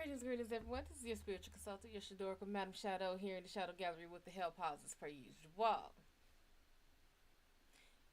Greetings, everyone. This is your spiritual consultant, your Shad'Oracle, MadamShadO, here in the Shadow Gallery with the Hellpaws as per usual.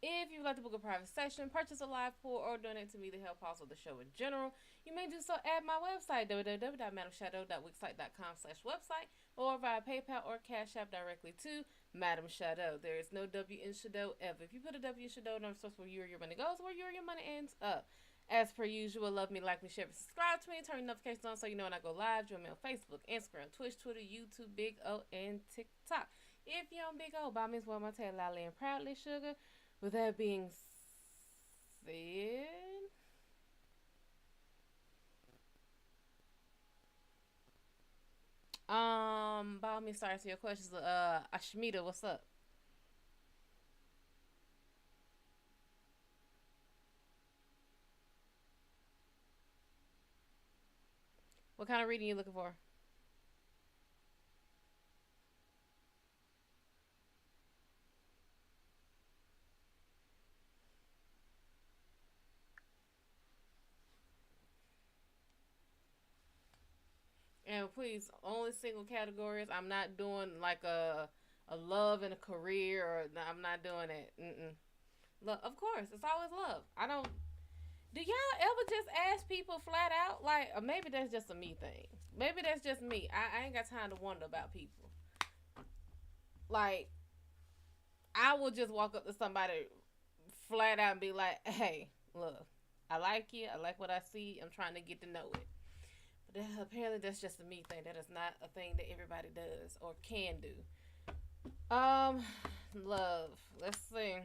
If you would like to book a private session, purchase a live pour, or donate to me, the Hellpaws, or the show in general, you may do so at my website, www.madamshado.wixsite.com/website, or via PayPal or Cash App directly to MadamShadO. There is no W in Shad'O ever. If you put a W in Shad'O, don't source where you or your money goes, where you or your money ends up. As per usual, love me, like me, share me, subscribe to me, turn notifications on so you know when I go live. Join me on Facebook, Instagram, Twitch, Twitter, YouTube, Big O, and TikTok. If you're on Big O, by means wear my tail loudly and proudly, sugar. With that being said, by all means, start to your questions. Ashmita, what's up? What kind of reading you looking for? And please, only single categories. I'm not doing like a love and a career, or I'm not doing it. Love, of course, it's always love. I don't. Do y'all ever just ask people flat out? Like, or maybe that's just a me thing. Maybe that's just me. I ain't got time to wonder about people. Like, I will just walk up to somebody flat out and be like, "Hey, look, I like you. I like what I see. I'm trying to get to know it." But apparently, that's just a me thing. That is not a thing that everybody does or can do. Um, love. Let's see.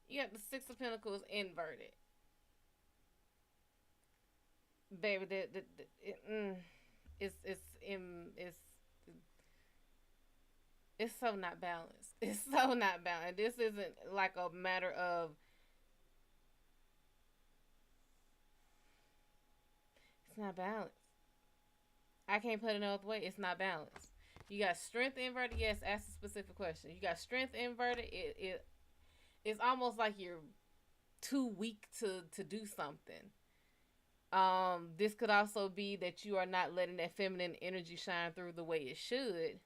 You got the Six of Pentacles inverted, baby. It's it's so not balanced. It's so not balanced. This isn't like a matter of. It's not balanced. I can't put it another way. It's not balanced. You got strength inverted. Yes, ask a specific question. You got strength inverted. It's almost like you're too weak to do something. This could also be that you are not letting that feminine energy shine through the way it should.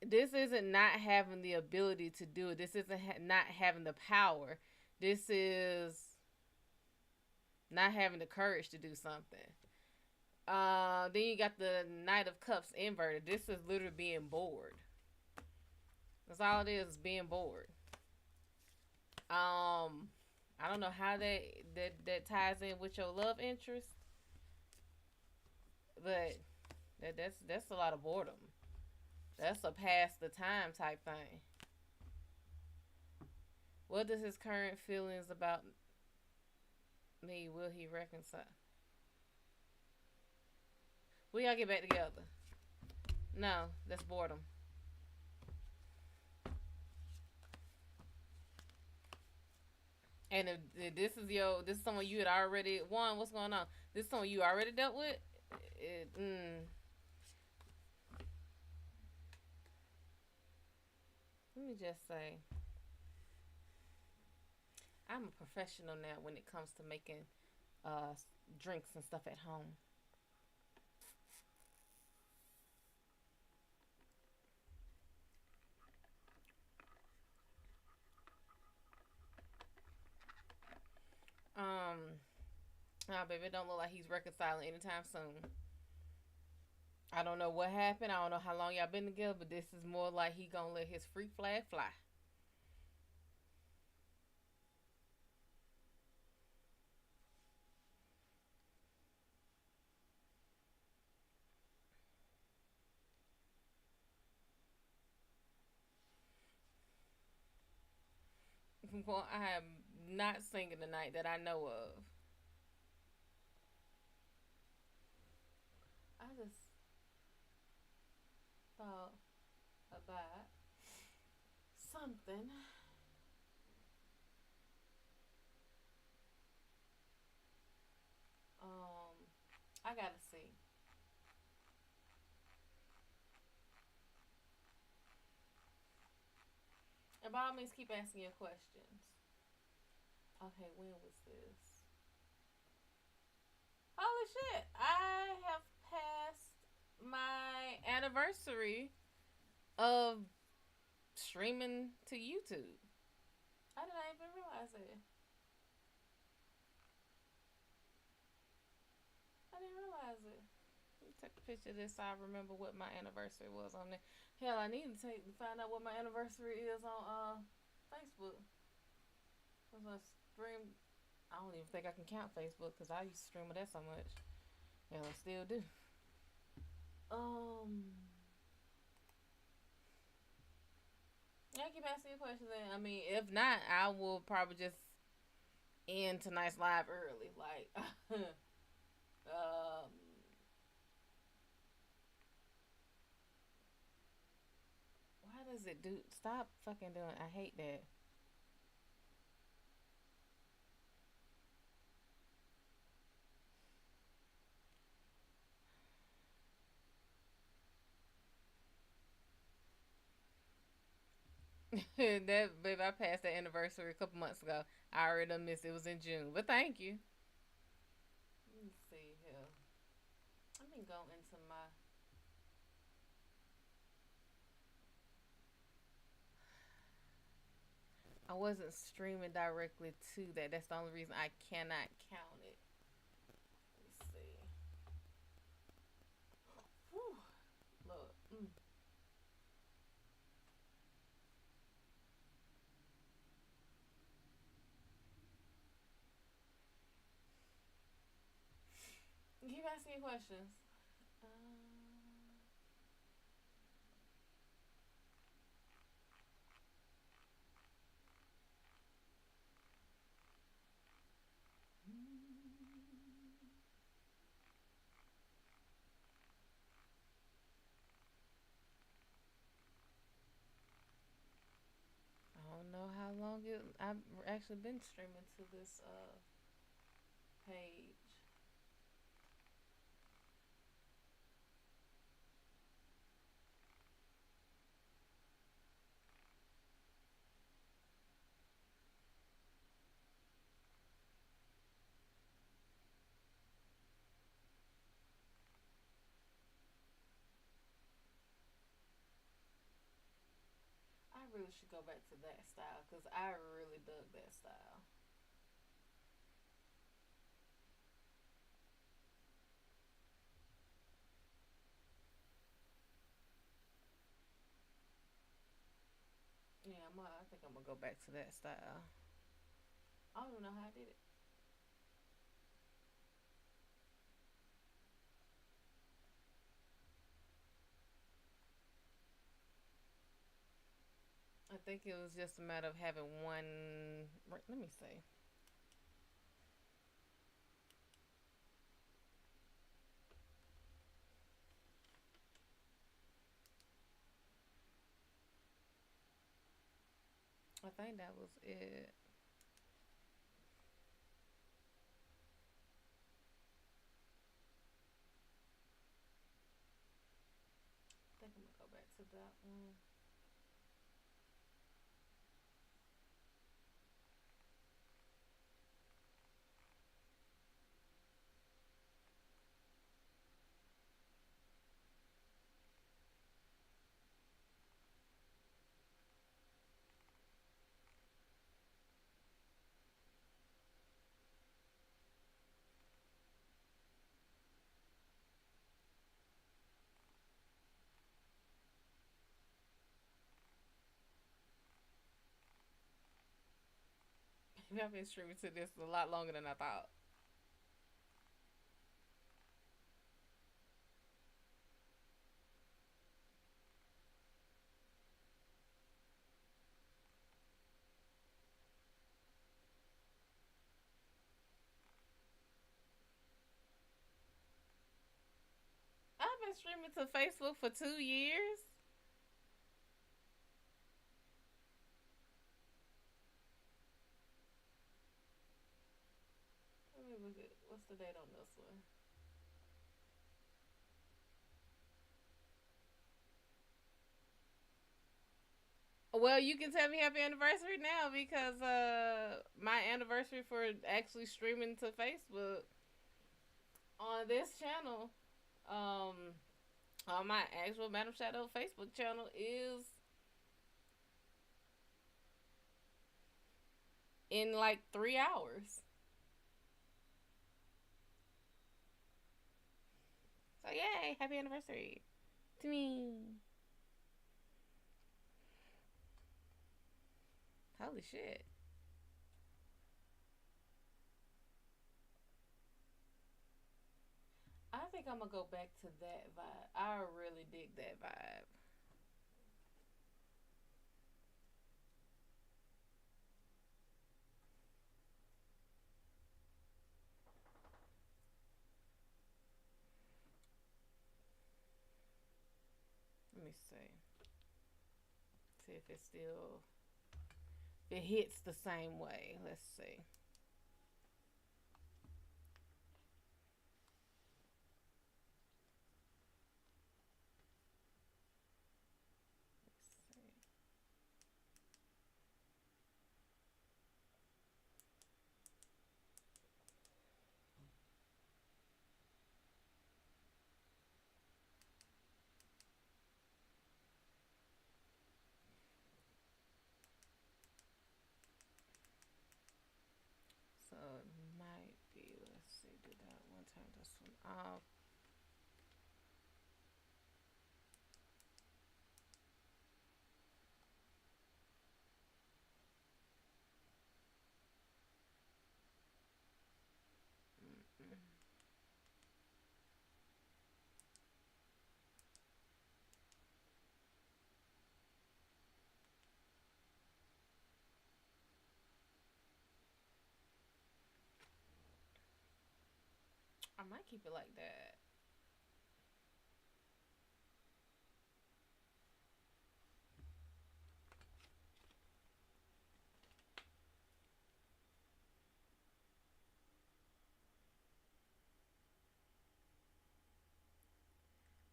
This isn't not having the ability to do it. This isn't not having the power. This is not having the courage to do something. Then you got the Knight of Cups inverted. This is literally being bored. That's all it is being bored. I don't know how that ties in with your love interest, but that's a lot of boredom. That's a pass the time type thing. What does his current feelings about me? Will he reconcile? We gotta get back together. No, that's boredom. And if this is someone you had already won. What's going on? This is someone you already dealt with. It, Let me just say, I'm a professional now when it comes to making drinks and stuff at home. Nah, baby, it don't look like he's reconciling anytime soon. I don't know what happened. I don't know how long y'all been together, but this is more like he gonna let his free flag fly. Well, I am not singing tonight that I know of. I just thought about something. I gotta see. And by all means, keep asking your questions. Okay, when was this? Holy shit! I have passed my anniversary of streaming to YouTube. I didn't even realize it. I didn't realize it. Let me take a picture of this so I remember what my anniversary was on there. Hell, I need to find out what my anniversary is on Facebook. Cause I stream. I don't even think I can count Facebook because I used to stream with that so much. Hell, I still do. Yeah, keep asking your questions. I mean, if not, I will probably just end tonight's live early. Like, why does it do? Stop fucking doing. I hate that. That babe, I passed that anniversary a couple months ago. I already missed it. It was in June, but thank you. Let me see here. Let me go into my. I wasn't streaming directly to that. That's the only reason I cannot count it. Let me see. Whew. Look. Keep asking me questions. I don't know how long I've actually been streaming to this page. I really should go back to that style because I really dug that style. Yeah, I think I'm gonna go back to that style. I don't even know how I did it. I think it was just a matter of having one. Let me see. I think that was it. I think I'm gonna go back to that one. I've been streaming to this a lot longer than I thought. I've been streaming to Facebook for 2 years. Let me look at what's the date on this one. Well, you can tell me happy anniversary now because my anniversary for actually streaming to Facebook on this channel, um, on my actual MadamShadO Facebook channel is in like 3 hours. So yay, happy anniversary to me. Holy shit. I think I'm gonna go back to that vibe. I really dig that vibe. Let me see. See if it still, if it hits the same way. Let's see. Let's see. So it might be. Let's see. Do that one time. This one off. Mm-mm. I might keep it like that.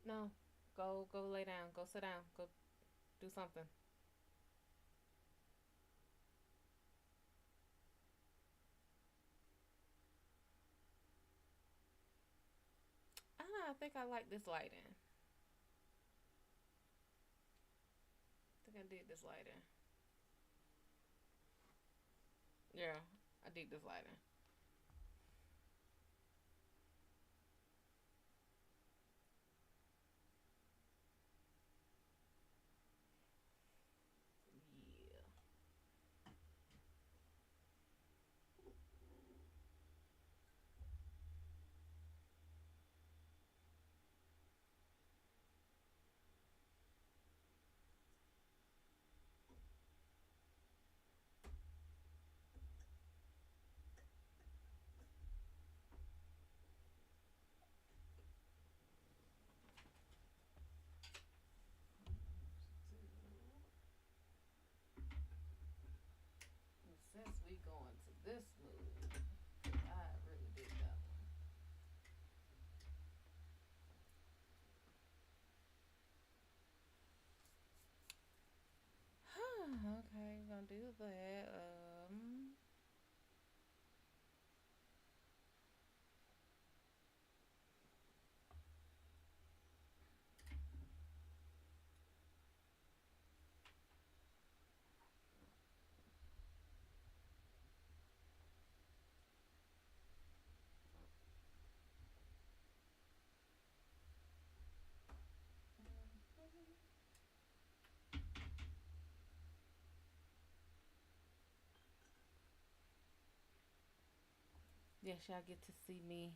No, go lay down. Go sit down. Go do something. I don't know. I think I like this lighting. I think I did this lighting. Yeah, I did this lighting. Yeah. Since we going to this mood, I really did that one. Okay, we're gonna do that. Yes, y'all get to see me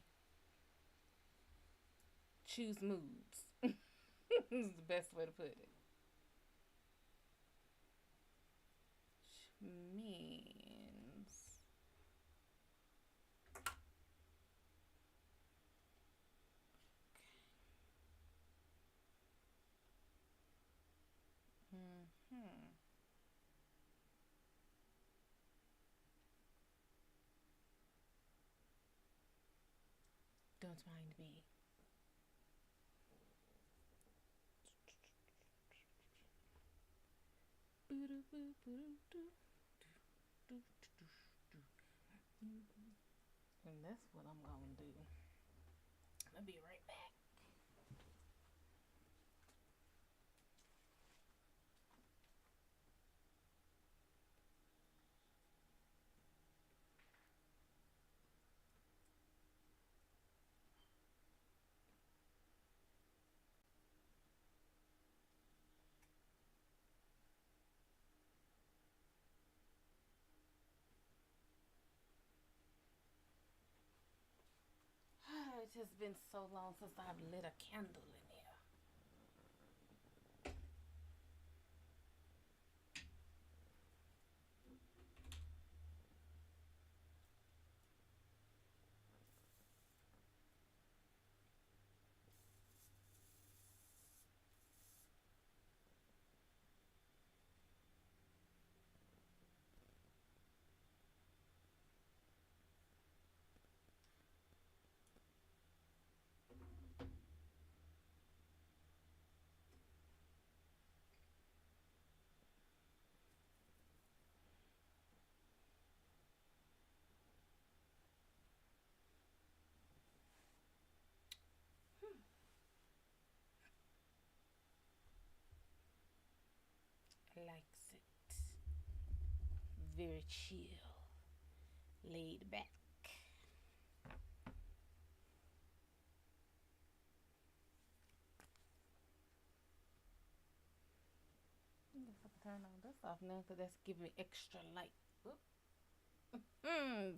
choose moods. This is the best way to put it. Which means hmm. Don't mind me. And that's what I'm gonna do. I'll be right back. It has been so long since I've lit a candle in here. Likes it. Very chill. Laid back. I guess I can turn all this off now because that's giving me extra light.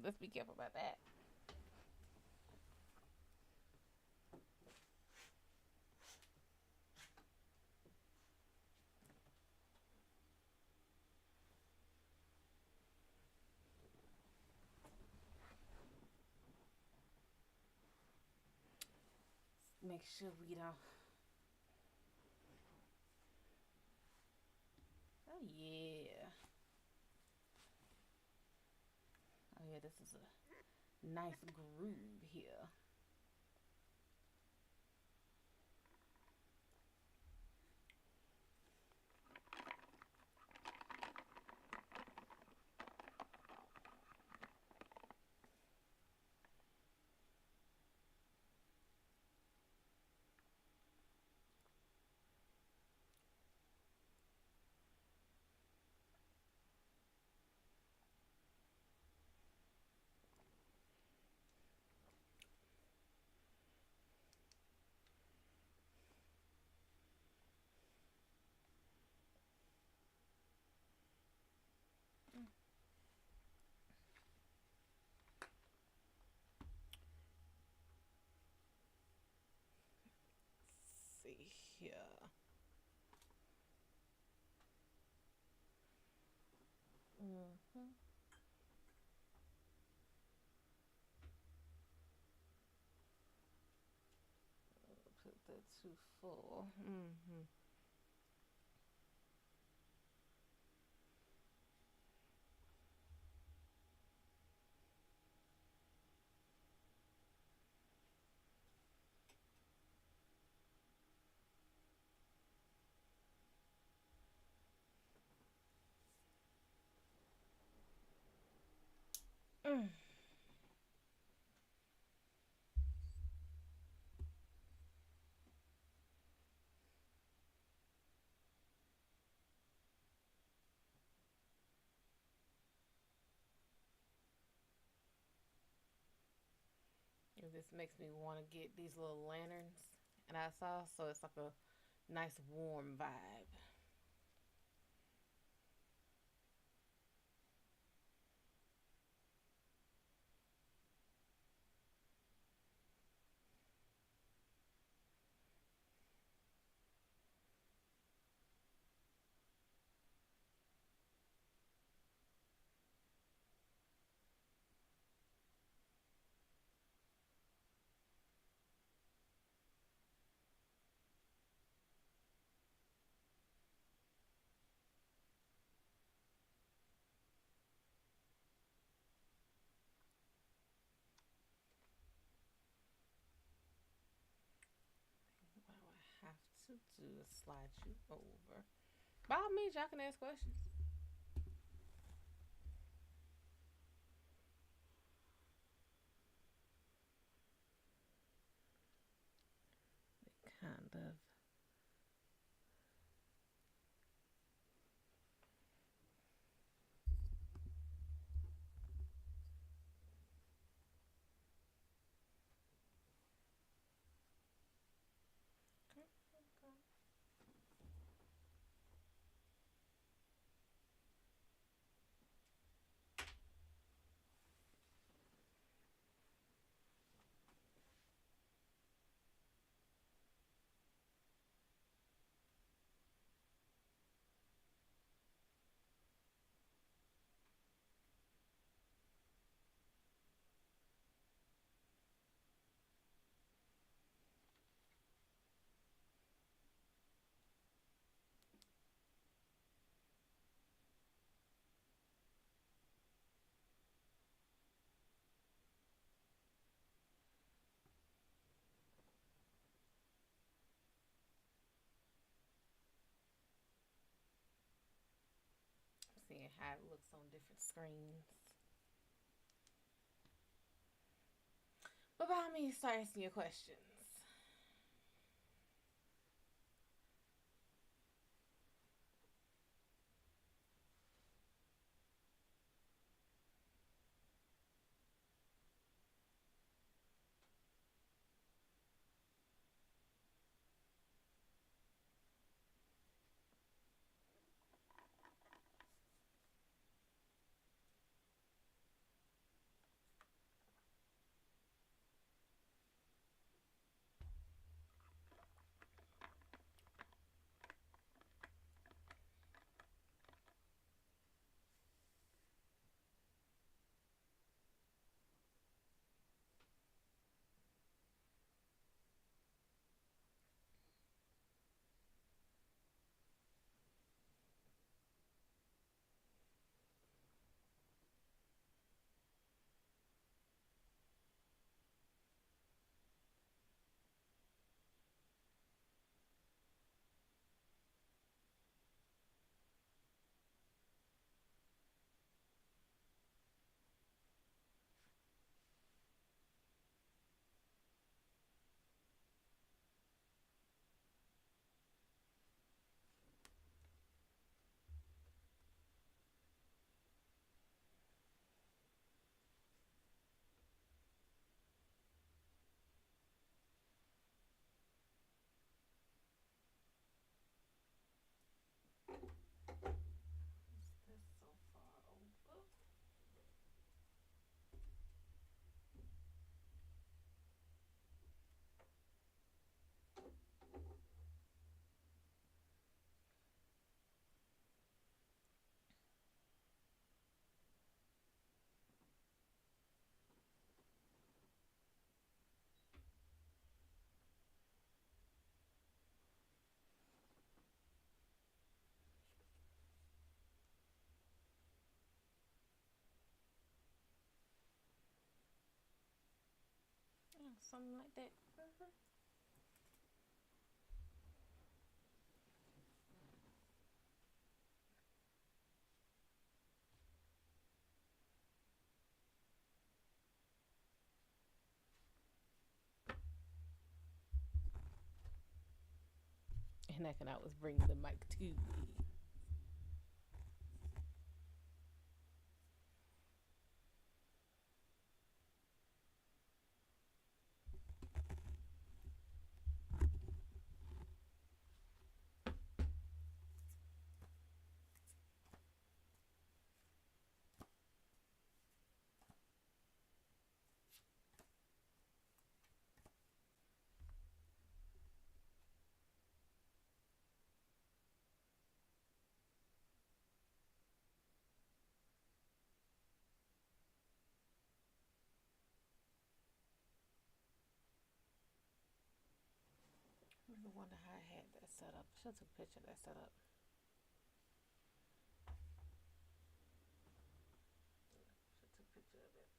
Let's be careful about that. Make sure we don't. Oh yeah. Oh yeah, this is a nice groove here. See here. Put that too full. This makes me want to get these little lanterns, and I saw, so it's like a nice warm vibe. What I have to do is slide you over. By all means, y'all can ask questions. how it looks on different screens. But by me, start asking your questions. Is this so far over? Yeah, something like that. And I can always bring the mic to me. I really wonder how I had that set up. Should have took a picture of that setup. Should have took a picture of it.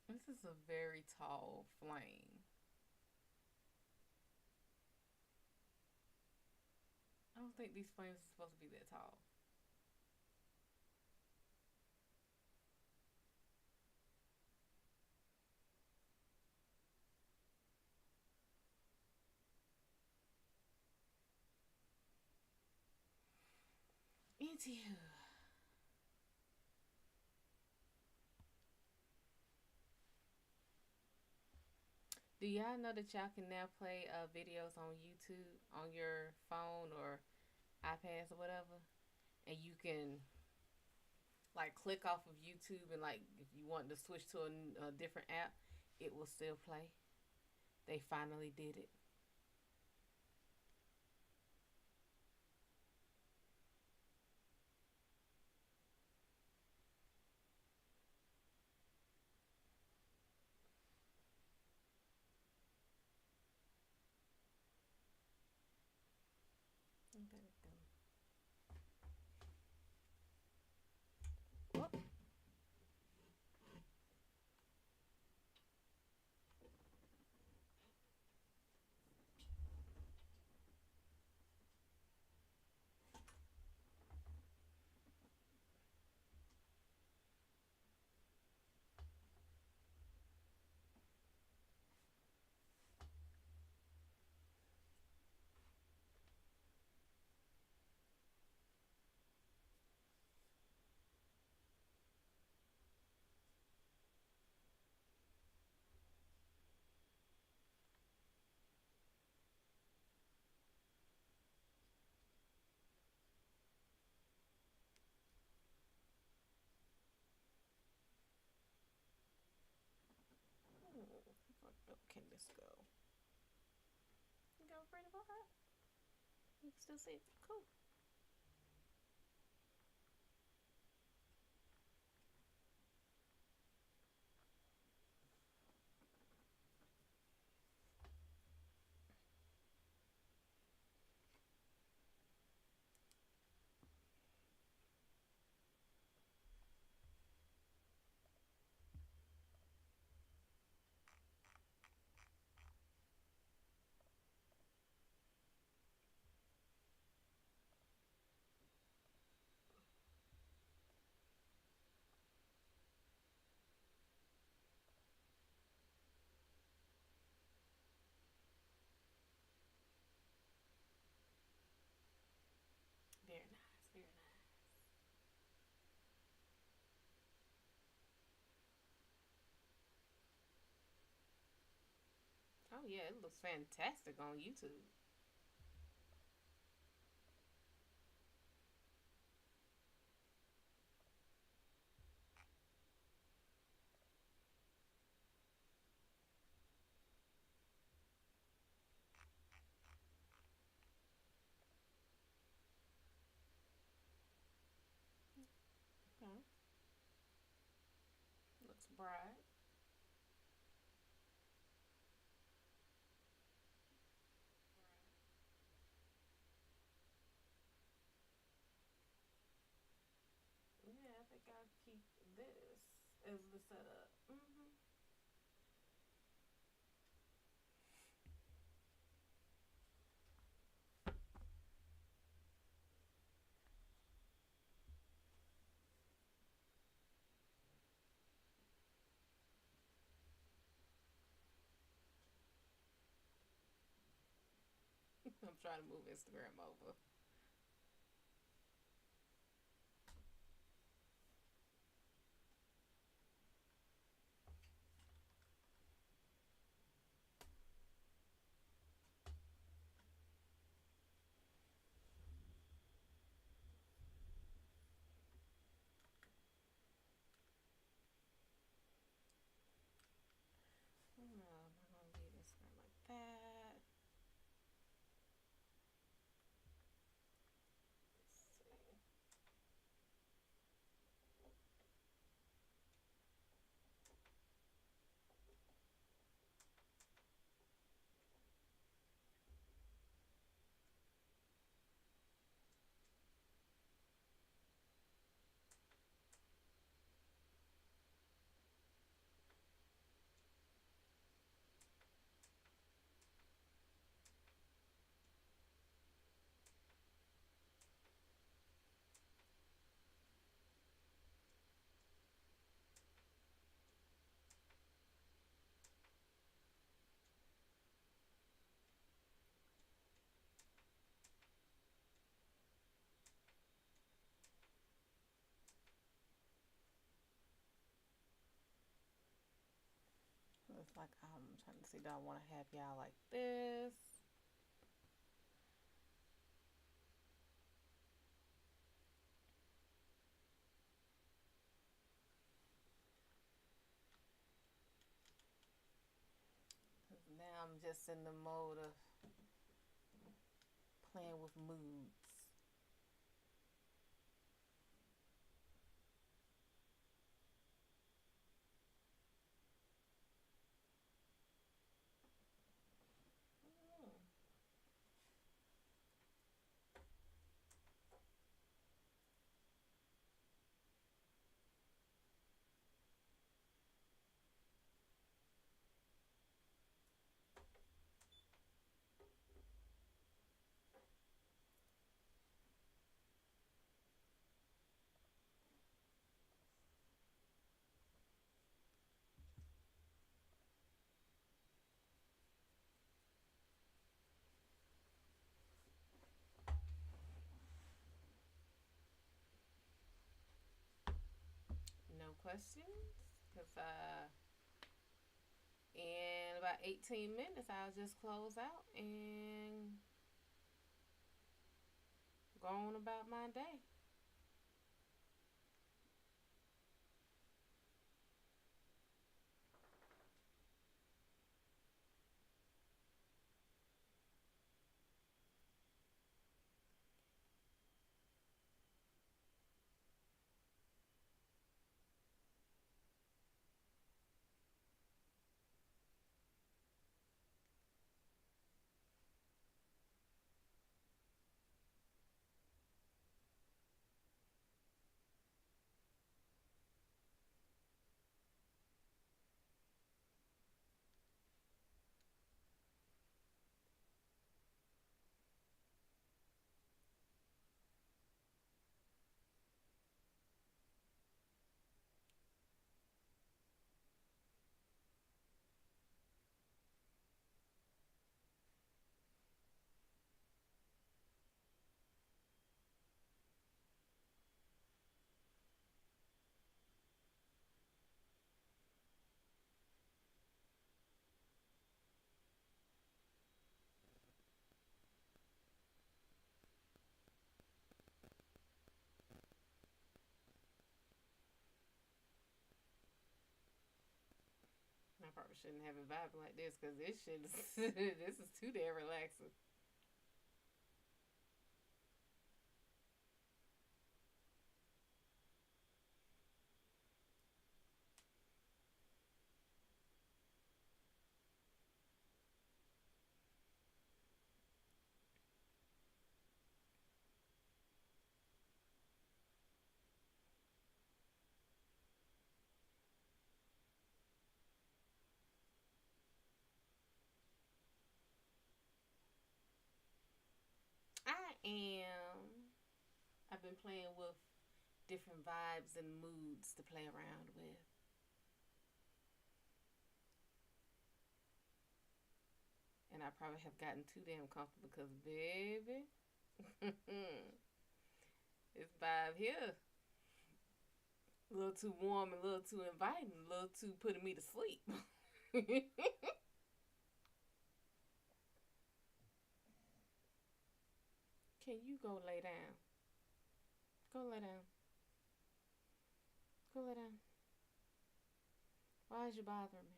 This is a very tall flame. I don't think these flames are supposed to be that tall. Anywho. Do y'all know that y'all can now play videos on YouTube on your phone or iPads or whatever? And you can like click off of YouTube and like if you want to switch to a different app, it will still play. They finally did it. Can this go? You got afraid about that? You can still see it. Cool. Very nice, very nice. Oh yeah, it looks fantastic on YouTube. Okay. Looks bright. Yeah, I think I'll keep this as the setup. I'm trying to move Instagram over. No, I'm not gonna leave Instagram like that. Let's see. Looks like I'm trying to see, do I want to have y'all like this? just in the mode of playing with moods. No questions? Because in about 18 minutes, I'll just close out and go on about my day. I probably shouldn't have it vibing like this because this shit is this is too damn relaxing. I am. I've been playing with different vibes and moods to play around with. And I probably have gotten too damn comfortable because, baby, this vibe here, a little too warm, a little too inviting, a little too putting me to sleep. Can you go lay down? Go lay down. Go lay down. Why is you bothering me?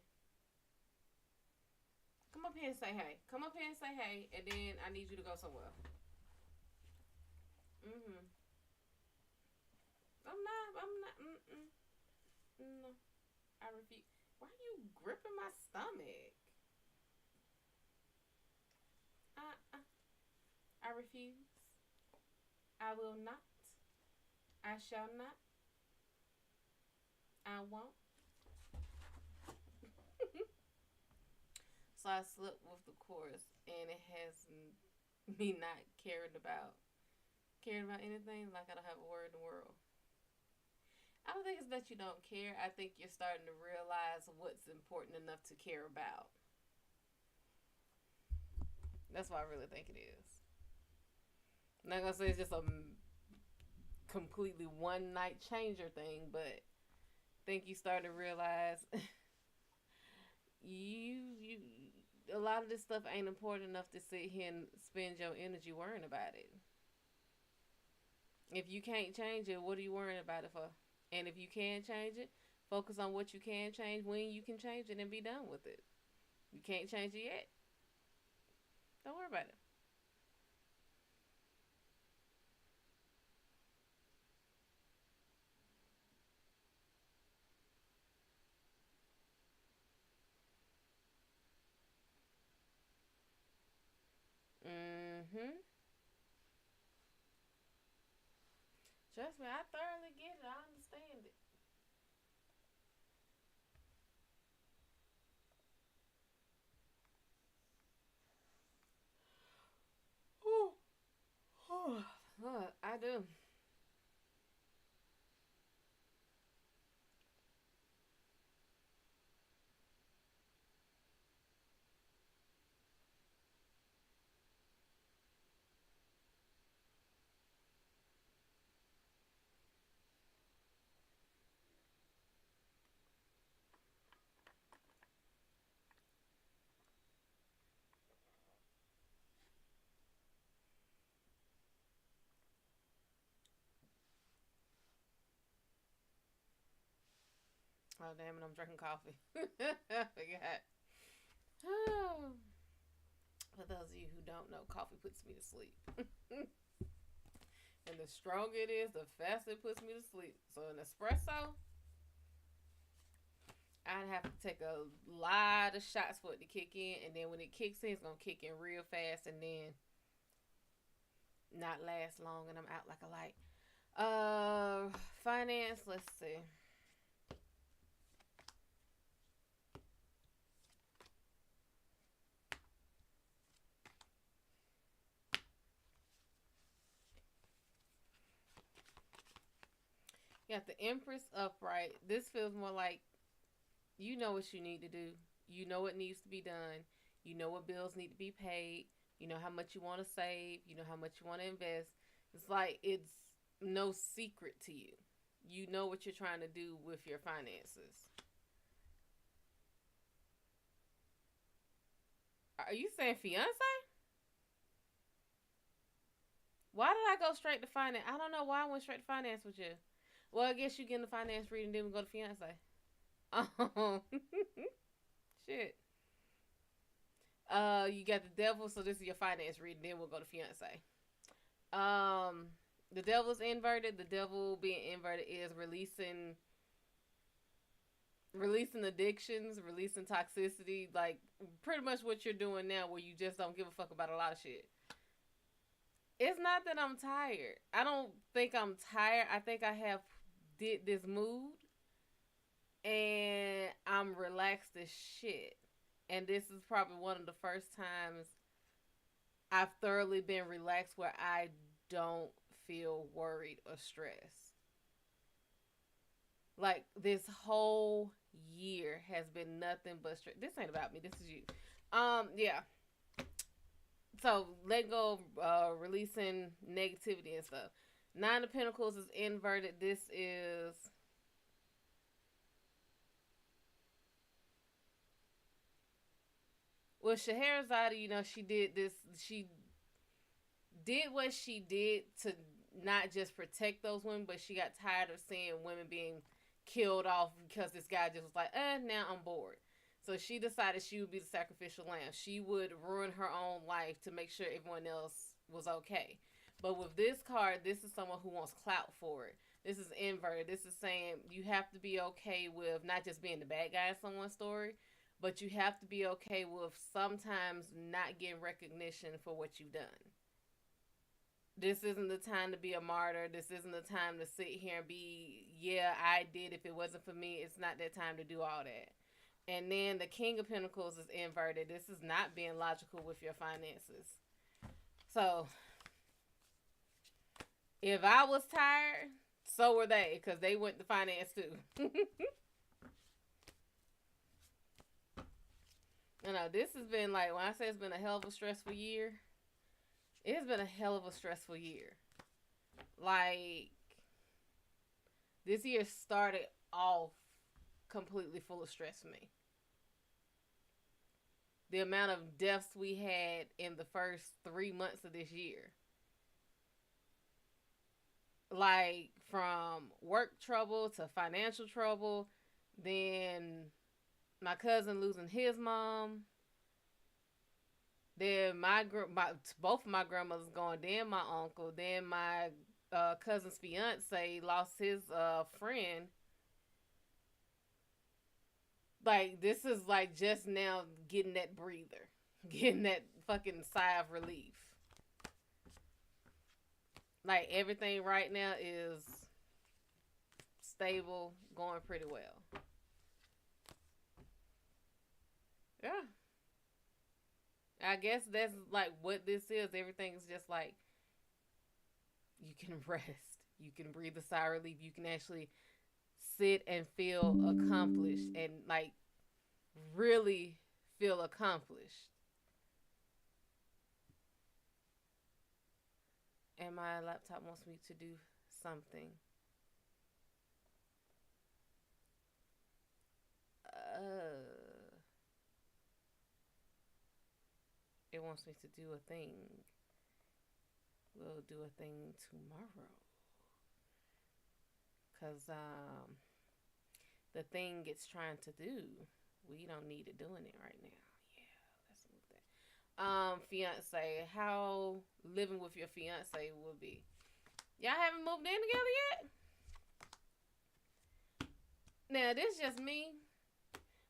Come up here and say hey. Come up here and say hey, and then I need you to go somewhere. Mm-hmm. I'm not. I'm not. Mm-mm. No. I refuse. Why are you gripping my stomach? Uh, uh. I refuse. I will not. I shall not. I won't. So I slept with the chorus, and it has me not caring about anything. Like I don't have a word in the world. I don't think it's that you don't care. I think you're starting to realize what's important enough to care about. That's what I really think it is. I'm not gonna say it's just a completely one night changer thing, but I think you start to realize you a lot of this stuff ain't important enough to sit here and spend your energy worrying about it. If you can't change it, what are you worrying about it for? And if you can change it, focus on what you can change when you can change it and be done with it. You can't change it yet. Don't worry about it. Mm-hmm. Trust me, I thoroughly get it. I understand it. Ooh. Look, I do. Oh damn it! I'm drinking coffee. I forgot. For those of you who don't know, coffee puts me to sleep. And the stronger it is, the faster it puts me to sleep. So an espresso, I'd have to take a lot of shots for it to kick in, and then when it kicks in, it's gonna kick in real fast, and then not last long, and I'm out like a light. Finance. Let's see. You got the Empress upright. This feels more like you know what you need to do. You know what needs to be done. You know what bills need to be paid. You know how much you want to save. You know how much you want to invest. It's like it's no secret to you. You know what you're trying to do with your finances. Are you saying fiance? Why did I go straight to finance? I don't know why I went straight to finance with you. Well, I guess you get in the finance reading, then we go to fiance. Oh, shit. You got the devil, so this is your finance reading. Then we'll go to fiance. Um, the devil's inverted. The devil being inverted is releasing addictions, releasing toxicity, like pretty much what you're doing now, where you just don't give a fuck about a lot of shit. It's not that I'm tired. I don't think I'm tired. I think I have did this mood and I'm relaxed as shit. And this is probably one of the first times I've thoroughly been relaxed where I don't feel worried or stressed. Like this whole year has been nothing but stress. This ain't about me. This is you. Yeah. So let go of releasing negativity and stuff. Nine of Pentacles is inverted. This is well, Scheherazade. You know, she did this. She did what she did to not just protect those women, but she got tired of seeing women being killed off because this guy just was like, now I'm bored. So she decided she would be the sacrificial lamb. She would ruin her own life to make sure everyone else was okay. But with this card, this is someone who wants clout for it. This is inverted. This is saying you have to be okay with not just being the bad guy in someone's story, but you have to be okay with sometimes not getting recognition for what you've done. This isn't the time to be a martyr. This isn't the time to sit here and be, yeah, I did. If it wasn't for me, it's not that time to do all that. And then the King of Pentacles is inverted. This is not being logical with your finances. So, if I was tired, so were they, because they went to finance too. You know, this has been like, when I say it's been a hell of a stressful year, it's been a hell of a stressful year. Like, this year started off completely full of stress for me. The amount of deaths we had in the first 3 months of this year. Like, from work trouble to financial trouble, then my cousin losing his mom. Then both of my grandmothers gone. Then my uncle. Then my cousin's fiance lost his friend. Like, this is like just now getting that breather, getting that fucking sigh of relief. Like, everything right now is stable, going pretty well. Yeah. I guess that's like what this is. Everything is just like, you can rest. You can breathe a sigh of relief. You can actually sit and feel accomplished and like really feel accomplished. And my laptop wants me to do something. It wants me to do a thing. We'll do a thing tomorrow. Because the thing it's trying to do, we don't need it doing it right now. Yeah, let's move that. Fiance, how living with your fiance will be. Y'all haven't moved in together yet? Now, this is just me,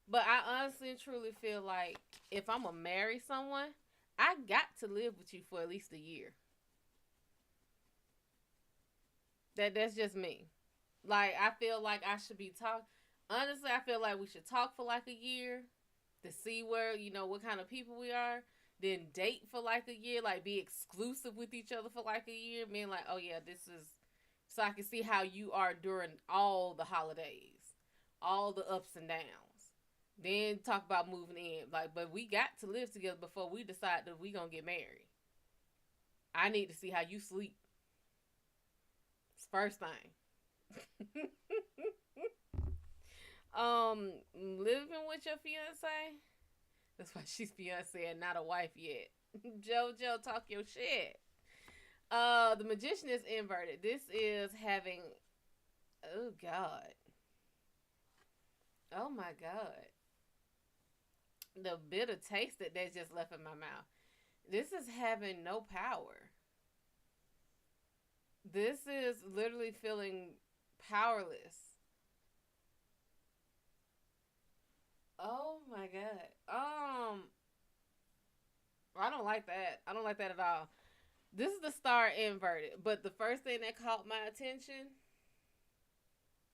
but I honestly and truly feel like if I'm gonna marry someone, I got to live with you for at least a year. That's just me. Like, I feel like I should be honestly, I feel like we should talk for like a year to see where, what kind of people we are. Then date for like a year, like be exclusive with each other for like a year. Being like, oh yeah, this is, so I can see how you are during all the holidays, all the ups and downs. Then talk about moving in. Like, but we got to live together before we decide that we gonna get married. I need to see how you sleep. It's first thing. Living with your fiance. That's why she's fiance and not a wife yet. JoJo, talk your shit. The magician is inverted. This is having, oh God. Oh my God. The bitter taste that just left in my mouth. This is having no power. This is literally feeling powerless. Oh my God. I don't like that. I don't like that at all. This is the star inverted, but the first thing that caught my attention,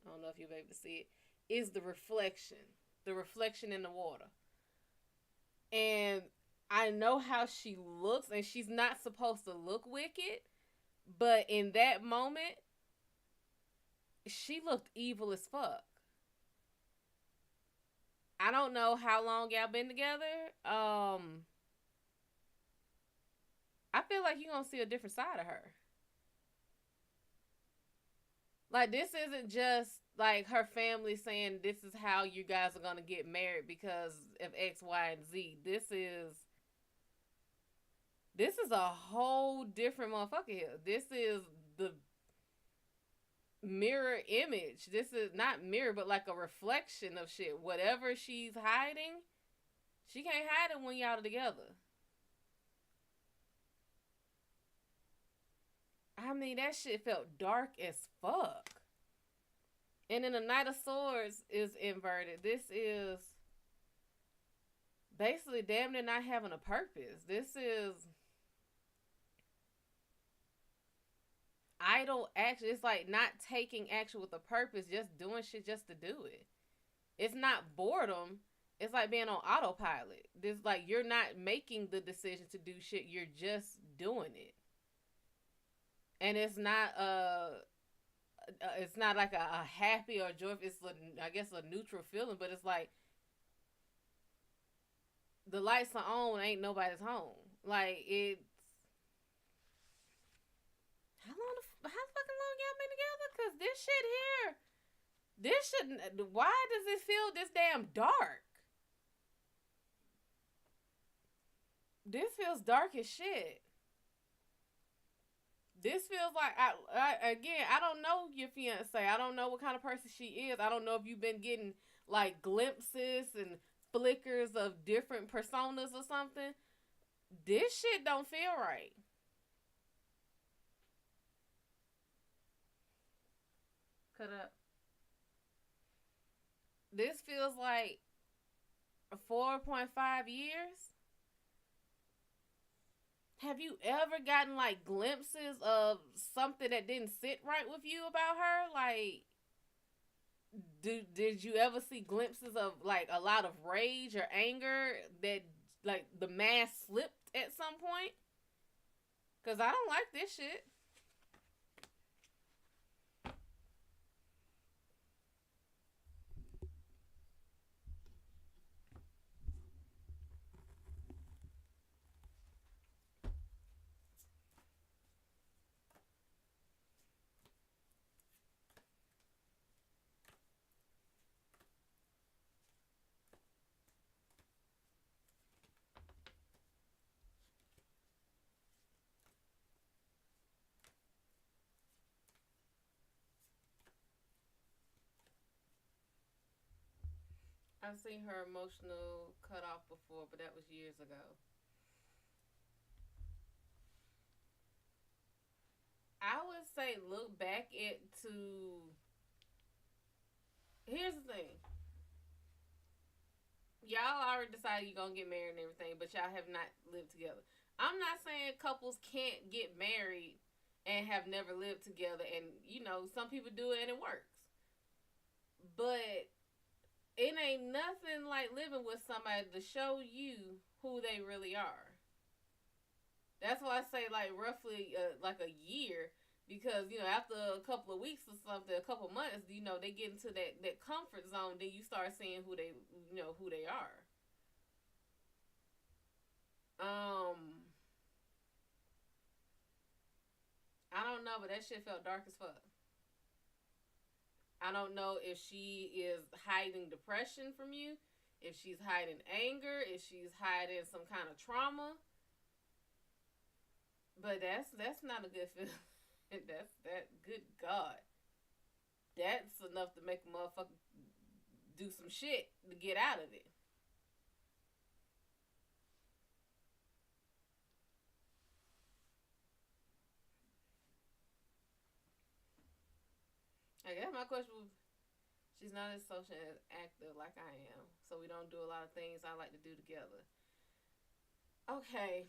I don't know if you'll be able to see it, is the reflection. The reflection in the water. And I know how she looks, and she's not supposed to look wicked, but in that moment, she looked evil as fuck. I don't know how long y'all been together. I feel like you're gonna see a different side of her. Like, this isn't just like her family saying this is how you guys are gonna get married because of X, Y, and Z. This is a whole different motherfucker here. This is the mirror image. This is not mirror, but like a reflection of shit. Whatever she's hiding, she can't hide it when y'all are together. I mean, that shit felt dark as fuck. And then the Knight of Swords is inverted. This is basically damn near not having a purpose. This is idle action. It's like not taking action with a purpose, just doing shit just to do it. It's not boredom. It's like being on autopilot. This, like, you're not making the decision to do shit. You're just doing it. And it's not like a happy or joyful. It's I guess a neutral feeling, but it's like the lights are on, ain't nobody's home. Like, it's how fucking long y'all been together? Cause this shit here, why does it feel this damn dark? This feels dark as shit. This feels like, I don't know your fiance. I don't know what kind of person she is. I don't know if you've been getting like glimpses and flickers of different personas or something. This shit don't feel right. Cut up. This feels like 4.5 years. Have you ever gotten like glimpses of something that didn't sit right with you about her? Like, did you ever see glimpses of like a lot of rage or anger that like the mask slipped at some point? Cause I don't like this shit. I've seen her emotional cut off before, but that was years ago. I would say look back at to. Here's the thing. Y'all already decided you're gonna get married and everything, but y'all have not lived together. I'm not saying couples can't get married and have never lived together, and some people do it and it works. But it ain't nothing like living with somebody to show you who they really are. That's why I say like roughly like a year, because after a couple of weeks or something, a couple of months, they get into that comfort zone. Then you start seeing who they are. Um, I don't know, but that shit felt dark as fuck. I don't know if she is hiding depression from you, if she's hiding anger, if she's hiding some kind of trauma. But that's not a good feeling. That's that. Good God, that's enough to make a motherfucker do some shit to get out of it. I guess my question was, she's not as social as active like I am, so we don't do a lot of things I like to do together. Okay,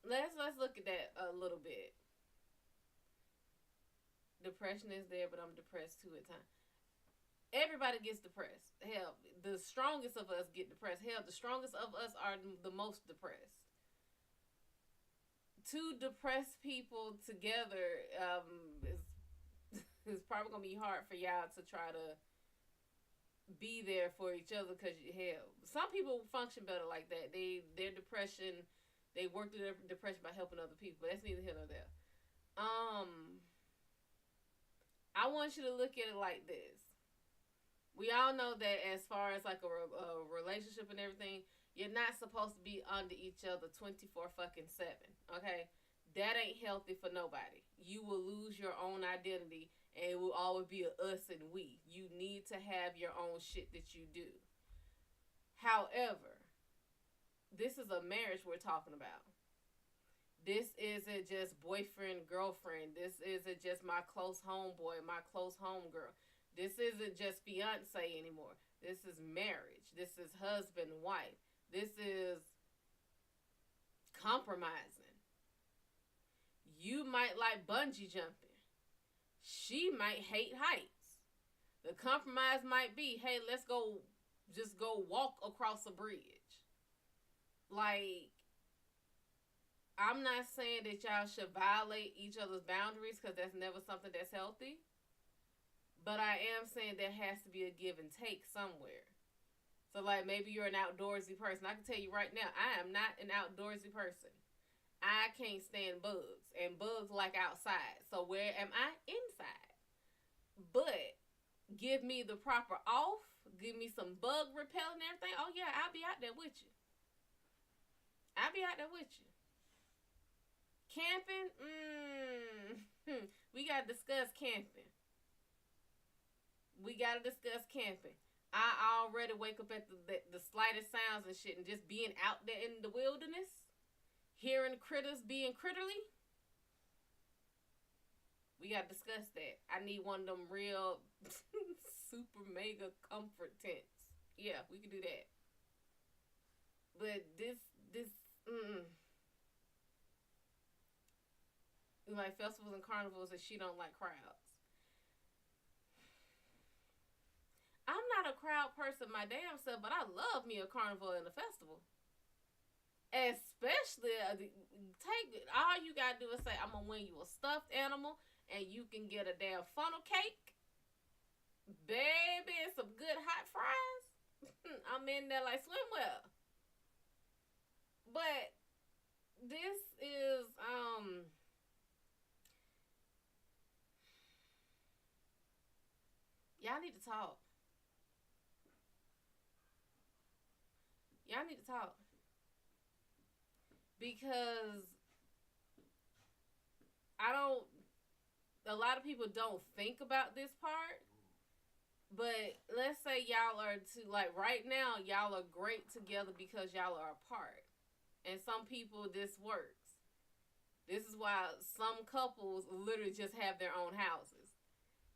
let's look at that a little bit. Depression is there, but I'm depressed too at times. Everybody gets depressed. Hell, the strongest of us get depressed. Hell, the strongest of us are the most depressed. Two depressed people together is probably gonna be hard for y'all to try to be there for each other, because hell, some people function better like that. Their depression, they work through their depression by helping other people. But that's neither here nor there. I want you to look at it like this. We all know that as far as like a relationship and everything, you're not supposed to be under each other 24 fucking 7. Okay? That ain't healthy for nobody. You will lose your own identity, and it will always be a us and we. You need to have your own shit that you do. However, this is a marriage we're talking about. This isn't just boyfriend, girlfriend. This isn't just my close homeboy, my close homegirl. This isn't just fiance anymore. This is marriage. This is husband, wife. This is compromising. You might like bungee jumping. She might hate heights. The compromise might be, hey, let's go, just go walk across a bridge. Like, I'm not saying that y'all should violate each other's boundaries, because that's never something that's healthy. But I am saying there has to be a give and take somewhere. So, like, maybe you're an outdoorsy person. I can tell you right now, I am not an outdoorsy person. I can't stand bugs, and bugs like outside. So, where am I? Inside. But give me the proper off, give me some bug repellent and everything. Oh, yeah, I'll be out there with you. I'll be out there with you. Camping? We got to discuss camping. We got to discuss camping. I already wake up at the slightest sounds and shit, and just being out there in the wilderness. hearing critters being critterly, we gotta discuss that. I need one of them real super mega comfort tents. Yeah, we can do that. But this, like festivals and carnivals, and she don't like crowds. I'm not a crowd person my damn self, but I love me a carnival and a festival. Especially, take all you gotta do is say, I'm gonna win you a stuffed animal, and you can get a damn funnel cake, baby, and some good hot fries. I'm in there like swimwear. But this is y'all need to talk. Y'all need to talk. Because a lot of people don't think about this part. But let's say y'all are like right now, y'all are great together because y'all are apart. And some people, this works. This is why some couples literally just have their own houses.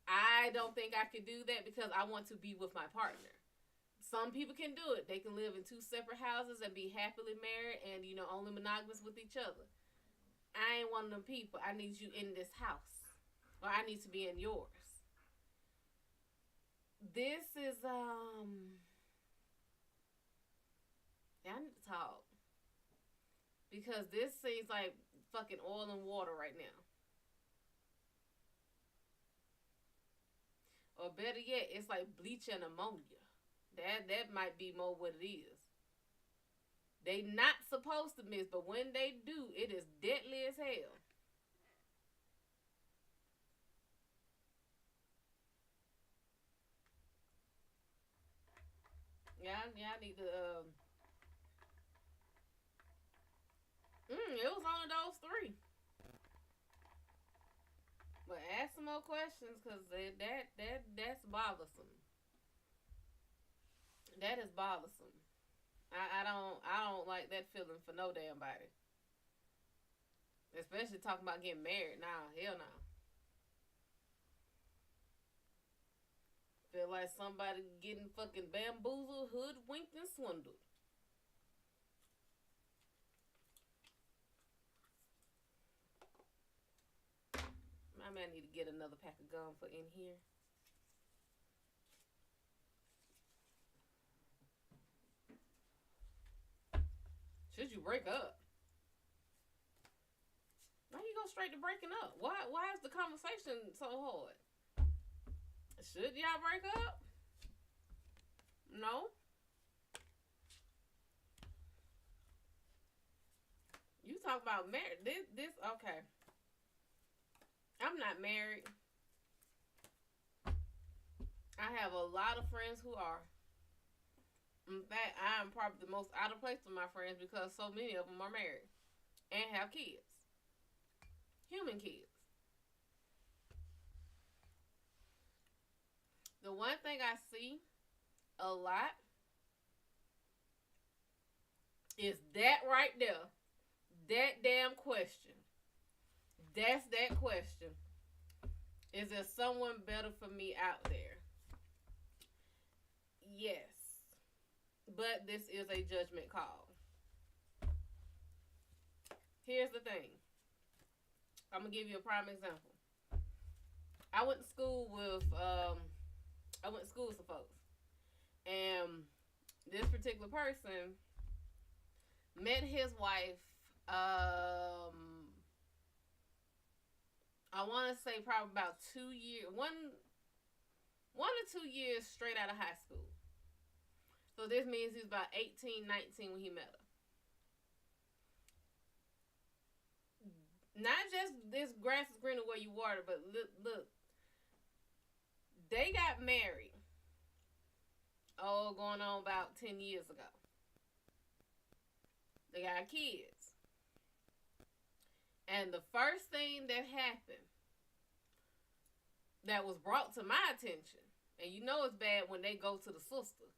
I don't think I could do that because I want to be with my partner. Some people can do it. They can live in 2 separate houses and be happily married and, only monogamous with each other. I ain't one of them people. I need you in this house. Or I need to be in yours. This is, I need to talk. Because this seems like fucking oil and water right now. Or better yet, it's like bleach and ammonia. That might be more what it is. They not supposed to miss, but when they do, it is deadly as hell. Yeah, I need to. It was only those 3. But ask some more questions, cause that's bothersome. That is bothersome. I don't like that feeling for no damn body. Especially talking about getting married. Nah, hell no. Feel like somebody getting fucking bamboozled, hoodwinked, and swindled. I might need to get another pack of gum for in here. Should you break up? Why you go straight to breaking up? Why is the conversation so hard? Should y'all break up? No? You talk about married. This okay. I'm not married. I have a lot of friends who are. In fact, I am probably the most out of place of my friends because so many of them are married and have kids. Human kids. The one thing I see a lot is that right there. That damn question. That's that question. Is there someone better for me out there? Yes. But this is a judgment call. Here's the thing. I'm going to give you a prime example. I went to school with some folks. And this particular person met his wife, I want to say probably about 2 years, one or 2 years straight out of high school. So this means he was about 18, 19 when he met her. Not just this grass is greener where you water, but look. They got married. Going on about 10 years ago. They got kids. And the first thing that happened that was brought to my attention, and you know it's bad when they go to the sister,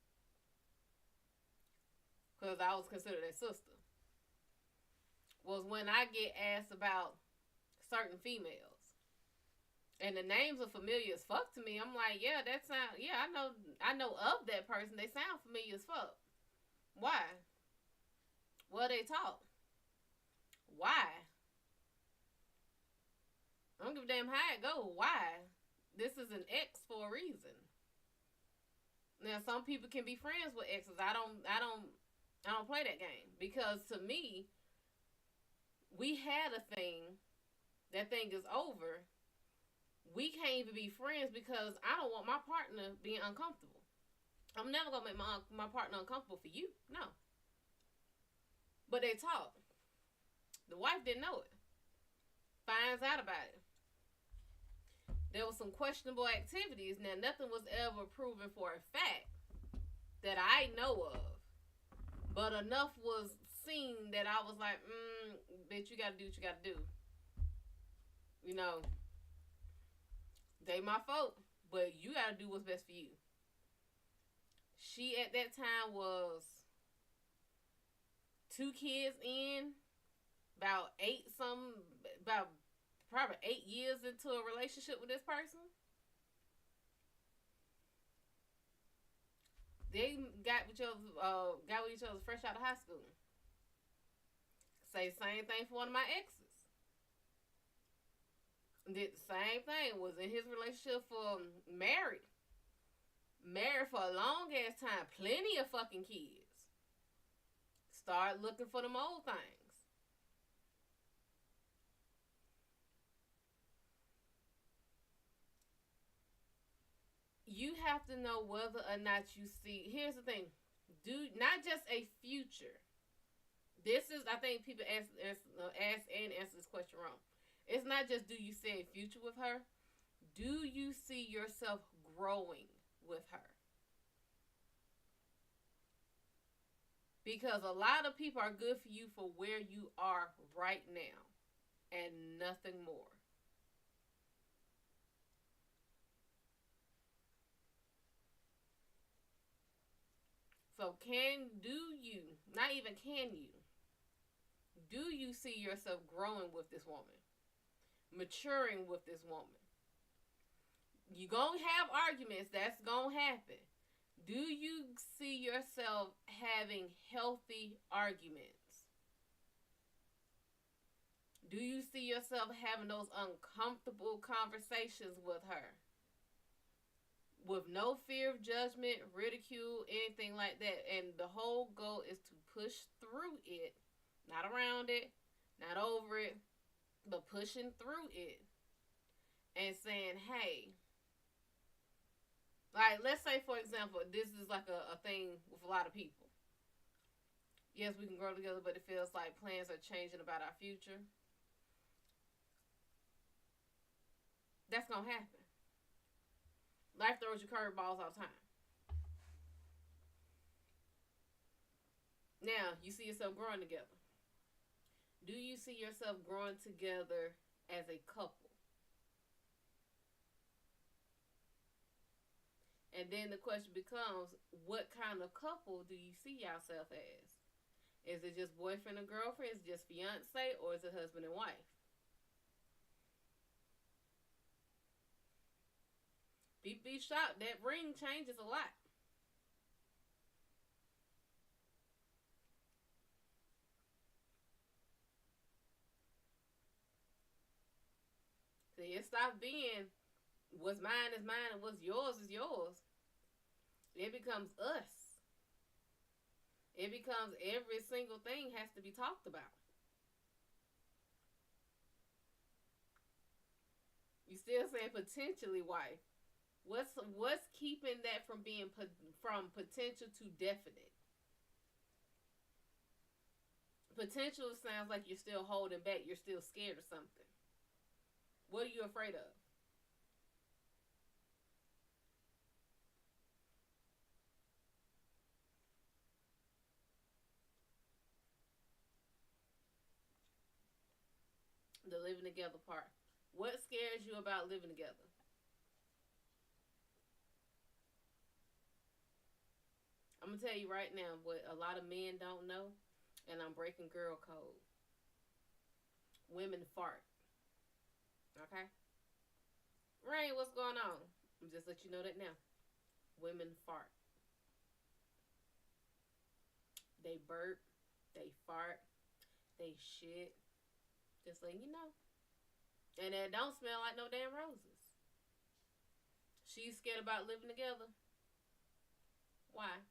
because I was considered a sister, was when I get asked about certain females. And the names are familiar as fuck to me. I'm like, yeah, that sound, yeah, I know of that person. They sound familiar as fuck. Why? Well, they talk. Why? I don't give a damn how it go. Why? This is an ex for a reason. Now, some people can be friends with exes. I don't play that game because to me, we had a thing. That thing is over. We can't even be friends because I don't want my partner being uncomfortable. I'm never gonna make my partner uncomfortable for you. No. But they talk. The wife didn't know it. Finds out about it. There was some questionable activities. Now, nothing was ever proven for a fact that I know of. But enough was seen that I was like, bitch, you gotta do what you gotta do. You know, they my folk, but you gotta do what's best for you. She at that time was 2 kids in, about probably 8 years into a relationship with this person. They got with each other fresh out of high school. Say same thing for one of my exes. Did the same thing. Was in his relationship for married for a long ass time. Plenty of fucking kids. Start looking for them old things. You have to know whether or not you see. Here's the thing. Do not just a future. This is, I think people ask and answer this question wrong. It's not just do you see a future with her. Do you see yourself growing with her? Because a lot of people are good for you for where you are right now and nothing more. So not even can you, do you see yourself growing with this woman? Maturing with this woman? You gonna have arguments, that's gonna happen. Do you see yourself having healthy arguments? Do you see yourself having those uncomfortable conversations with her? With no fear of judgment, ridicule, anything like that. And the whole goal is to push through it, not around it, not over it, but pushing through it and saying, hey, like, let's say, for example, this is like a thing with a lot of people. Yes, we can grow together, but it feels like plans are changing about our future. That's going to happen. Life throws you curveballs all the time. Now, you see yourself growing together. Do you see yourself growing together as a couple? And then the question becomes, what kind of couple do you see yourself as? Is it just boyfriend and girlfriend? Is it just fiance? Or is it husband and wife? Be shocked. That ring changes a lot. See, it stops being what's mine is mine and what's yours is yours. It becomes us. It becomes every single thing has to be talked about. You still saying potentially wife. What's keeping that from being from potential to definite? Potential sounds like you're still holding back. You're still scared of something. What are you afraid of? The living together part. What scares you about living together? I'm gonna tell you right now what a lot of men don't know, and I'm breaking girl code. Women fart. Okay? Rain, what's going on? I'm just let you know that now. Women fart. They burp. They fart. They shit. Just letting you know. And it don't smell like no damn roses. She's scared about living together. Why?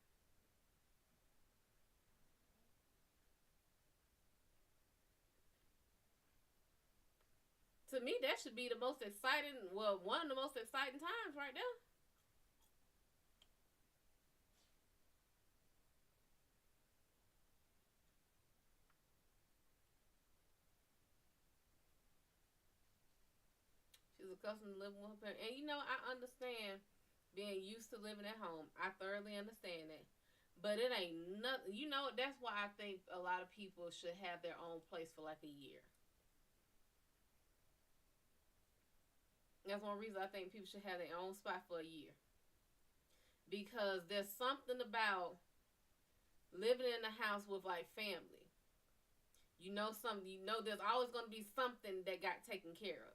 To me, that should be the most exciting, well, one of the most exciting times right there. She's accustomed to living with her parents. And you know, I understand being used to living at home. I thoroughly understand that. But it ain't nothing. You know, that's why I think a lot of people should have their own place for like a year. That's one reason I think people should have their own spot for a year. Because there's something about living in a house with like family. You know something. You know there's always going to be something that got taken care of.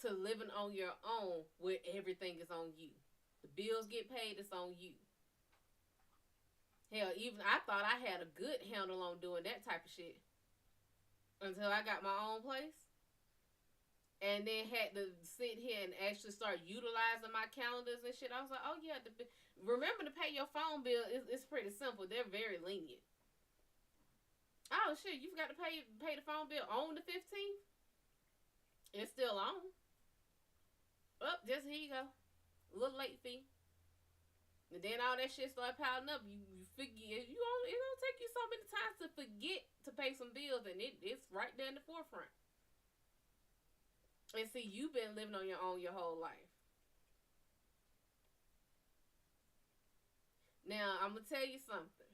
To living on your own where everything is on you. The bills get paid, it's on you. Hell, even I thought I had a good handle on doing that type of shit. Until I got my own place. And then had to sit here and actually start utilizing my calendars and shit. I was like, oh yeah, remember to pay your phone bill. It's pretty simple. They're very lenient. Oh shit, you forgot to pay the phone bill on the 15th? It's still on. Oh, just here you go. A little late fee. And then all that shit started piling up. You forget. It don't take you so many times to forget to pay some bills, and it's right there in the forefront. And see, you've been living on your own your whole life. Now, I'm going to tell you something.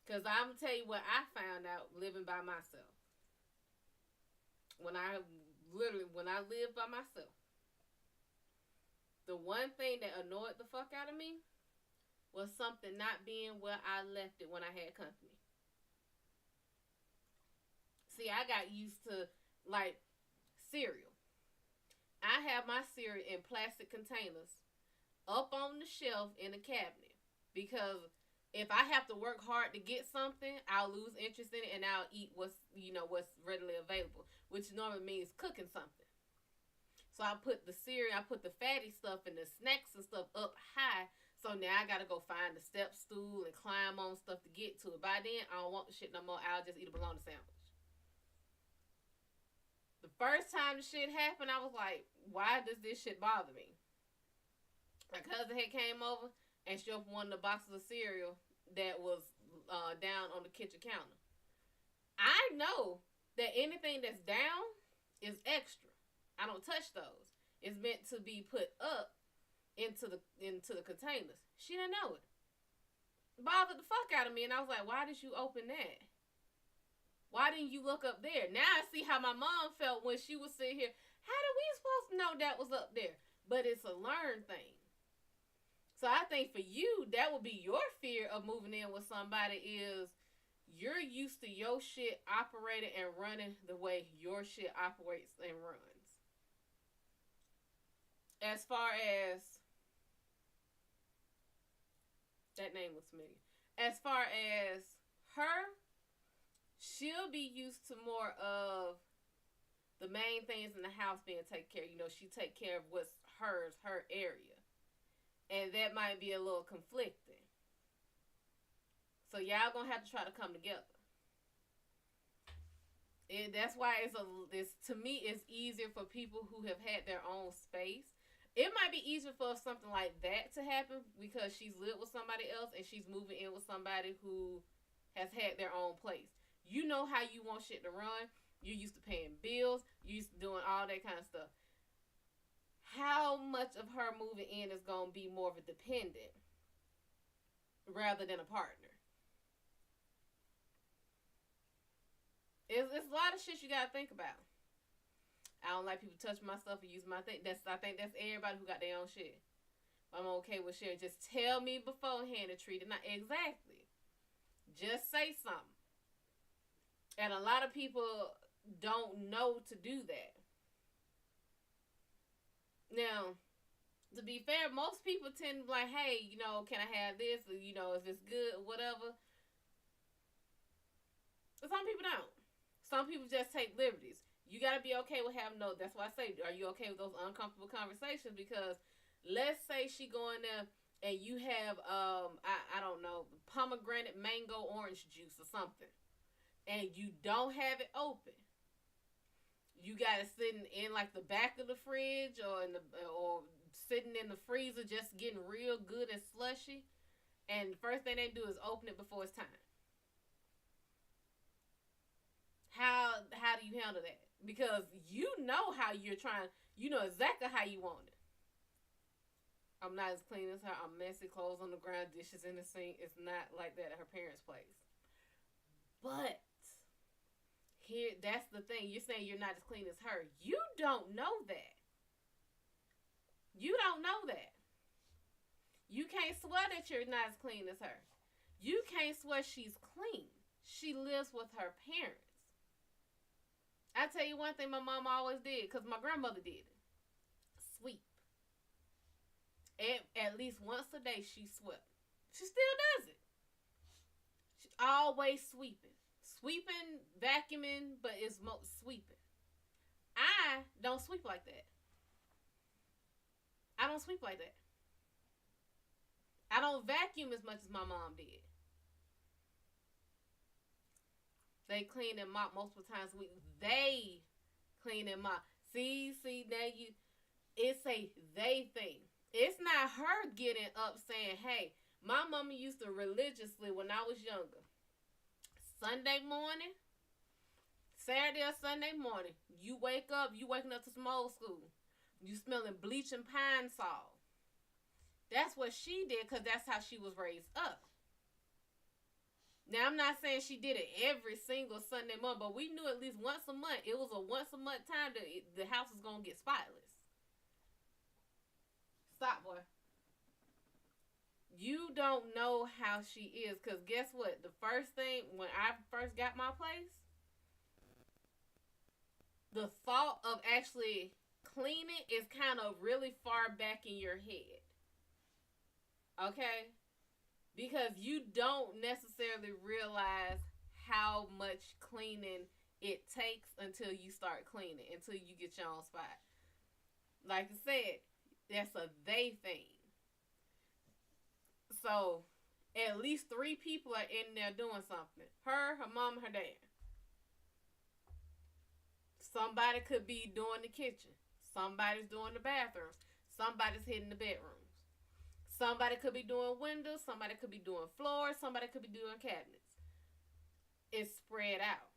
Because I'm going to tell you what I found out living by myself. When I lived by myself. The one thing that annoyed the fuck out of me was something not being where I left it when I had company. See, I got used to, like, cereal. I have my cereal in plastic containers up on the shelf in the cabinet. Because if I have to work hard to get something, I'll lose interest in it and I'll eat what's readily available. Which normally means cooking something. So I put the cereal, I put the fatty stuff and the snacks and stuff up high. So now I gotta go find the step stool and climb on stuff to get to it. By then, I don't want the shit no more. I'll just eat a bologna sandwich. The first time the shit happened, I was like, why does this shit bother me? My cousin had came over and she opened one of the boxes of cereal that was down on the kitchen counter. I know that anything that's down is extra. I don't touch those. It's meant to be put up into the containers. She didn't know it. Bothered the fuck out of me, and I was like, why did you open that? Why didn't you look up there? Now I see how my mom felt when she was sitting here. How did we supposed to know that was up there? But it's a learned thing. So I think for you, that would be your fear of moving in with somebody is you're used to your shit operating and running the way your shit operates and runs. As far as that name was familiar. As far as her, she'll be used to more of the main things in the house being taken care of. You know, she take care of what's hers, her area. And that might be a little conflicting. So y'all gonna have to try to come together. That's why to me it's easier for people who have had their own space. It might be easier for something like that to happen because she's lived with somebody else and she's moving in with somebody who has had their own place. You know how you want shit to run. You're used to paying bills. You're used to doing all that kind of stuff. How much of her moving in is going to be more of a dependent rather than a partner? It's a lot of shit you got to think about. I don't like people touching my stuff or using my thing. I think that's everybody who got their own shit. I'm okay with sharing. Just tell me beforehand to treat it not exactly. Just say something. And a lot of people don't know to do that. Now, to be fair, most people tend to be like, hey, can I have this? Or, is this good? Whatever. But some people don't. Some people just take liberties. You got to be okay with having no. That's why I say, are you okay with those uncomfortable conversations? Because let's say she go in there and you have I don't know, pomegranate mango orange juice or something, and you don't have it open. You got it sitting in like the back of the fridge or sitting in the freezer, just getting real good and slushy. And the first thing they do is open it before it's time. How do you handle that? Because you know how you're trying. You know exactly how you want it. I'm not as clean as her. I'm messy, clothes on the ground, dishes in the sink. It's not like that at her parents' place. But that's the thing. You're saying you're not as clean as her. You don't know that. You don't know that. You can't swear that you're not as clean as her. You can't swear she's clean. She lives with her parents. I tell you one thing my mom always did, because my grandmother did it. Sweep. At least once a day she swept. She still does it. She's always sweeping. Sweeping, vacuuming, but it's most sweeping. I don't sweep like that. I don't sweep like that. I don't vacuum as much as my mom did. They clean and mop multiple times a week. They clean and mop. See, now it's a they thing. It's not her getting up saying, hey, my mama used to religiously, when I was younger, Sunday morning, Saturday or Sunday morning, you waking up to some old school. You smelling bleach and pine sol. That's what she did, because that's how she was raised up. Now, I'm not saying she did it every single Sunday month, but we knew at least once a month. It was a once a month time that the house was going to get spotless. Stop, boy. You don't know how she is, because guess what? The first thing, when I first got my place, the thought of actually cleaning is kind of really far back in your head. Okay? Because you don't necessarily realize how much cleaning it takes until you start cleaning, until you get your own spot. Like I said, that's a they thing. So, at least 3 people are in there doing something. Her mom, her dad. Somebody could be doing the kitchen. Somebody's doing the bathrooms. Somebody's hitting the bedrooms. Somebody could be doing windows. Somebody could be doing floors. Somebody could be doing cabinets. It's spread out.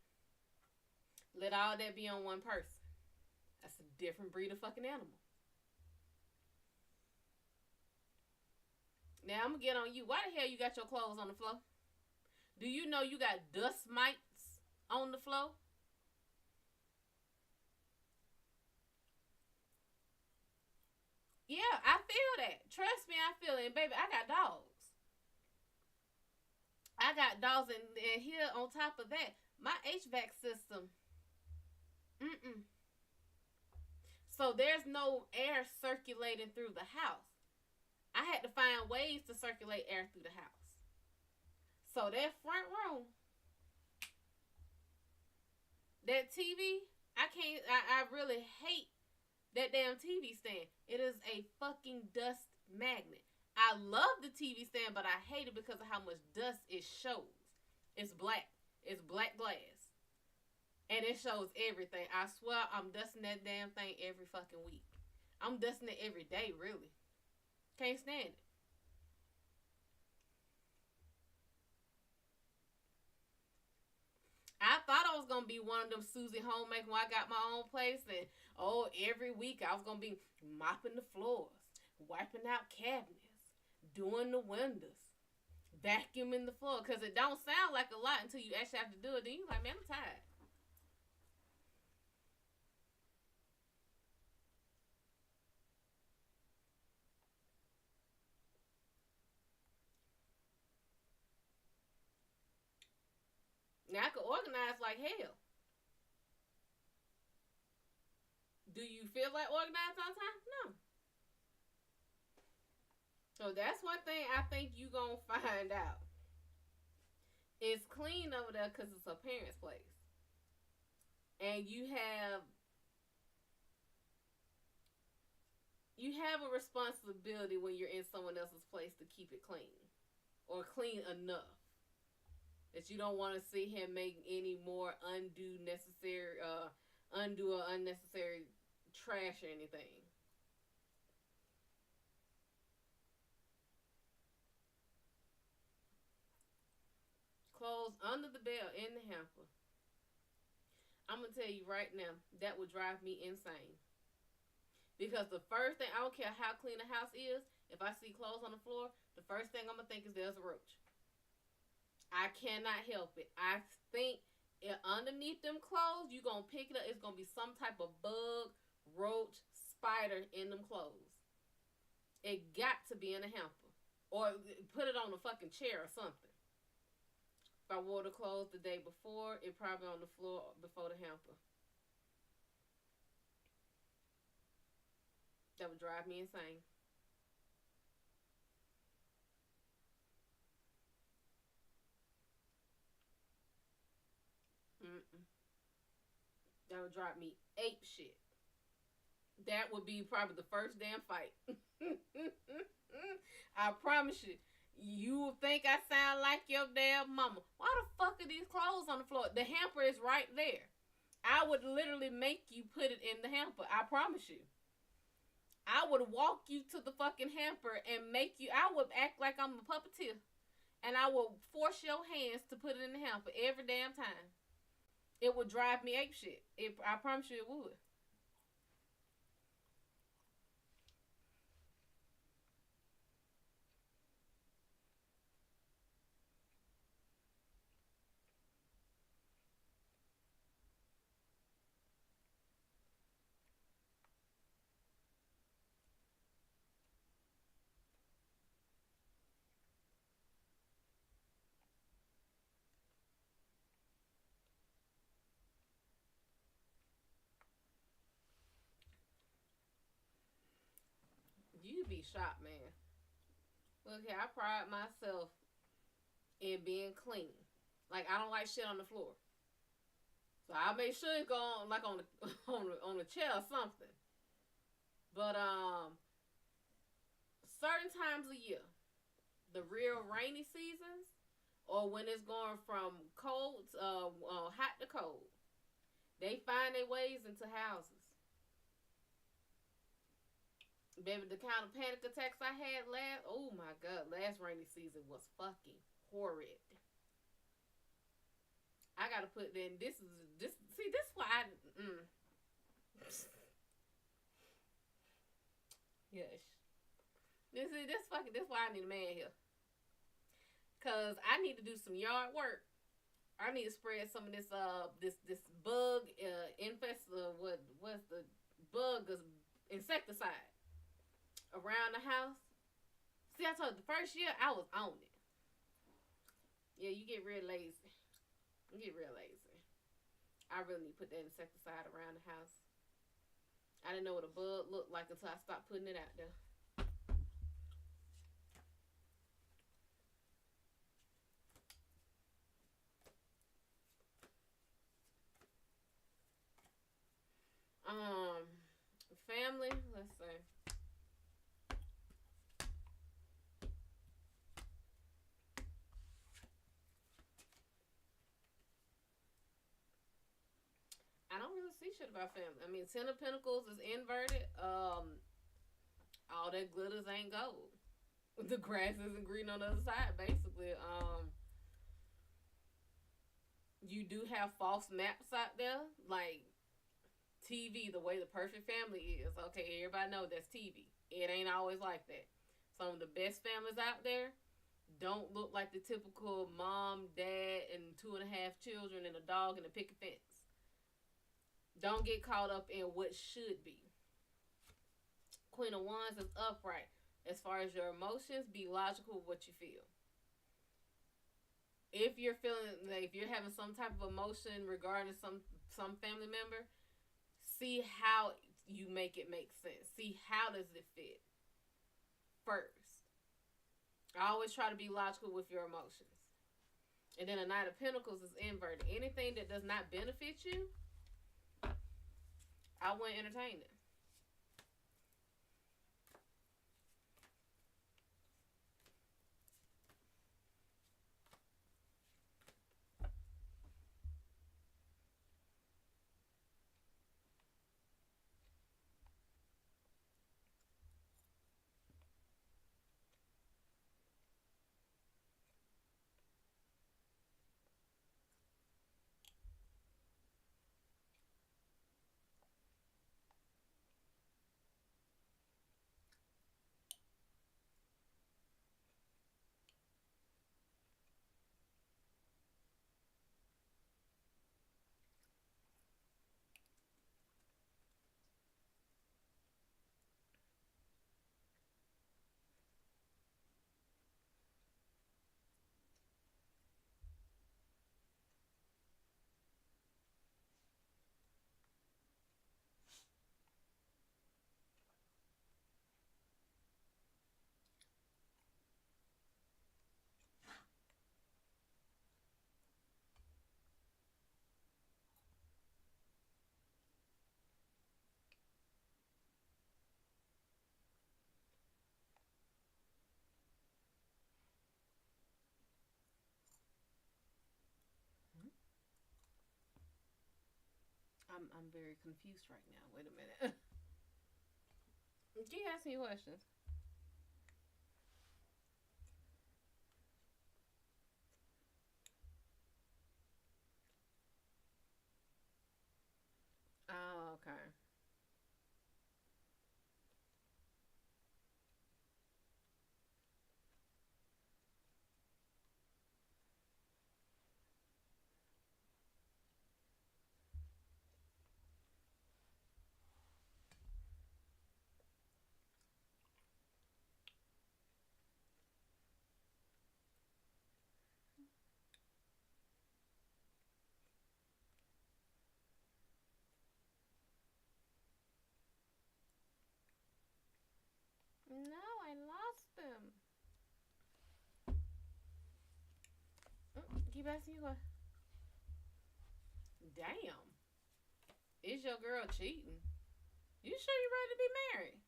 Let all that be on one person. That's a different breed of fucking animal. Now, I'm going to get on you. Why the hell you got your clothes on the floor? Do you know you got dust mites on the floor? Yeah, I feel that. Trust me, I feel it. And baby, I got dogs. I got dogs, and here on top of that, my HVAC system. So there's no air circulating through the house. I had to find ways to circulate air through the house. So that front room, that TV, I really hate that damn TV stand. It is a fucking dust magnet. I love the TV stand, but I hate it because of how much dust it shows. It's black. It's black glass. And it shows everything. I swear I'm dusting that damn thing every fucking week. I'm dusting it every day, really. Can't stand it. I thought I was going to be one of them Susie homemakers when I got my own place. And, every week I was going to be mopping the floors, wiping out cabinets, doing the windows, vacuuming the floor. Because it don't sound like a lot until you actually have to do it. Then you're like, man, I'm tired. I could organize like hell. Do you feel like organized all the time? No. So that's one thing I think you gonna find out. It's clean over there because it's a parent's place. And you have a responsibility when you're in someone else's place to keep it clean. Or clean enough. That you don't want to see him make any more undue or unnecessary trash or anything. Clothes under the bed in the hamper. I'm going to tell you right now, that would drive me insane. Because the first thing, I don't care how clean the house is, if I see clothes on the floor, the first thing I'm going to think is there's a roach. I cannot help it. I think underneath them clothes, you're going to pick it up. It's going to be some type of bug, roach, spider in them clothes. It got to be in a hamper. Or put it on a fucking chair or something. If I wore the clothes the day before, it probably on the floor before the hamper. That would drive me insane. That would drive me ape shit. That would be probably the first damn fight. I promise you. You would think I sound like your damn mama. Why the fuck are these clothes on the floor? The hamper is right there. I would literally make you put it in the hamper. I promise you. I would walk you to the fucking hamper and make you. I would act like I'm a puppeteer. And I would force your hands to put it in the hamper every damn time. It would drive me apeshit. I promise you it would. You'd be shocked, man. Look here, I pride myself in being clean. Like I don't like shit on the floor. So I make sure it go on like on the on the chair or something. But certain times of year, the real rainy seasons, or when it's going from cold, hot to cold, they find their ways into houses. Baby, the kind of panic attacks I had oh my god, last rainy season was fucking horrid. I gotta put in, this is why yes. This why I need a man here. Cause I need to do some yard work. I need to spread some of this this bug infest what's the bug insecticide around the house. See, I told you, the first year I was on it. Yeah, you get real lazy. You get real lazy. I really need to put that insecticide around the house. I didn't know what a bug looked like until I stopped putting it out there. Family, let's see. I don't really see shit about family. I mean, Ten of Pentacles is inverted. All that glitters ain't gold. The grass isn't green on the other side, basically. You do have false maps out there, like TV, the way the perfect family is. Okay, everybody know that's TV. It ain't always like that. Some of the best families out there don't look like the typical mom, dad, and 2.5 children and a dog and a picket fence. Don't get caught up in what should be. Queen of Wands is upright. As far as your emotions, be logical with what you feel. if you're feeling like if you're having some type of emotion regarding some family member, see how you make it make sense. See how does it fit first. I always try to be logical with your emotions. And then a Knight of Pentacles is inverted. Anything that does not benefit you, I wouldn't entertain it. I'm very confused right now. Wait a minute. Keep asking me questions. Oh, okay. No, I lost them. Keep asking you questions. Damn. Is your girl cheating? You sure you ready to be married?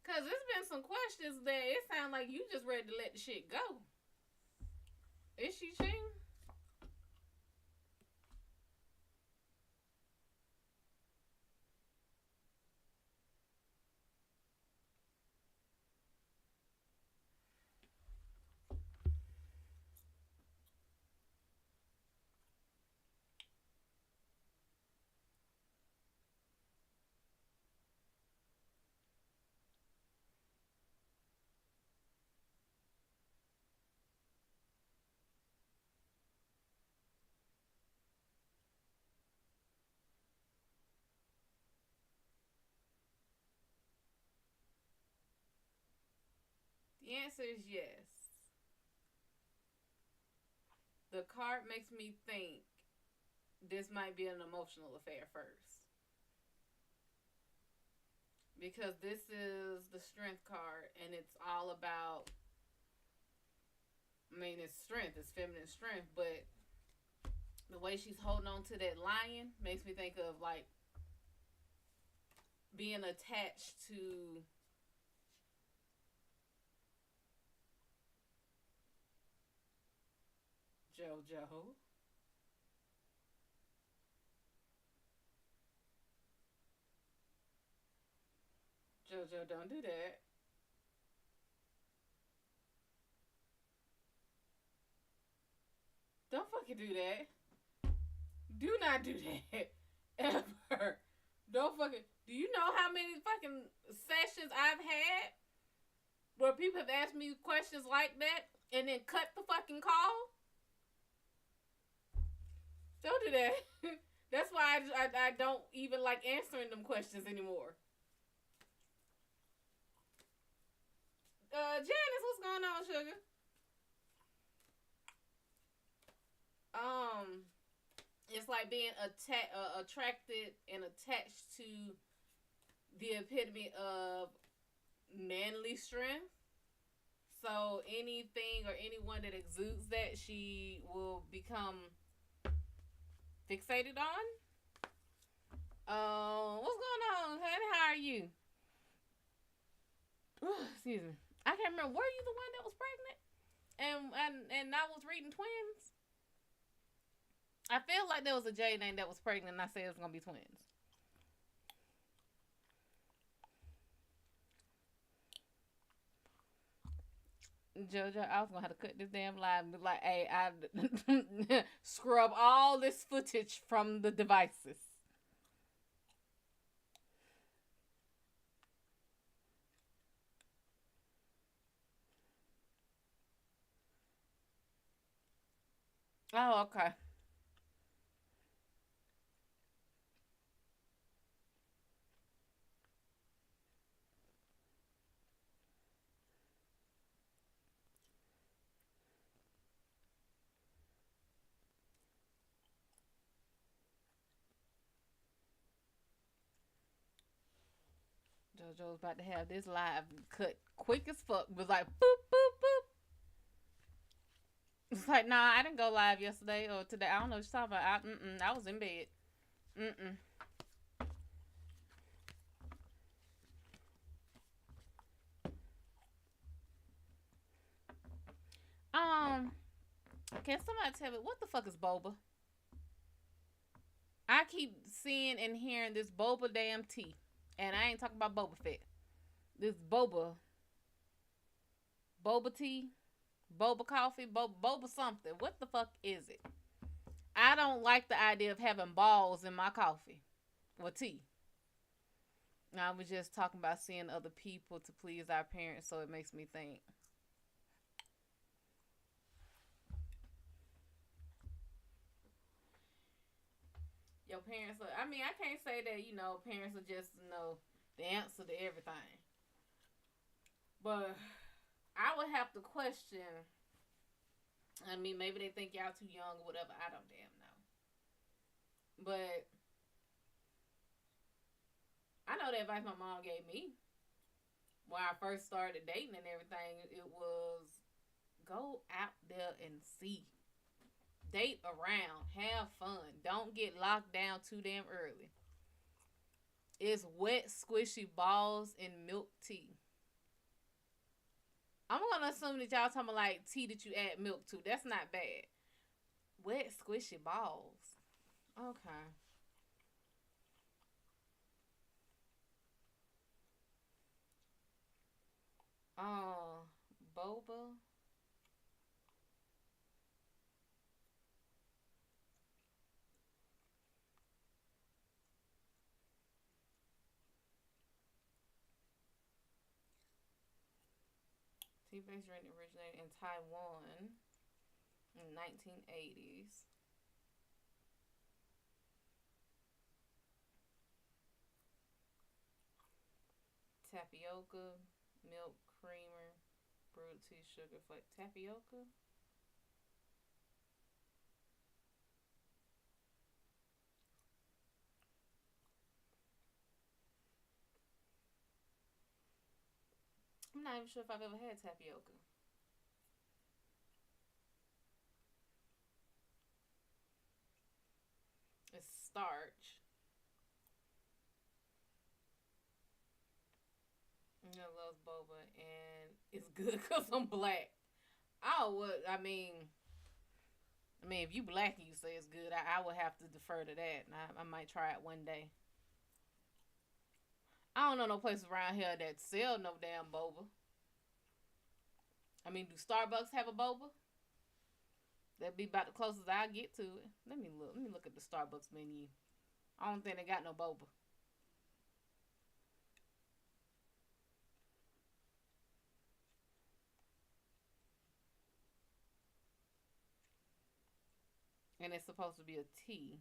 Cause there's been some questions that it sounds like you just ready to let the shit go. Is she cheating? The answer is yes. The card makes me think this might be an emotional affair first. Because this is the strength card and it's all about, I mean, it's strength, it's feminine strength, but the way she's holding on to that lion makes me think of like being attached to JoJo. JoJo, don't do that. Don't fucking do that. Do not do that. Ever. Don't fucking. Do you know how many fucking sessions I've had where people have asked me questions like that and then cut the fucking call? Don't do that. That's why I don't even like answering them questions anymore. Janice, what's going on, sugar? Um, it's like being attracted and attached to the epitome of manly strength. So anything or anyone that exudes that, she will become fixated on. What's going on, honey? How are you? Excuse me. I can't remember. Were you the one that was pregnant? And I was reading twins. I feel like there was a J name that was pregnant, and I said it was gonna be twins. JoJo, I was gonna have to cut this damn live and be like, hey, I scrub all this footage from the devices. Oh, okay. JoJo's about to have this live cut quick as fuck. Was like boop boop boop. It's like, nah, I didn't go live yesterday or today. I don't know what you're talking about. I was in bed. Mm-mm. Um, can somebody tell me what the fuck is boba? I keep seeing and hearing this boba damn tea, and I ain't talking about Boba Fett. This boba tea, boba coffee, boba something. What the fuck is it? I don't like the idea of having balls in my coffee or tea. I was just talking about seeing other people to please our parents, so it makes me think. Your parents are, I mean, I can't say that, parents are just, the answer to everything. But I would have to question. I mean, maybe they think y'all too young or whatever. I don't damn know. But I know the advice my mom gave me when I first started dating and everything. It was go out there and see. Date around. Have fun. Don't get locked down too damn early. It's wet, squishy balls and milk tea. I'm gonna assume that y'all talking about like tea that you add milk to. That's not bad. Wet, squishy balls. Okay. Oh, boba. Tea-based drink originated in Taiwan in the 1980s. Tapioca, milk, creamer, brewed tea, sugar, flake. Tapioca? I'm not even sure if I've ever had tapioca. It's starch. I love boba, and it's good because I'm black. Oh, what? I mean, if you black and you say it's good, I would have to defer to that. And I might try it one day. I don't know no place around here that sell no damn boba. I mean, do Starbucks have a boba? That'd be about the closest I get to it. Let me look. Let me look at the Starbucks menu. I don't think they got no boba. And it's supposed to be a tea.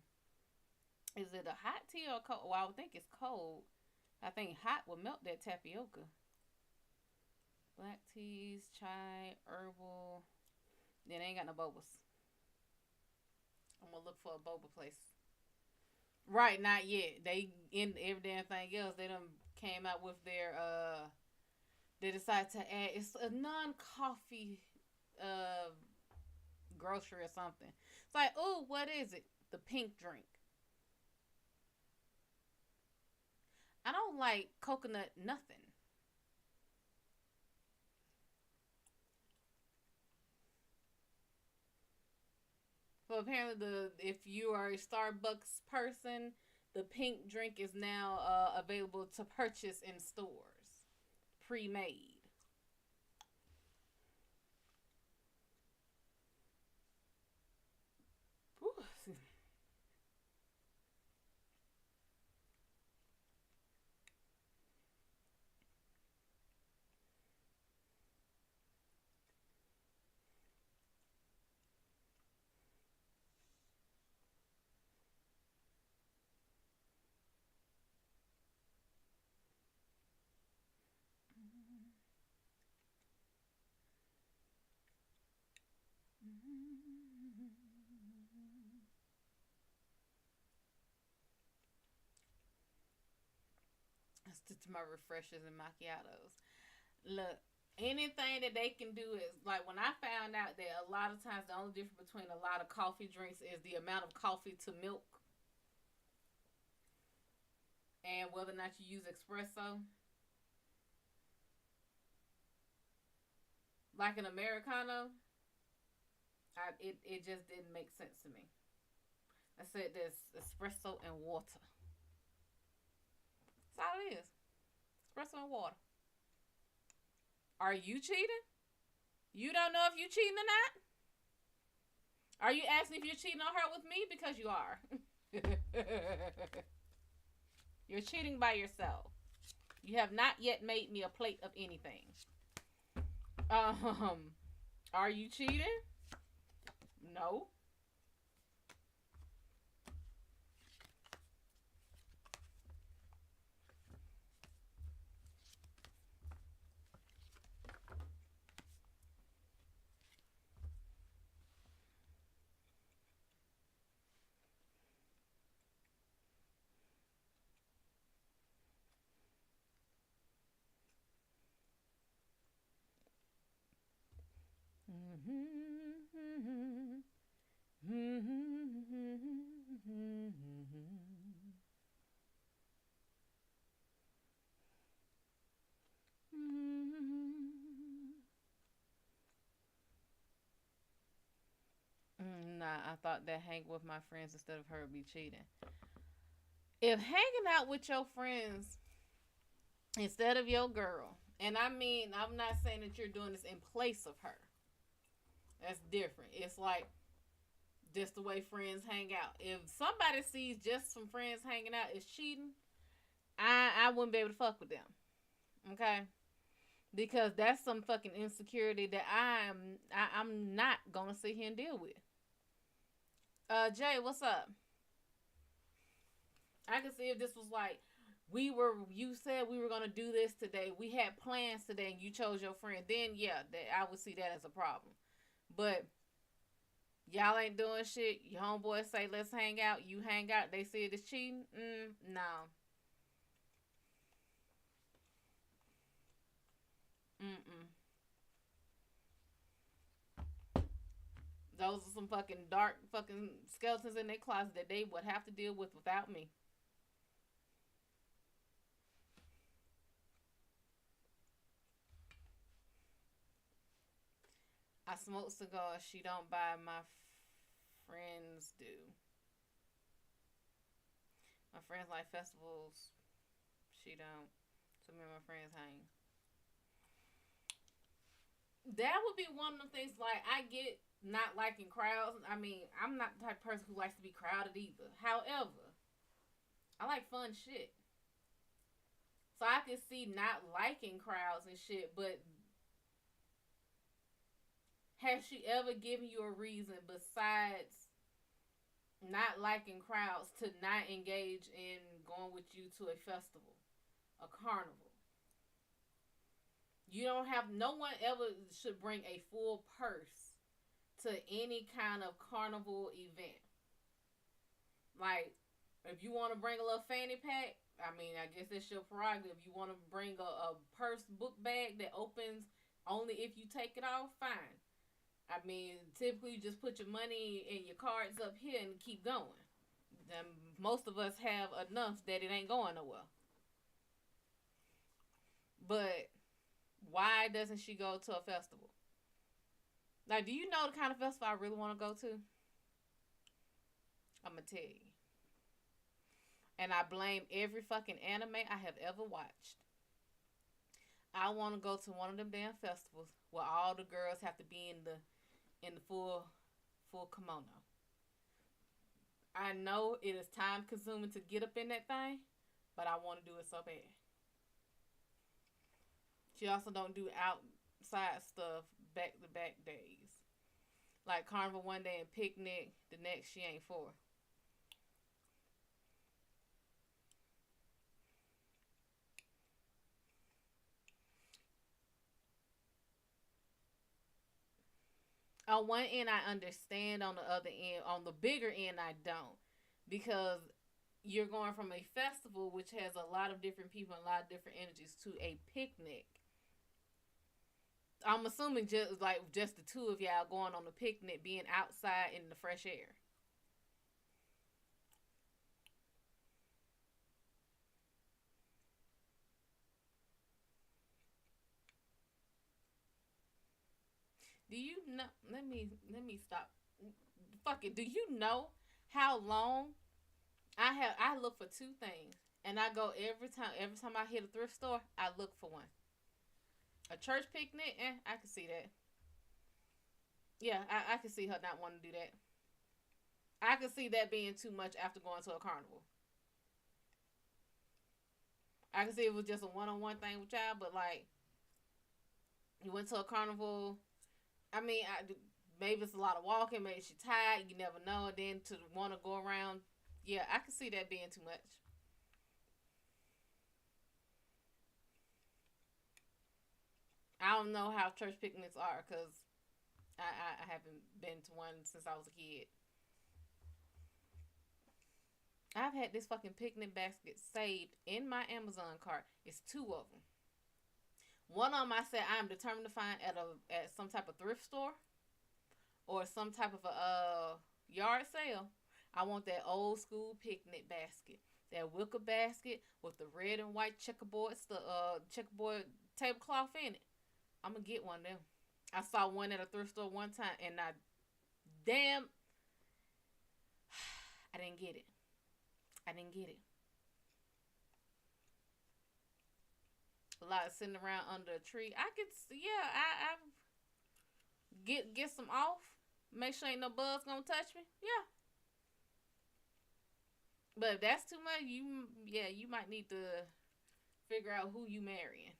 Is it a hot tea or cold? Well, I would think it's cold. I think hot would melt that tapioca. Black teas, chai, herbal. Then they ain't got no bobas. I'm gonna look for a boba place. Right, not yet. They in every damn thing else. They done came out with their They decided to add it's a non-coffee uh grocery or something. It's like, oh, what is it? The pink drink. I don't like coconut nothing. So apparently, the if you are a Starbucks person, the pink drink is now available to purchase in stores, pre-made. Whew. I stick to my refreshers and macchiatos. Look, anything that they can do is like when I found out that a lot of times the only difference between a lot of coffee drinks is the amount of coffee to milk and whether or not you use espresso. Like an Americano, it just didn't make sense to me. I said there's espresso and water. That's all it is. Espresso and water. Are you cheating? You don't know if you cheating or not? Are you asking if you're cheating on her with me? Because you are. You're cheating by yourself. You have not yet made me a plate of anything. Um, are you cheating? No. Nah, I thought that hang with my friends instead of her would be cheating. If hanging out with your friends instead of your girl, and I mean, I'm not saying that you're doing this in place of her. That's different. It's like just the way friends hang out. If somebody sees just some friends hanging out is cheating, I wouldn't be able to fuck with them. Okay? Because that's some fucking insecurity that I'm not gonna sit here and deal with. Jay, what's up? I can see if this was like you said we were gonna do this today. We had plans today and you chose your friend, then yeah, that I would see that as a problem. But y'all ain't doing shit. Your homeboys say let's hang out. You hang out. They see it as cheating. No. Mm. Those are some fucking dark fucking skeletons in their closet that they would have to deal with without me. I smoke cigars. She don't buy. My friends do. My friends like festivals. She don't. So me and my friends hang. That would be one of the things. Like I get not liking crowds. I mean, I'm not the type of person who likes to be crowded either. However, I like fun shit. So I can see not liking crowds and shit, but has she ever given you a reason besides not liking crowds to not engage in going with you to a festival, a carnival? You don't have no one ever should bring a full purse to any kind of carnival event. Like, if you want to bring a little fanny pack, I mean, I guess it's your prerogative. If you want to bring a purse book bag that opens only if you take it off, fine. I mean, typically you just put your money and your cards up here and keep going. Then most of us have enough that it ain't going nowhere. But why doesn't she go to a festival? Like, do you know the kind of festival I really want to go to? I'm gonna tell you. And I blame every fucking anime I have ever watched. I want to go to one of them damn festivals where all the girls have to be in the full kimono. I know it is time consuming to get up in that thing, but I want to do it so bad. She also don't do outside stuff back to back days. Like carnival one day and picnic the next she ain't for. On one end I understand, on the other end, on the bigger end I don't. Because you're going from a festival which has a lot of different people and a lot of different energies to a picnic. I'm assuming just the two of y'all going on a picnic, being outside in the fresh air. Do you know? Let me stop. Fuck it. Do you know how long I look for two things, and I go every time. Every time I hit a thrift store, I look for one. A church picnic, I can see that. Yeah, I can see her not wanting to do that. I can see that being too much after going to a carnival. I can see it was just a one-on-one thing with y'all, but like you went to a carnival. I mean, maybe it's a lot of walking. Maybe she's tired. You never know. And then to want to go around, yeah, I can see that being too much. I don't know how church picnics are because I haven't been to one since I was a kid. I've had this fucking picnic basket saved in my Amazon cart. It's two of them. One of them I said I'm determined to find at some type of thrift store or some type of a yard sale. I want that old school picnic basket, that wicker basket with the red and white checkerboard tablecloth in it. I'm gonna get one of them. I saw one at a thrift store one time, and damn, I didn't get it. I didn't get it. A lot of sitting around under a tree. I could see, yeah, I get some off. Make sure ain't no bugs gonna touch me. Yeah. But if that's too much, you might need to figure out who you marrying.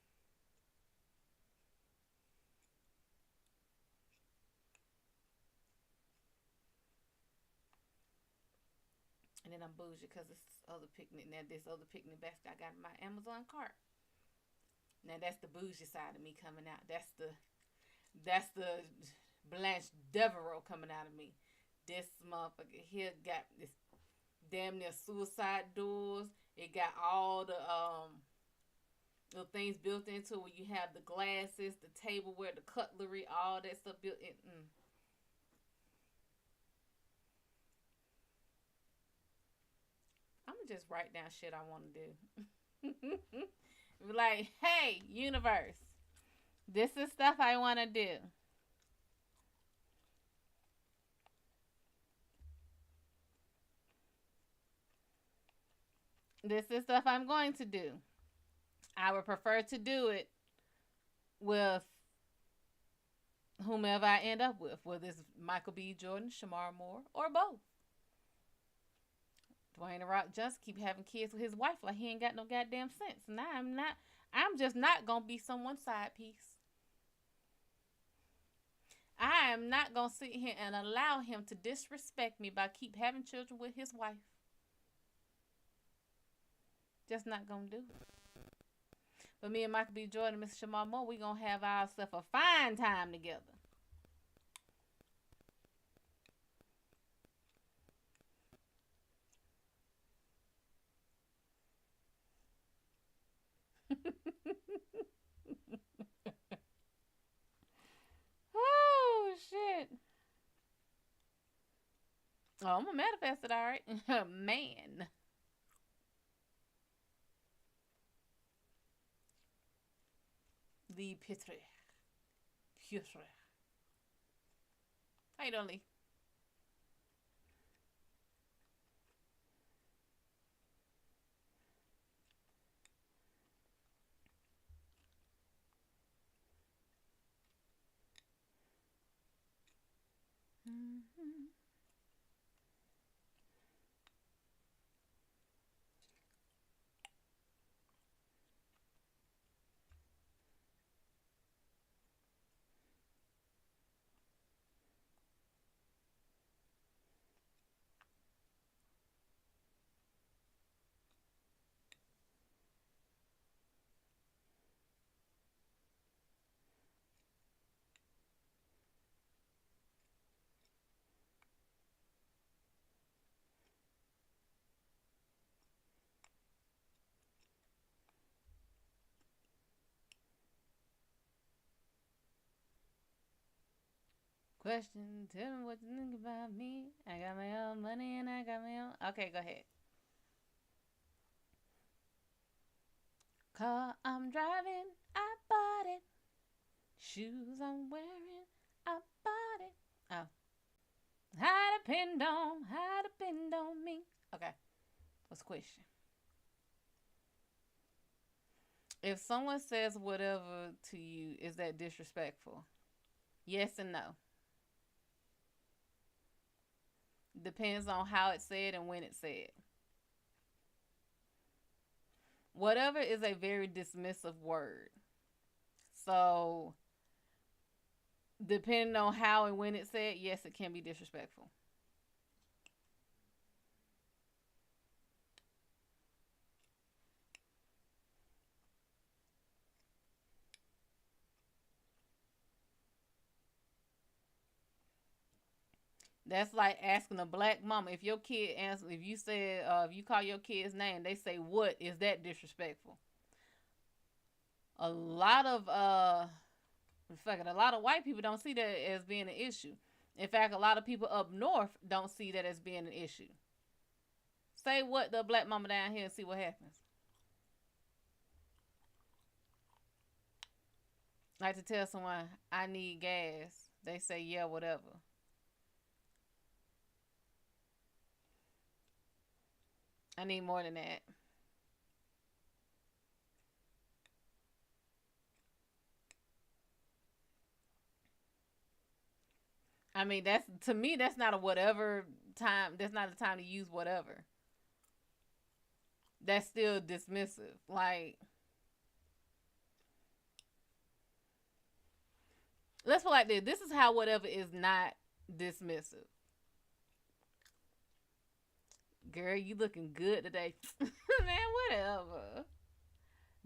And then I'm bougie because this other picnic basket I got in my Amazon cart. Now that's the bougie side of me coming out. That's the Blanche Devereaux coming out of me. This motherfucker here got this damn near suicide doors. It got all the things built into it where you have the glasses, the tableware, the cutlery, all that stuff built in. I'm gonna just write down shit I want to do. Be like, hey, universe, this is stuff I want to do. This is stuff I'm going to do. I would prefer to do it with whomever I end up with, whether it's Michael B. Jordan, Shamar Moore, or both. Dwayne The Rock just keep having kids with his wife like he ain't got no goddamn sense. And I'm not. I'm just not gonna be someone's side piece. I am not gonna sit here and allow him to disrespect me by keep having children with his wife. Just not gonna do it. But me and Michael B. Jordan and Mr. Shamar Moore, we gonna have ourselves a fine time together. Oh shit. Oh, I'm gonna manifest it, all right. Man. The Pitre. Pitre. How you doing, Lee? Mm-hmm. Question, tell me what you think about me. I got my own money and I got my own. Okay, go ahead. Car I'm driving, I bought it. Shoes I'm wearing, I bought it. Oh. How to depend on me. Okay, what's the question? If someone says whatever to you, is that disrespectful? Yes and no. Depends on how it's said and when it's said. Whatever is a very dismissive word. So, depending on how and when it's said, yes, it can be disrespectful. That's like asking a black mama if your kid answer if you said if you call your kid's name, they say what, is that disrespectful? A lot of a lot of white people don't see that as being an issue. In fact, a lot of people up north don't see that as being an issue. Say what to a black mama down here and see what happens. Like to tell someone I need gas, they say yeah, whatever. I need more than that. I mean, that's to me, that's not a whatever time. That's not a time to use whatever. That's still dismissive. Like, let's put it like this. This is how whatever is not dismissive. Girl, you looking good today. Man, whatever.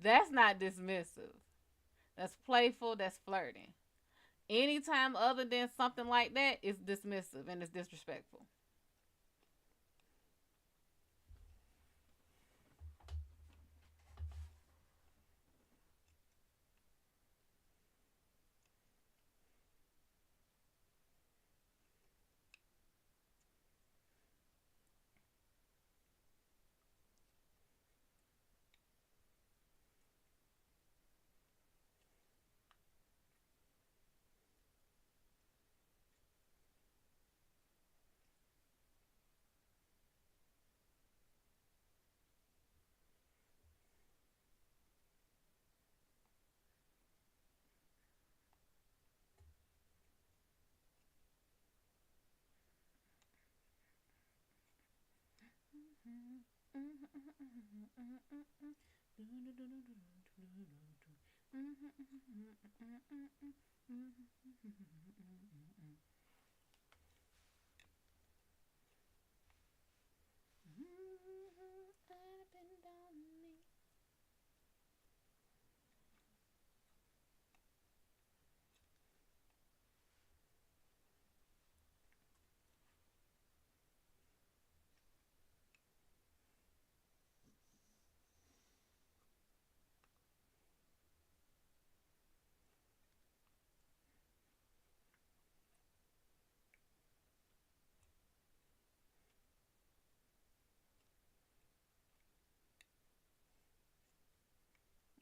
That's not dismissive. That's playful. That's flirting. Anytime other than something like that is dismissive and it's disrespectful.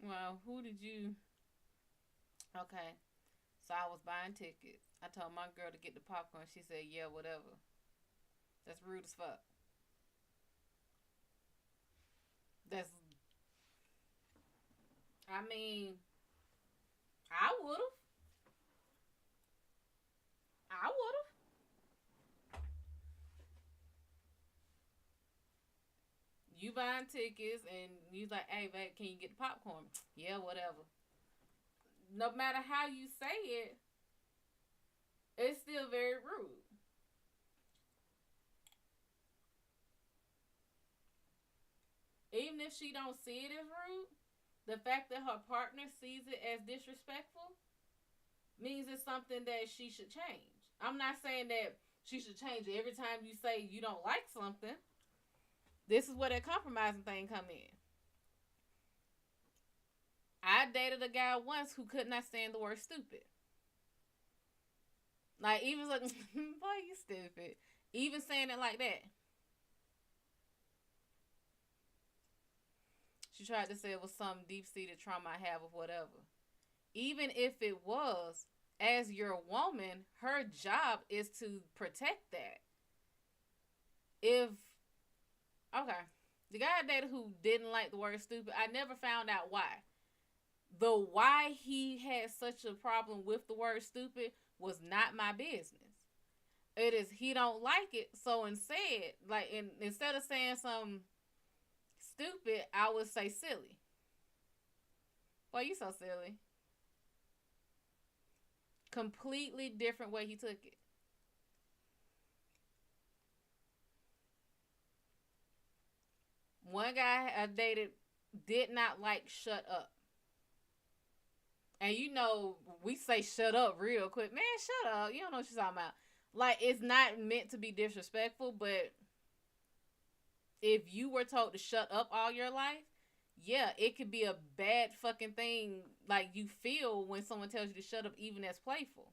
Well, who did you? Okay, so I was buying tickets. I told my girl to get the popcorn. She said, "Yeah, whatever." That's rude as fuck. That's. I mean, I would've. I would've. You buying tickets and you like, "Hey, babe, can you get the popcorn?" Yeah, whatever. No matter how you say it, it's still very rude. Even if she don't see it as rude, the fact that her partner sees it as disrespectful means it's something that she should change. I'm not saying that she should change it every time you say you don't like something. This is where that compromising thing come in. I dated a guy once who could not stand the word stupid. Like, even like, boy, you stupid. Even saying it like that. She tried to say it was some deep seated trauma I have or whatever. Even if it was, as your woman, her job is to protect that. If, okay, the guy I dated who didn't like the word stupid, I never found out why. The why he had such a problem with the word stupid was not my business. It is he don't like it, so instead, like instead of saying something stupid, I would say silly. Boy, you so silly. Completely different way he took it. One guy I dated did not like shut up. And you know, we say shut up real quick. Man, shut up. You don't know what you're talking about. Like, it's not meant to be disrespectful, but if you were told to shut up all your life, yeah, it could be a bad fucking thing, like, you feel when someone tells you to shut up, even as playful.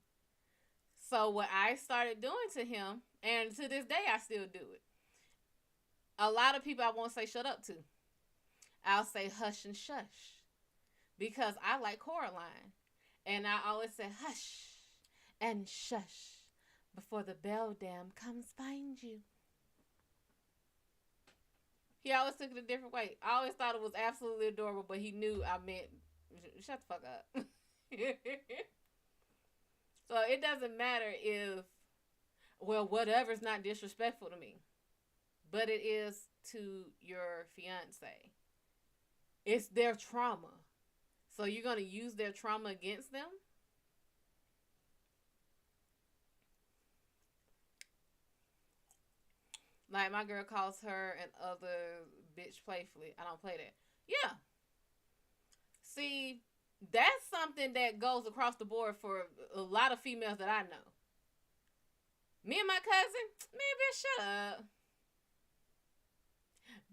So, what I started doing to him, and to this day, I still do it. A lot of people I won't say shut up to. I'll say hush and shush. Because I like Coraline. And I always say hush and shush before the beldam comes find you. He always took it a different way. I always thought it was absolutely adorable, but he knew I meant shut the fuck up. So it doesn't matter if, well, whatever's not disrespectful to me, but it is to your fiance. It's their trauma. So you're going to use their trauma against them? Like, my girl calls her and other bitch playfully. I don't play that. Yeah. See, that's something that goes across the board for a lot of females that I know. Me and my cousin, man, bitch, shut up.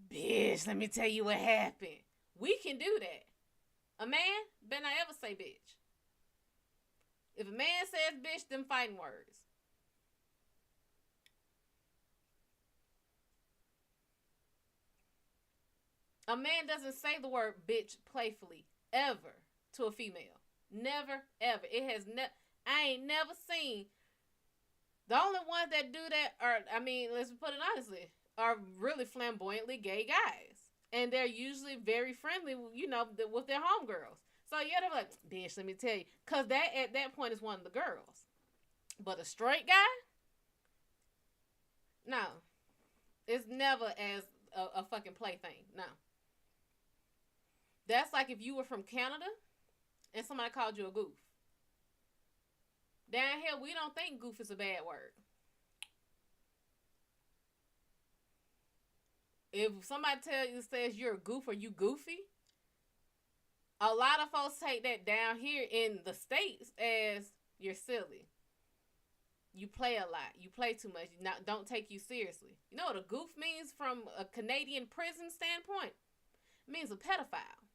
Bitch, let me tell you what happened. We can do that. A man better not ever say bitch. If a man says bitch, them fighting words. A man doesn't say the word bitch playfully ever to a female. Never, ever. It has never. I ain't never seen. The only ones that do that are, I mean, let's put it honestly, are really flamboyantly gay guys. And they're usually very friendly, you know, with their homegirls. So yeah, they're like, bitch, let me tell you. Because that, at that point, is one of the girls. But a straight guy? No. It's never as a fucking plaything. No. That's like if you were from Canada and somebody called you a goof. Down here, we don't think goof is a bad word. If somebody says you're a goof or you goofy, a lot of folks take that down here in the States as you're silly. You play a lot. You play too much. Don't take you seriously. You know what a goof means from a Canadian prison standpoint? It means a pedophile.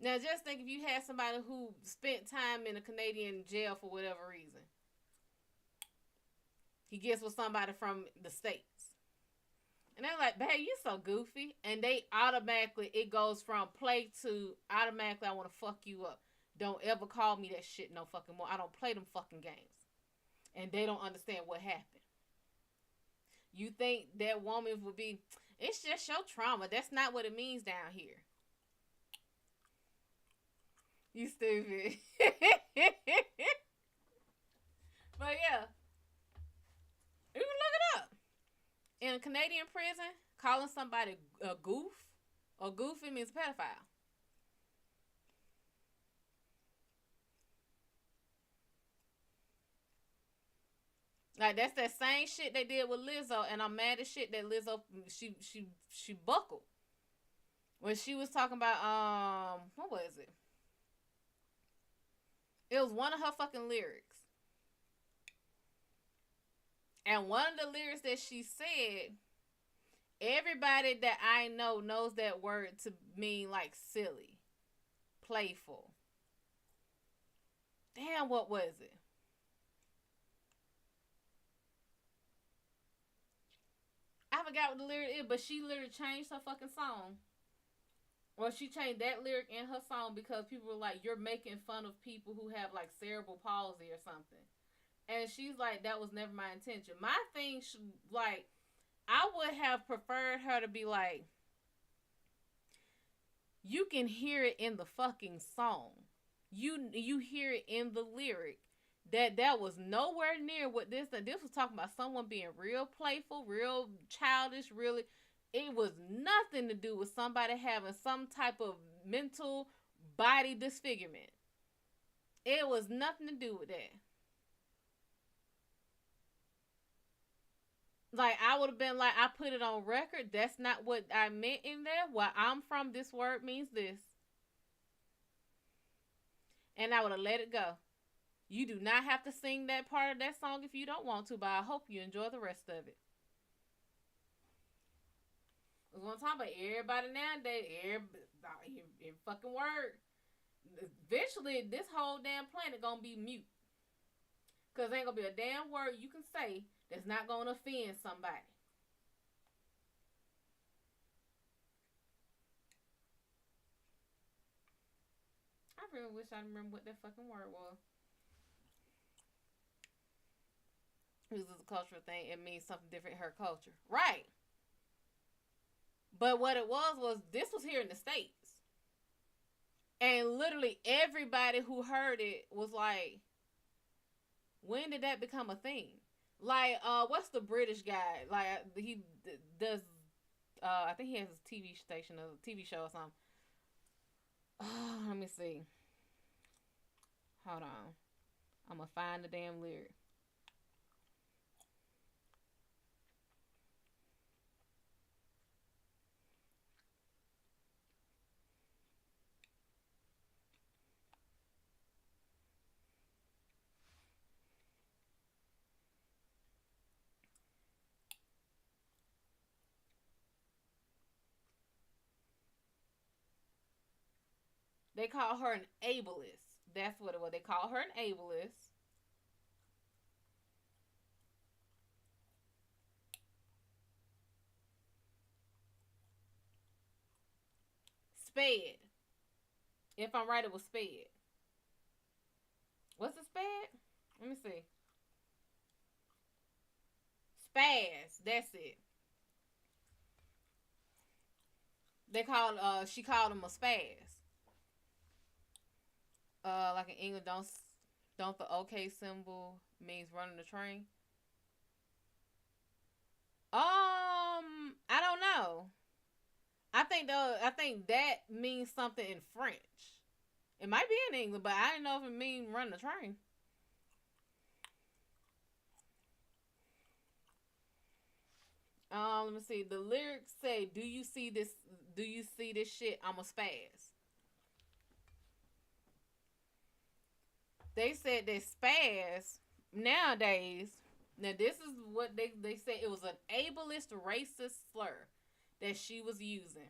Now, just think if you had somebody who spent time in a Canadian jail for whatever reason. He gets with somebody from the States. And they're like, babe, you so goofy. And they automatically, it goes from play to automatically, I want to fuck you up. Don't ever call me that shit no fucking more. I don't play them fucking games. And they don't understand what happened. You think that woman would be, it's just your trauma. That's not what it means down here. You stupid. But yeah, you can look it up. In a Canadian prison, calling somebody a goof or goofy means pedophile. Like that's that same shit they did with Lizzo, and I'm mad as shit that Lizzo she buckled when she was talking about what was it? It was one of her fucking lyrics, and one of the lyrics that she said, everybody that I know knows that word to mean like silly, playful. Damn, what was it? I forgot what the lyric is, but she literally changed her fucking song. Well, she changed that lyric in her song because people were like, you're making fun of people who have like cerebral palsy or something. And she's like, that was never my intention. My thing, like, I would have preferred her to be like, you can hear it in the fucking song. You hear it in the lyric. That was nowhere near what this was talking about someone being real playful, real childish, really. It was nothing to do with somebody having some type of mental body disfigurement. It was nothing to do with that. Like, I would have been like, I put it on record. That's not what I meant in there. Where I'm from, this word means this. And I would have let it go. You do not have to sing that part of that song if you don't want to, but I hope you enjoy the rest of it. I was going to talk about everybody nowadays, every fucking word. Eventually, this whole damn planet going to be mute. Because ain't going to be a damn word you can say that's not going to offend somebody. I really wish I remember what that fucking word was. This is a cultural thing. It means something different in her culture. Right. But what it was this was here in the States. And literally everybody who heard it was like, when did that become a thing? Like, what's the British guy? Like, he does, I think he has a TV station, a TV show or something. Oh, let me see. Hold on. I'm going to find the damn lyric. They call her an ableist. That's what it was. They call her an ableist. Sped. If I'm right, it was sped. What's a sped? Let me see. Spaz. That's it. She called him a spaz. Like in English, don't the OK symbol means running the train? I don't know. I think that means something in French. It might be in English, but I didn't know if it means running the train. Let me see. The lyrics say, "Do you see this? Do you see this shit? I'm a spaz." They said that spaz nowadays. Now this is what they said. It was an ableist racist slur that she was using.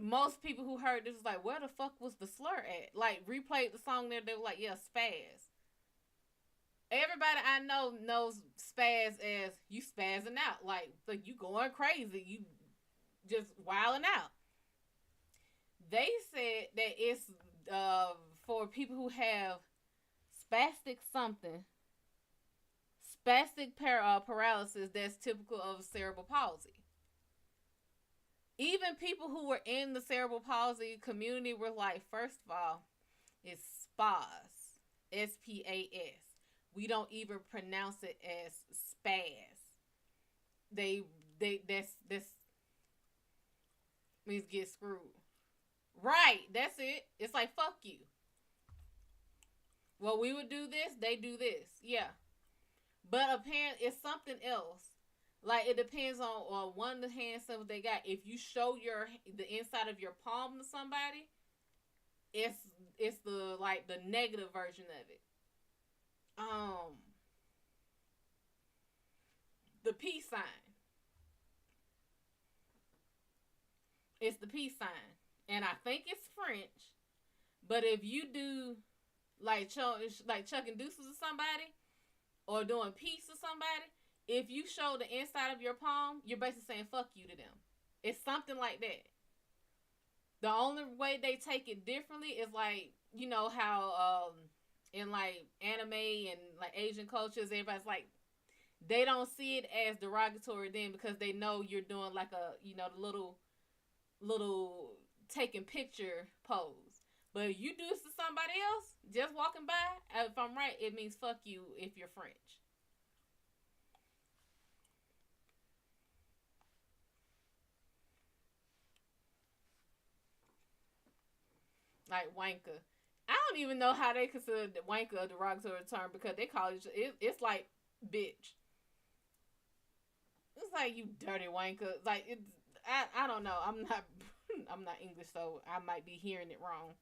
Most people who heard this was like, where the fuck was the slur at? Like, replayed the song there, they were like, yeah, spaz. Everybody I know knows spaz as you spazzing out, like you going crazy, you just wilding out. They said that it's uh, for people who have spastic something, spastic paralysis that's typical of cerebral palsy. Even people who were in the cerebral palsy community were like, first of all, it's SPAS, SPAS. We don't even pronounce it as spaz. They that's means get screwed. Right, that's it. It's like fuck you. Well, we would do this, they do this. Yeah. But apparently it's something else. Like it depends on one of the hand symbols they got. If you show the inside of your palm to somebody, it's the like the negative version of it. Um, the peace sign. It's the peace sign, and I think it's French. But if you do like chucking deuces to somebody or doing peace to somebody, if you show the inside of your palm, you're basically saying fuck you to them. It's something like that. The only way they take it differently is like, you know how in like anime and like Asian cultures, everybody's like they don't see it as derogatory then because they know you're doing like a, you know, the little taking picture pose. But if you do this to somebody else just walking by, if I'm right, it means fuck you if you're French. Like wanker. I don't even know how they consider wanker a derogatory term because they call it's like bitch. It's like you dirty wanker. Like it's I don't know. I'm not I'm not English, so I might be hearing it wrong.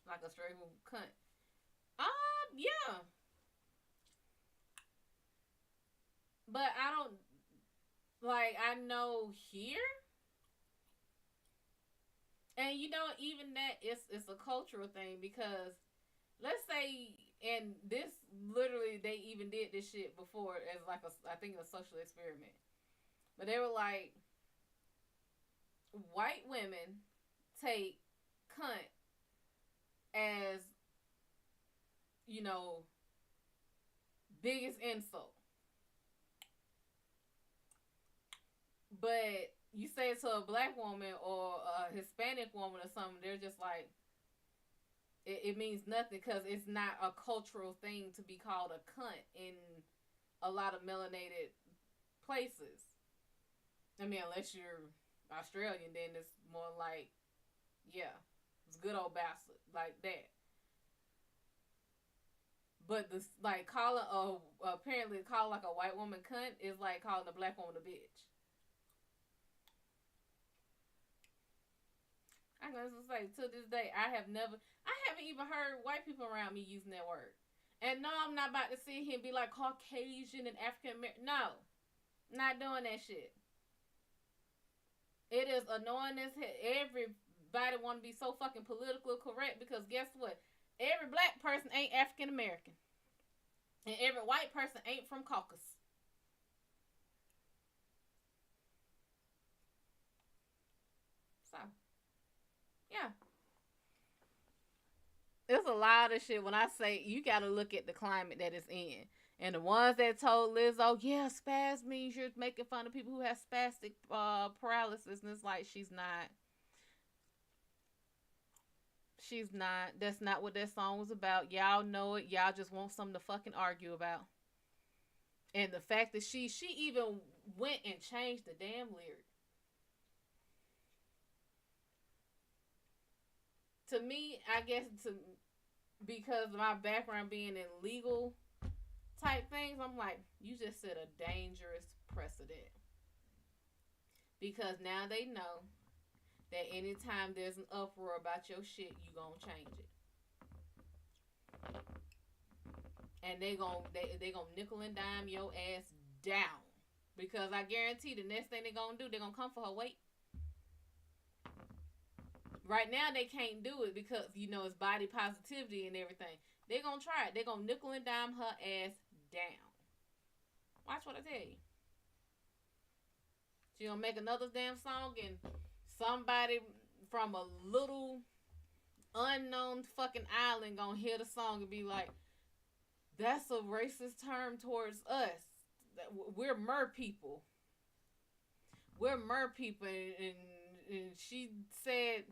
Like a straight cunt. Yeah. But I don't like I know here and you know even that it's a cultural thing because let's say and this literally they even did this shit before as like a I think a social experiment. But they were like white women take cunt as, you know, biggest insult. But you say it to a black woman or a Hispanic woman or something, they're just like, it means nothing because it's not a cultural thing to be called a cunt in a lot of melanated places. I mean, unless you're Australian, then it's more like, yeah, it's good old bastard like that. But this like calling apparently calling like a white woman cunt is like calling a black woman a bitch. I'm gonna say to this day I haven't even heard white people around me using that word. And no, I'm not about to sit here and be like Caucasian and African American. No, not doing that shit. It is annoying as hell. Everybody want to be so fucking politically correct because guess what? Every black person ain't African American, and every white person ain't from Caucasus. So yeah, it's a lot of shit. When I say you got to look at the climate that it's in, and the ones that told Lizzo, yeah, spaz means you're making fun of people who have spastic paralysis, and it's like she's not. She's not. That's not what that song was about. Y'all know it. Y'all just want something to fucking argue about. And the fact that she even went and changed the damn lyric. To me, I guess because of my background being in legal type things, I'm like, you just set a dangerous precedent. Because now they know that anytime there's an uproar about your shit, you gonna change it. And they gonna nickel and dime your ass down. Because I guarantee the next thing they gonna do, they gonna come for her weight. Right now they can't do it because it's body positivity and everything. They gonna try it. They gonna nickel and dime her ass down. Watch what I tell you. She gonna make another damn song and somebody from a little unknown fucking island gonna hear the song and be like, that's a racist term towards us. We're mer people. We're mer people. And she said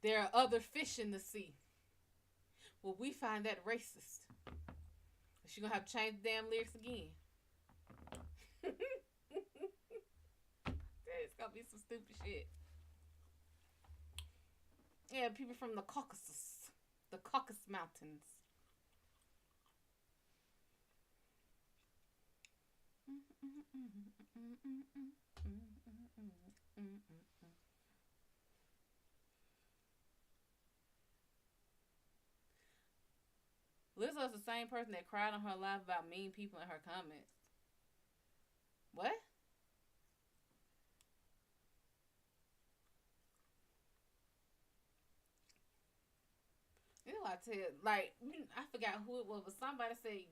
there are other fish in the sea. Well, we find that racist. She gonna have to change the damn lyrics again. It's gonna be some stupid shit. Yeah, people from the Caucasus. The Caucasus Mountains. Lizzo's the same person that cried on her live about mean people in her comments. What? You know, I forgot who it was, but somebody said,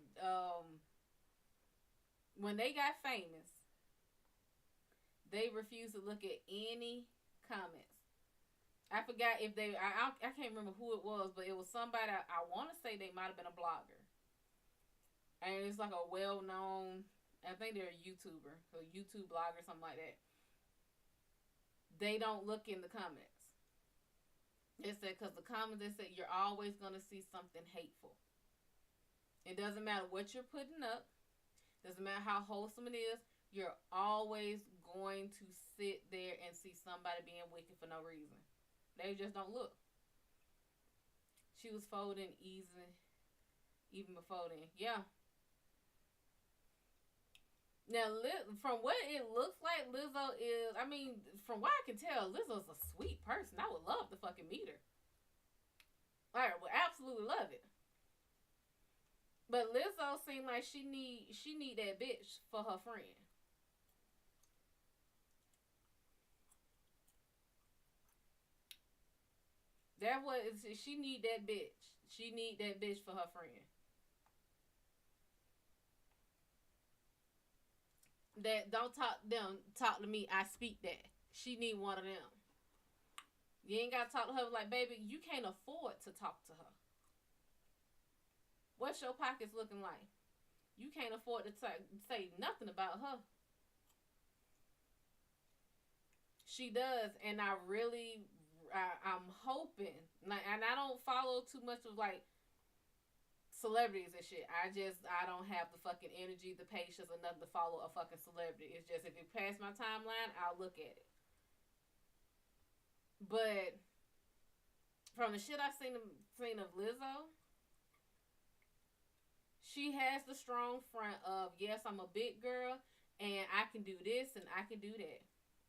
when they got famous, they refused to look at any comments. I forgot if I can't remember who it was, but it was somebody, I want to say they might have been a blogger. And it's like a well-known, I think they're a YouTuber, a YouTube blogger, something like that. They don't look in the comments. It said, because the comments, they said, you're always going to see something hateful. It doesn't matter what you're putting up. Doesn't matter how wholesome it is. You're always going to sit there and see somebody being wicked for no reason. They just don't look. She was folding easy even before then. Yeah. Now, from what it looks like, Lizzo is, from what I can tell, Lizzo's a sweet person. I would love to fucking meet her. I would absolutely love it. But Lizzo seemed like she need that bitch for her friend. That was, she need that bitch. She need that bitch for her friend. That don't talk to me, I speak that. She need one of them. You ain't gotta talk to her like, baby, you can't afford to talk to her. What's your pockets looking like? You can't afford to say nothing about her. She does, and I'm hoping, and I don't follow too much of celebrities and shit. I don't have the fucking energy, the patience, or nothing to follow a fucking celebrity. It's just, if it pass my timeline, I'll look at it. But from the shit I've seen of Lizzo, she has the strong front of, yes, I'm a big girl, and I can do this, and I can do that.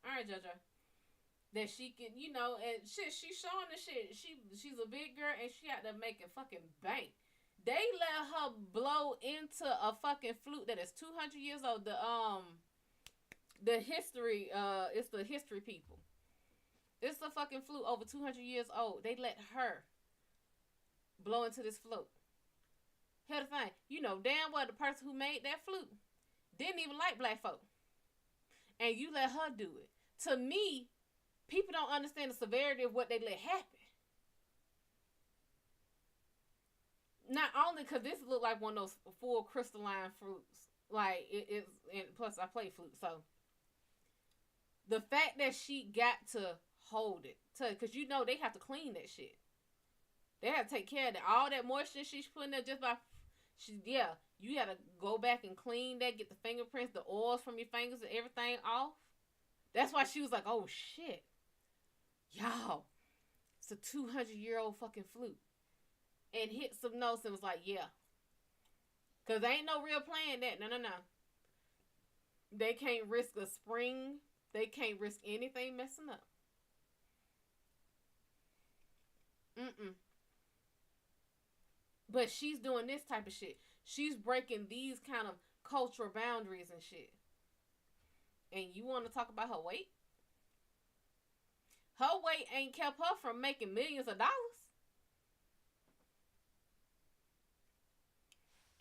Alright, JoJo. That she can, and shit, she's showing the shit. She's a big girl, and she out there making fucking bank. They let her blow into a fucking flute that is 200 years old. The history, it's the history people. It's a fucking flute over 200 years old. They let her blow into this flute. Here's the thing, damn well the person who made that flute didn't even like black folk. And you let her do it. To me, people don't understand the severity of what they let happen. Not only because this looked like one of those full crystalline fruits. Like, it's, and plus I play flute, so. The fact that she got to hold it. Because they have to clean that shit. They have to take care of that. All that moisture she's putting there just by, you gotta go back and clean that, get the fingerprints, the oils from your fingers and everything off. That's why she was like, oh shit. Y'all, it's a 200-year-old fucking flute. And hit some notes and was like, yeah. Because there ain't no real playing that. No. They can't risk a spring They can't risk anything messing up. But she's doing this type of shit. She's breaking these kind of cultural boundaries and shit. And you want to talk about her weight? Her weight ain't kept her from making millions of dollars.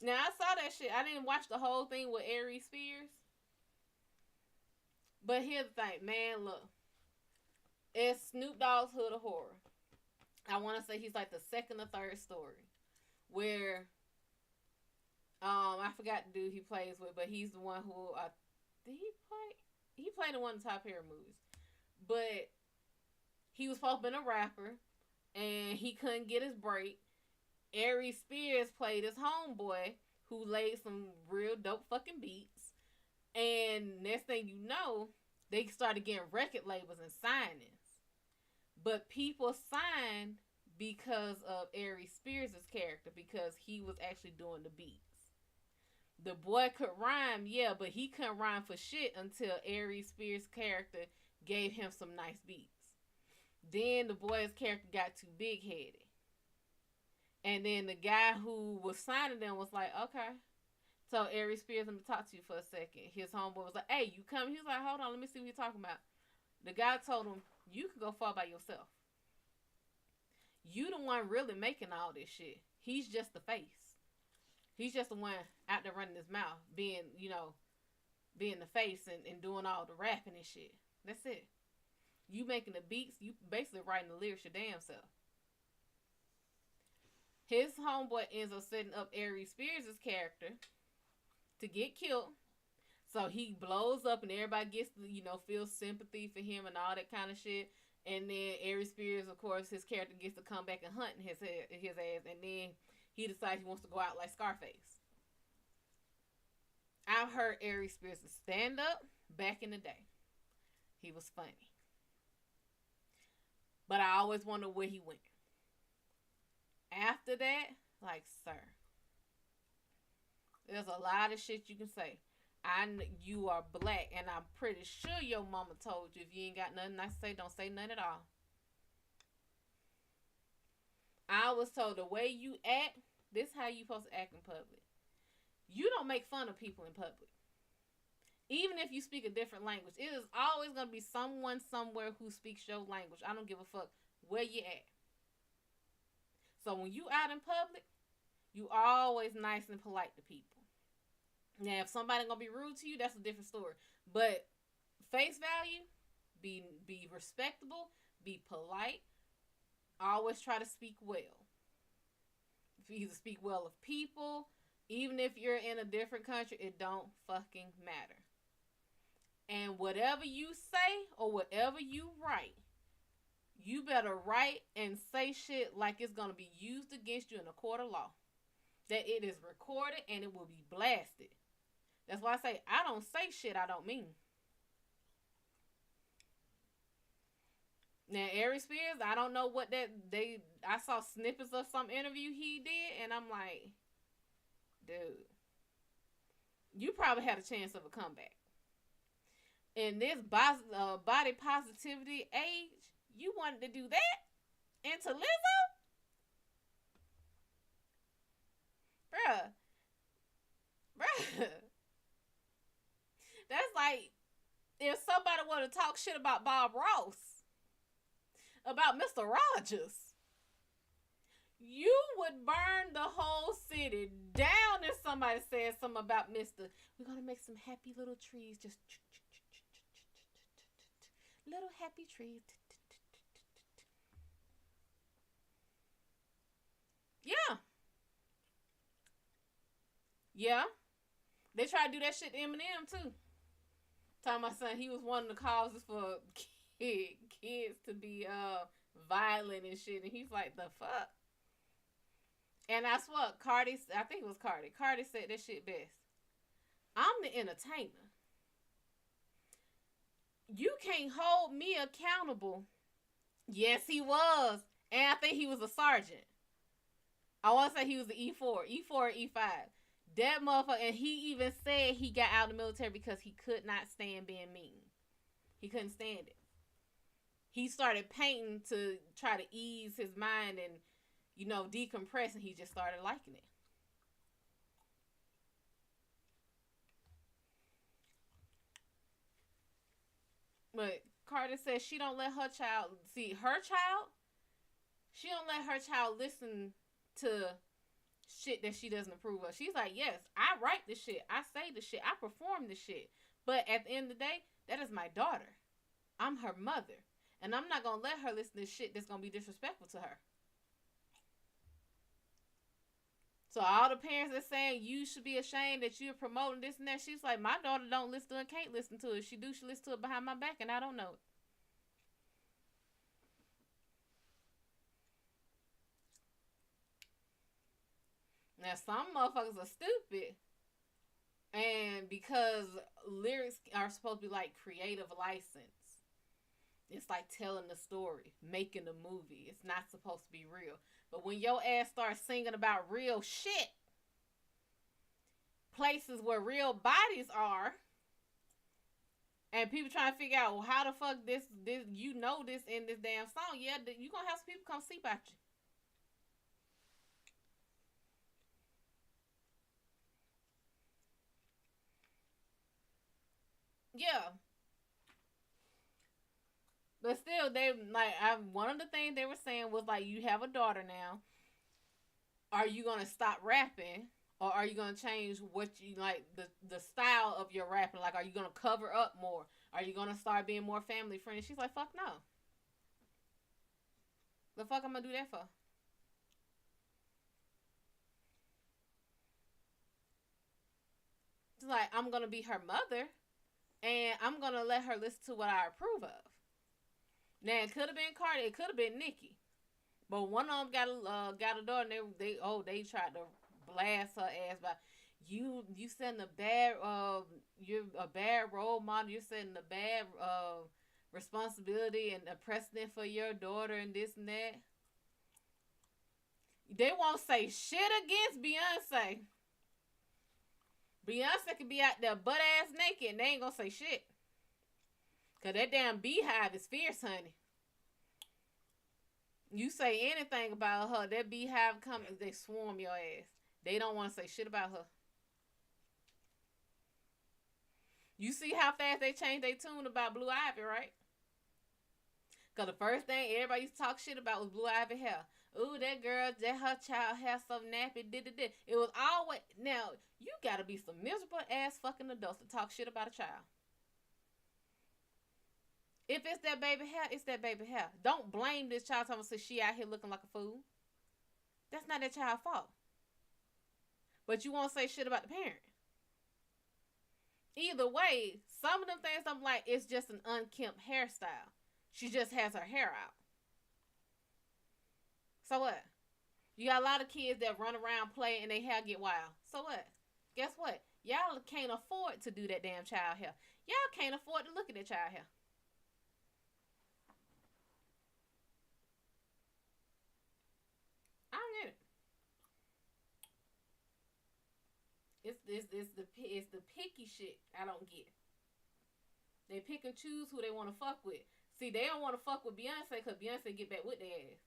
Now, I saw that shit. I didn't watch the whole thing with Aries Spears. But here's the thing, man, look. It's Snoop Dogg's Hood of Horror. I want to say he's like the second or third story. Where, I forgot the dude he plays with, but he's the one who, did he played in one of the Top Hero movies. But he was supposed to be a rapper, and he couldn't get his break. Aries Spears played his homeboy, who laid some real dope fucking beats. And next thing you know, they started getting record labels and signings. But people signed because of Aries Spears' character, because he was actually doing the beats. The boy could rhyme, yeah, but he couldn't rhyme for shit until Aries Spears' character gave him some nice beats. Then the boy's character got too big-headed. And then the guy who was signing them was like, okay. So Aries Spears, let me talk to you for a second. His homeboy was like, hey, you coming? He was like, hold on, let me see what you're talking about. The guy told him, you can go far by yourself. You the one really making all this shit. He's just the face. He's just the one out there running his mouth, being the face and doing all the rapping and shit. That's it. You making the beats, you basically writing the lyrics your damn self. His homeboy ends up setting up Aries Spears' character to get killed. So he blows up and everybody gets to, feel sympathy for him and all that kind of shit. And then Aries Spears, of course, his character gets to come back and hunt his ass. And then he decides he wants to go out like Scarface. I've heard Aries Spears stand up back in the day. He was funny. But I always wonder where he went. After that, like, sir, there's a lot of shit you can say. You are black, and I'm pretty sure your mama told you if you ain't got nothing nice to say, don't say nothing at all. I was told the way you act, this is how you supposed to act in public. You don't make fun of people in public. Even if you speak a different language, it is always going to be someone somewhere who speaks your language. I don't give a fuck where you at. So when you out in public, you always nice and polite to people. Now, if somebody gonna be rude to you, that's a different story. But face value, be respectable, be polite. Always try to speak well. If you either speak well of people, even if you're in a different country, it don't fucking matter. And whatever you say or whatever you write, you better write and say shit like it's gonna be used against you in a court of law. That it is recorded and it will be blasted. That's why I say I don't say shit I don't mean. Now, Aries Spears, I don't know what I saw snippets of some interview he did, and I'm like, dude, you probably had a chance of a comeback. In this body positivity age, you wanted to do that? And to Lizzo? Bruh. That's like if somebody were to talk shit about Bob Ross, about Mr. Rogers, you would burn the whole city down if somebody said something about Mr. We're going to make some happy little trees. Just little happy trees. Yeah. Yeah. They try to do that shit to Eminem too. Talking about son, he was one of the causes for kids to be violent and shit, and he's like, the fuck. And I swear, I think it was Cardi. Cardi said that shit best. I'm the entertainer. You can't hold me accountable. Yes, he was, and I think he was a sergeant. I want to say he was an E4 or E5. That motherfucker, and he even said he got out of the military because he could not stand being mean. He couldn't stand it. He started painting to try to ease his mind and, you know, decompress, and he just started liking it. But Carter says she don't let her child see her child. She don't let her child listen to shit that she doesn't approve of. She's like, yes, I write the shit, I say the shit, I perform the shit. But at the end of the day, that is my daughter. I'm her mother. And I'm not going to let her listen to shit that's going to be disrespectful to her. So all the parents are saying you should be ashamed that you're promoting this and that. She's like, my daughter don't listen to it and can't listen to it. If she do, she listen to it behind my back and I don't know it. Now, some motherfuckers are stupid. And because lyrics are supposed to be like creative license, it's like telling the story, making a movie. It's not supposed to be real. But when your ass starts singing about real shit, places where real bodies are, and people trying to figure out, well, how the fuck this you know this in this damn song, yeah, you gonna have some people come sleep at you. Yeah. But still, they like one of the things they were saying was like, you have a daughter now. Are you gonna stop rapping, or are you gonna change what you like the style of your rapping? Like, are you gonna cover up more? Are you gonna start being more family friendly? She's like, fuck no. The fuck I'm gonna do that for? It's like, I'm gonna be her mother, and I'm gonna let her listen to what I approve of. Now it could have been Cardi, it could have been Nicki, but one of them got a daughter, and they tried to blast her ass by you setting a bad you're a bad role model, you're setting a bad responsibility and a precedent for your daughter and this and that. They won't say shit against Beyonce. Beyonce could be out there butt ass naked and they ain't gonna say shit. Cause that damn beehive is fierce, honey. You say anything about her, that beehive come, they swarm your ass. They don't want to say shit about her. You see how fast they changed their tune about Blue Ivy, right? Cause the first thing everybody used to talk shit about was Blue Ivy hair. Ooh, that girl, that her child hair so nappy, did. It was always, now, you gotta be some miserable ass fucking adults to talk shit about a child. If it's that baby hair, it's that baby hair. Don't blame this child talking about she out here looking like a fool. That's not that child's fault. But you won't say shit about the parent. Either way, some of them things I'm like, it's just an unkempt hairstyle. She just has her hair out. So what? You got a lot of kids that run around, play, and their hair get wild. So what? Guess what? Y'all can't afford to do that damn child hair. Y'all can't afford to look at that child hair. I don't get it. It's the picky shit I don't get. They pick and choose who they want to fuck with. See, they don't want to fuck with Beyonce because Beyonce get back with their ass.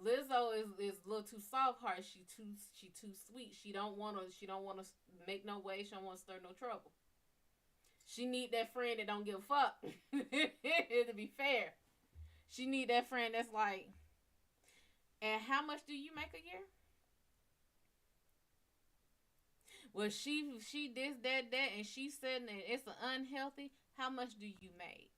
Lizzo is a little too soft hearted. She too sweet. She don't wanna make no way. She don't wanna stir no trouble. She need that friend that don't give a fuck. To be fair, she need that friend that's like, and how much do you make a year? Well, she this that and she said that it's unhealthy. How much do you make?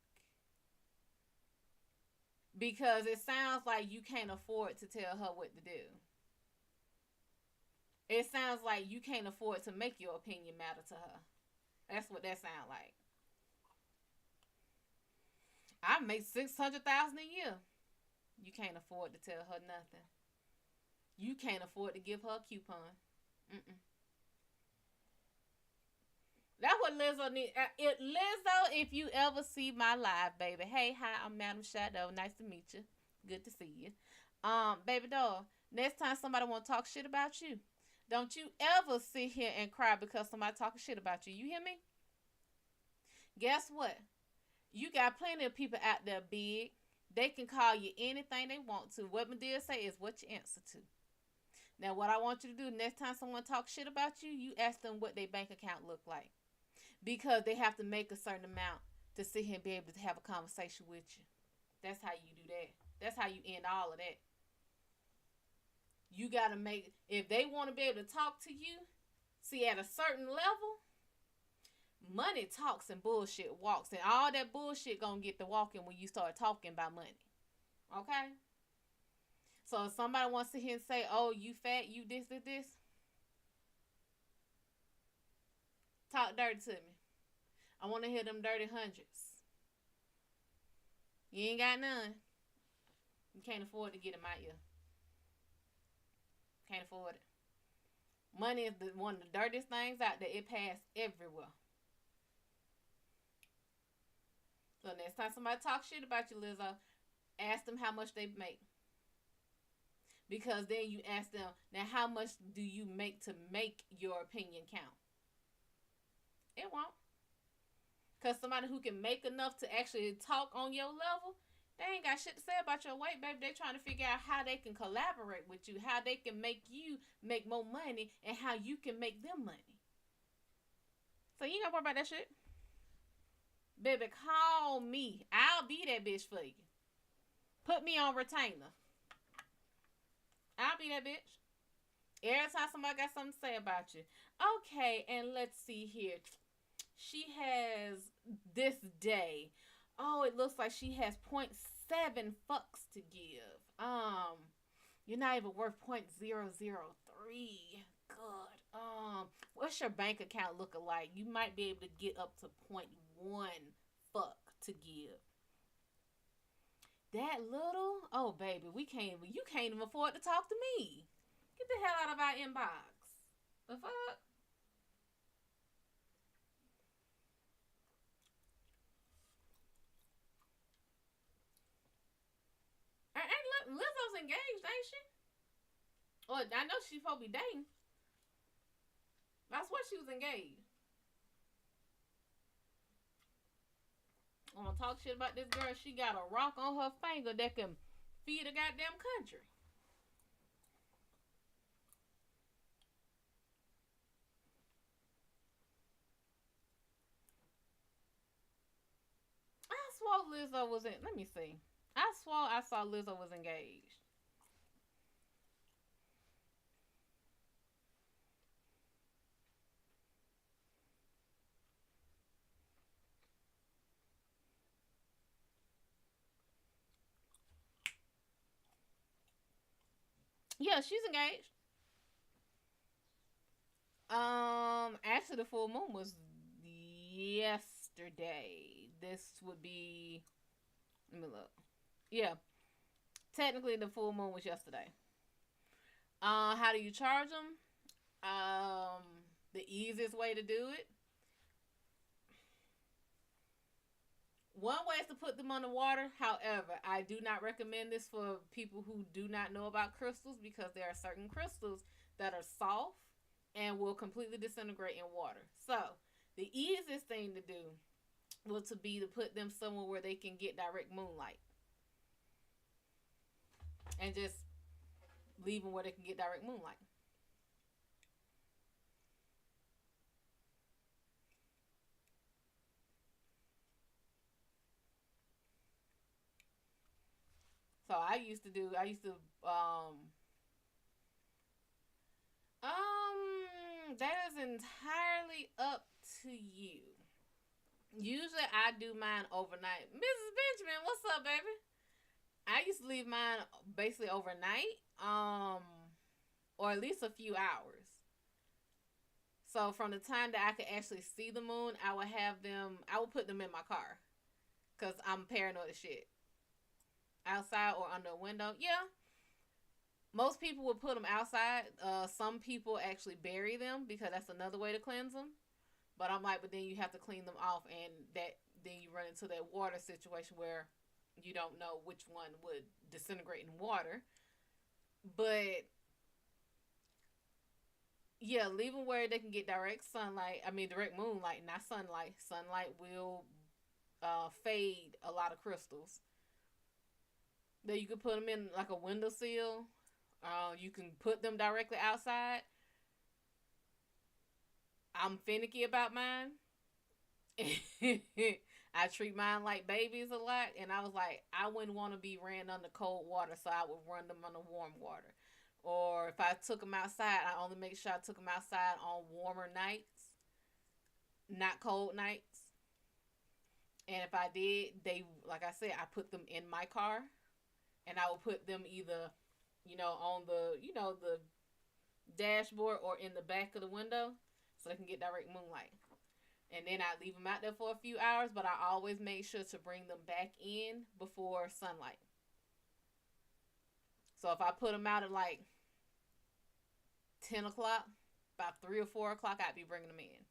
Because it sounds like you can't afford to tell her what to do. It sounds like you can't afford to make your opinion matter to her. That's what that sounds like. I make $600,000 a year. You can't afford to tell her nothing. You can't afford to give her a coupon. Mm-mm. That's what Lizzo needs. Lizzo, if you ever see my live, baby. Hey, hi, I'm MadamShadO. Nice to meet you. Good to see you. Baby doll, next time somebody want to talk shit about you, don't you ever sit here and cry because somebody talking shit about you. You hear me? Guess what? You got plenty of people out there big. They can call you anything they want to. What Medea say is what you answer to. Now, what I want you to do next time someone talks shit about you, you ask them what their bank account look like. Because they have to make a certain amount to sit here and be able to have a conversation with you. That's how you do that. That's how you end all of that. You got to make, if they want to be able to talk to you, see, at a certain level, money talks and bullshit walks. And all that bullshit gonna get to walking when you start talking about money. Okay? So if somebody wants to sit here and say, oh, you fat, you this, talk dirty to me. I want to hear them dirty hundreds. You ain't got none. You can't afford to get them out here. Can't afford it. Money is one of the dirtiest things out there. It passed everywhere. So next time somebody talks shit about you, Lizzo, ask them how much they make. Because then you ask them, now how much do you make to make your opinion count? It won't. Because somebody who can make enough to actually talk on your level, they ain't got shit to say about your weight, baby. They trying to figure out how they can collaborate with you, how they can make you make more money, and how you can make them money. So you ain't gotta worry about that shit. Baby, call me. I'll be that bitch for you. Put me on retainer. I'll be that bitch. Every time somebody got something to say about you. Okay, and let's see here. She has this day. Oh, it looks like she has 0.7 fucks to give. You're not even worth 0.003. Good. What's your bank account looking like? You might be able to get up to 0.1 fuck to give. That little? Oh, baby, you can't even afford to talk to me. Get the hell out of our inbox. The fuck? Lizzo's engaged, ain't she? Or I know she's supposed to be dating. That's what she was engaged. I'm gonna talk shit about this girl. She got a rock on her finger that can feed a goddamn country. I swore Lizzo was in. Let me see. I swore I saw Lizzo was engaged. Yeah, she's engaged. Actually, the full moon was yesterday. This would be. Let me look. Yeah, technically the full moon was yesterday. How do you charge them? The easiest way to do it. One way is to put them on the water. However, I do not recommend this for people who do not know about crystals because there are certain crystals that are soft and will completely disintegrate in water. So, the easiest thing to do will to be to put them somewhere where they can get direct moonlight. And just leave them where they can get direct moonlight. So that is entirely up to you. Usually I do mine overnight. Mrs. Benjamin, what's up, baby? I used to leave mine basically overnight, or at least a few hours. So from the time that I could actually see the moon, I would put them in my car. Because I'm paranoid as shit. Outside or under a window. Yeah. Most people would put them outside. Some people actually bury them because that's another way to cleanse them. But I'm like, but then you have to clean them off, and then you run into that water situation where you don't know which one would disintegrate in water. But yeah, leave them where they can get direct sunlight. I mean, direct moonlight, not sunlight. Sunlight will fade a lot of crystals. That you can put them in like a windowsill. You can put them directly outside. I'm finicky about mine. I treat mine like babies a lot, and I was like, I wouldn't want to be ran under cold water, so I would run them under warm water. Or if I took them outside, I only make sure I took them outside on warmer nights, not cold nights. And if I did, they, like I said, I put them in my car, and I would put them either, on the, the dashboard or in the back of the window, so they can get direct moonlight. And then I leave them out there for a few hours, but I always make sure to bring them back in before sunlight. So if I put them out at like 10 o'clock, about 3 or 4 o'clock, I'd be bringing them in.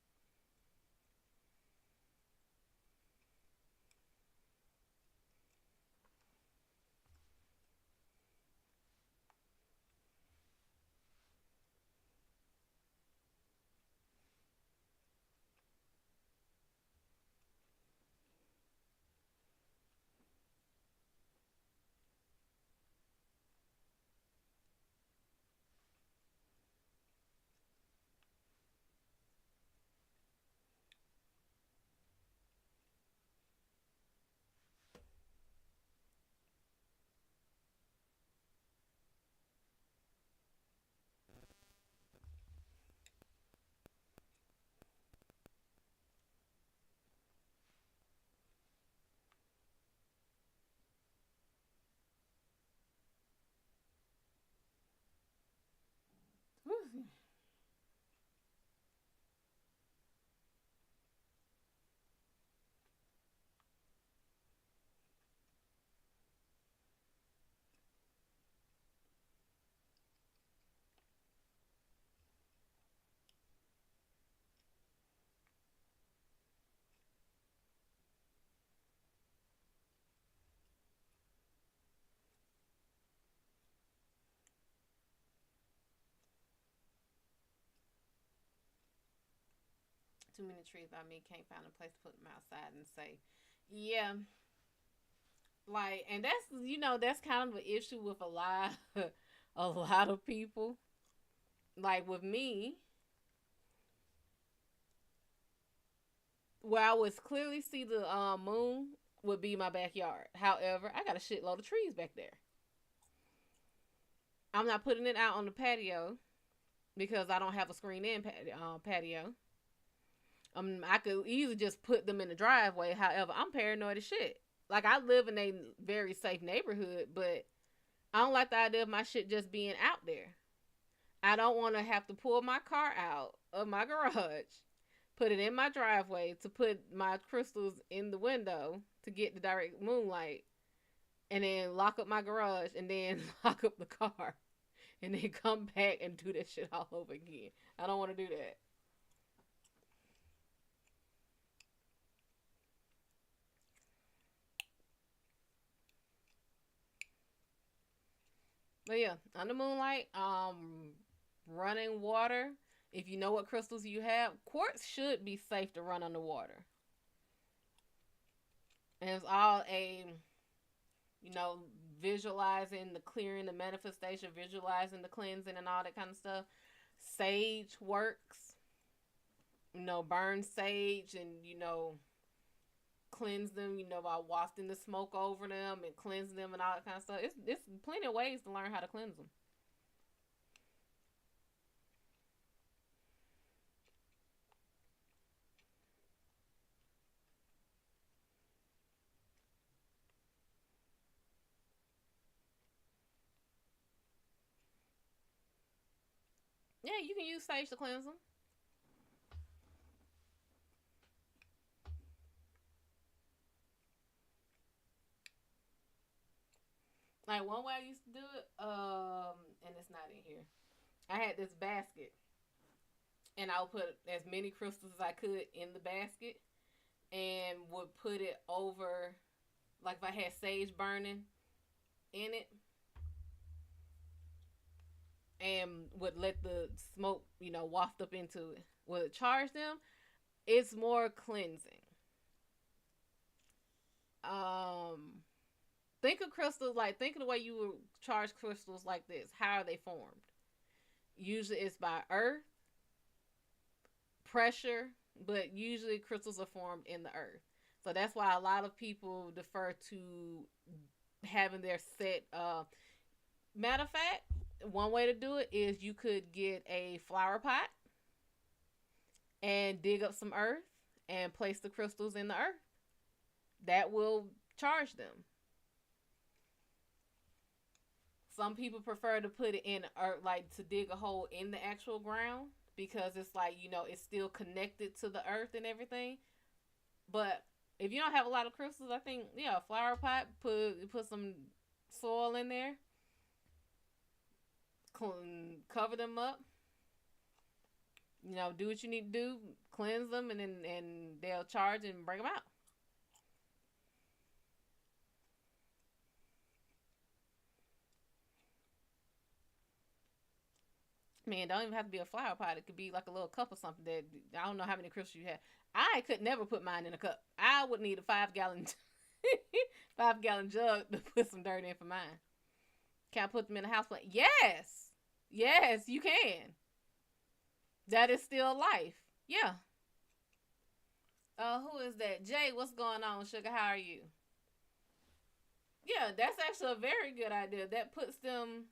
Too many trees by me, can't find a place to put them outside and say, yeah. Like, and that's kind of an issue with a lot a lot of people. Like with me, where I would clearly see the moon would be my backyard. However, I got a shitload of trees back there. I'm not putting it out on the patio because I don't have a screen in patio. I could easily just put them in the driveway. However, I'm paranoid as shit. Like, I live in a very safe neighborhood, but I don't like the idea of my shit just being out there. I don't want to have to pull my car out of my garage, put it in my driveway to put my crystals in the window to get the direct moonlight, and then lock up my garage, and then lock up the car, and then come back and do that shit all over again. I don't want to do that. But yeah, under moonlight, running water. If you know what crystals you have, quartz should be safe to run underwater. And it's all you know, visualizing the clearing, the manifestation, visualizing the cleansing and all that kind of stuff. Sage works. Burn sage and, cleanse them, by wafting the smoke over them and cleanse them and all that kind of stuff. It's plenty of ways to learn how to cleanse them. Yeah, you can use sage to cleanse them. Like one way I used to do it, and it's not in here. I had this basket, and I would put as many crystals as I could in the basket, and would put it over, like if I had sage burning in it, and would let the smoke, waft up into it. Would it charge them? It's more cleansing. Um, think of crystals like think of the way you would charge crystals like this. How are they formed? Usually it's by earth, pressure, but usually crystals are formed in the earth. So that's why a lot of people defer to having their set. Matter of fact, one way to do it is you could get a flower pot and dig up some earth and place the crystals in the earth. That will charge them. Some people prefer to put it in earth, like to dig a hole in the actual ground because it's like, it's still connected to the earth and everything. But if you don't have a lot of crystals, I think, yeah, a flower pot, put some soil in there, cover them up. Do what you need to do, cleanse them, and they'll charge and bring them out. Man, don't even have to be a flower pot. It could be like a little cup or something. That I don't know how many crystals you have. I could never put mine in a cup. I would need a 5 gallon 5 gallon jug to put some dirt in for mine. Can I put them in a house plant? Yes. Yes, you can. That is still life. Yeah. Who is that? Jay, what's going on, sugar? How are you? Yeah, that's actually a very good idea. That puts them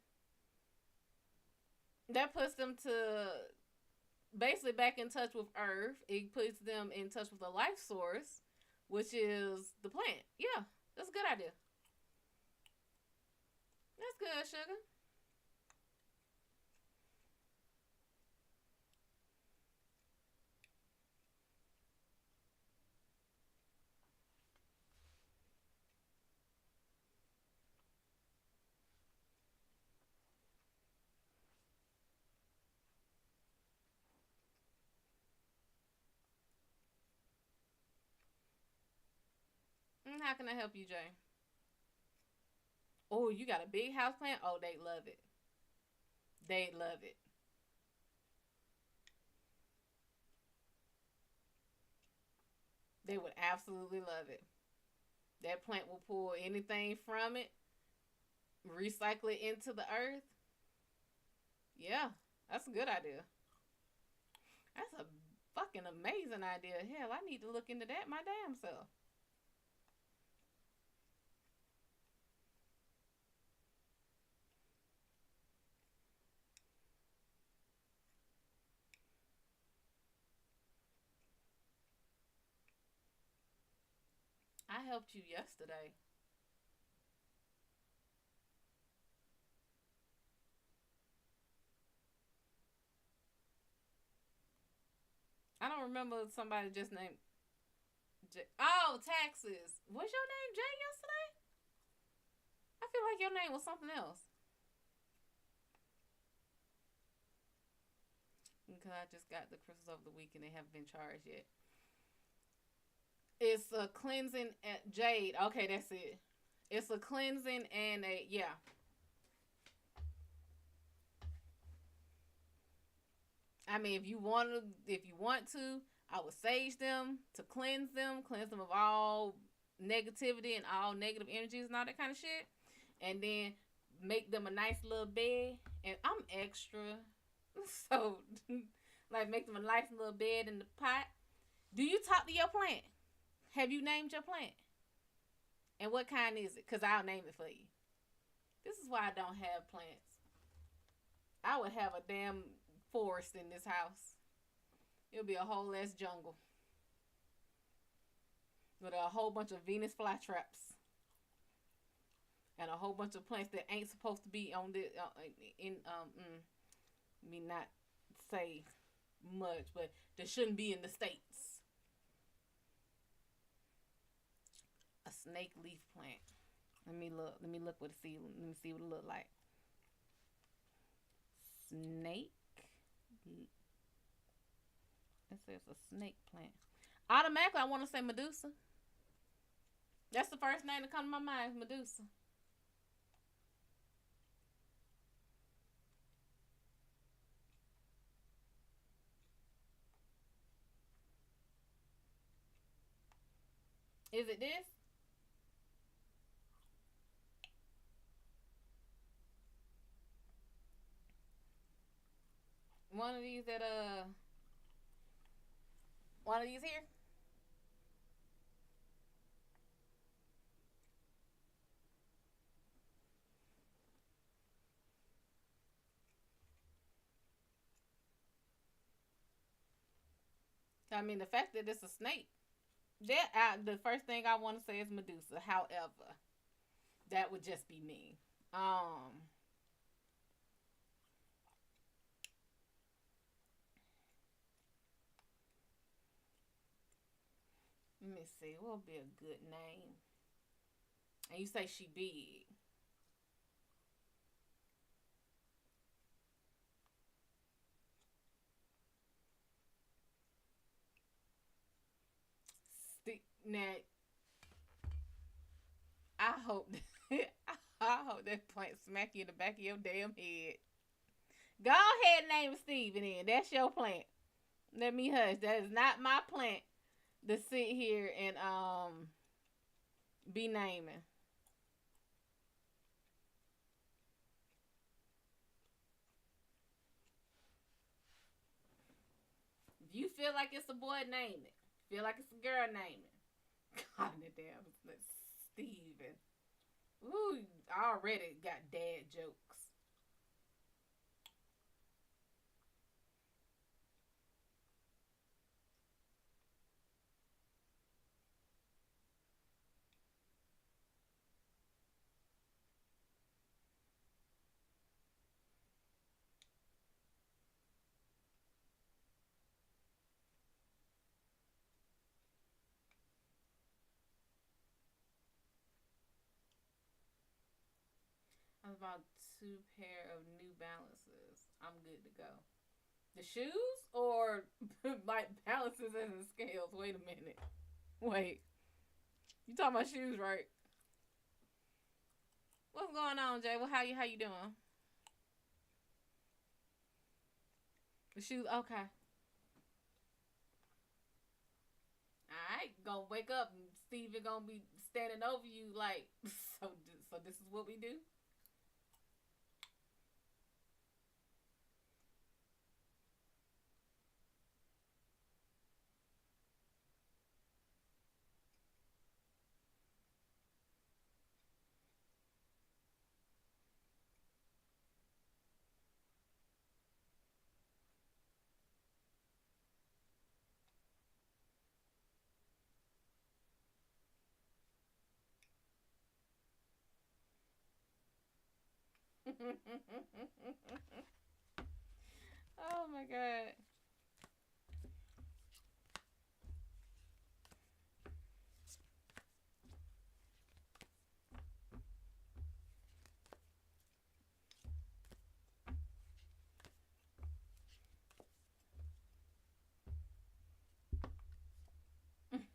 to basically back in touch with earth. It puts them in touch with the life source, which is the plant. Yeah, that's a good idea. That's good, sugar. How can I help you, Jay? Oh, you got a big house plant? Oh, they love it. They love it. They would absolutely love it. That plant will pull anything from it, recycle it into the earth. Yeah, that's a good idea. That's a fucking amazing idea. Hell, I need to look into that my damn self. I helped you yesterday. I don't remember somebody just named Oh, taxes. Was your name Jay yesterday? I feel like your name was something else. Because I just got the crystals over the week and they haven't been charged yet. It's a cleansing at jade. Okay, that's it. It's a cleansing and a yeah. I mean, if you want to, I would sage them to cleanse them of all negativity and all negative energies and all that kind of shit, and then make them a nice little bed. And I'm extra, so like make them a nice little bed in the pot. Do you talk to your plant? Have you named your plant? And what kind is it? Cause I'll name it for you. This is why I don't have plants. I would have a damn forest in this house. It'll be a whole ass jungle with a whole bunch of Venus flytraps and a whole bunch of plants that ain't supposed to be on the in me not say much, but that shouldn't be in the states. A snake leaf plant. Let me look. Let me look what it see. Let me see what it look like. Snake. It says a snake plant. Automatically, I want to say Medusa. That's the first name that comes to my mind. Medusa. Is it this? One of these that one of these here. I mean, the fact that it's a snake. The first thing I want to say is Medusa. However, that would just be me. Let me see. What would be a good name? And you say she big. Now, I hope I hope that plant smack you in the back of your damn head. Go ahead and name Steven in. That's your plant. Let me hush. That is not my plant to sit here and be naming. If you feel like it's a boy, name it. Feel like it's a girl, name it. God damn, Steven. Ooh, I already got dad jokes. I'm about 2 pair of New Balances. I'm good to go. The shoes or like balances and the scales? Wait a minute. Wait. You talking about shoes, right? What's going on, Jay? Well, how you doing? The shoes, okay. Alright, gonna wake up and Steven gonna be standing over you like so this is what we do? Oh my god.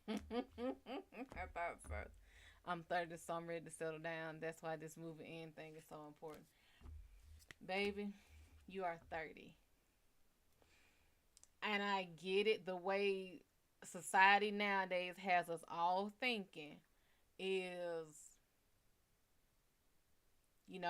I thought so. I'm 30, so I'm ready to settle down. That's why this moving in thing is so important. Baby, you are 30. And I get it, the way society nowadays has us all thinking is, you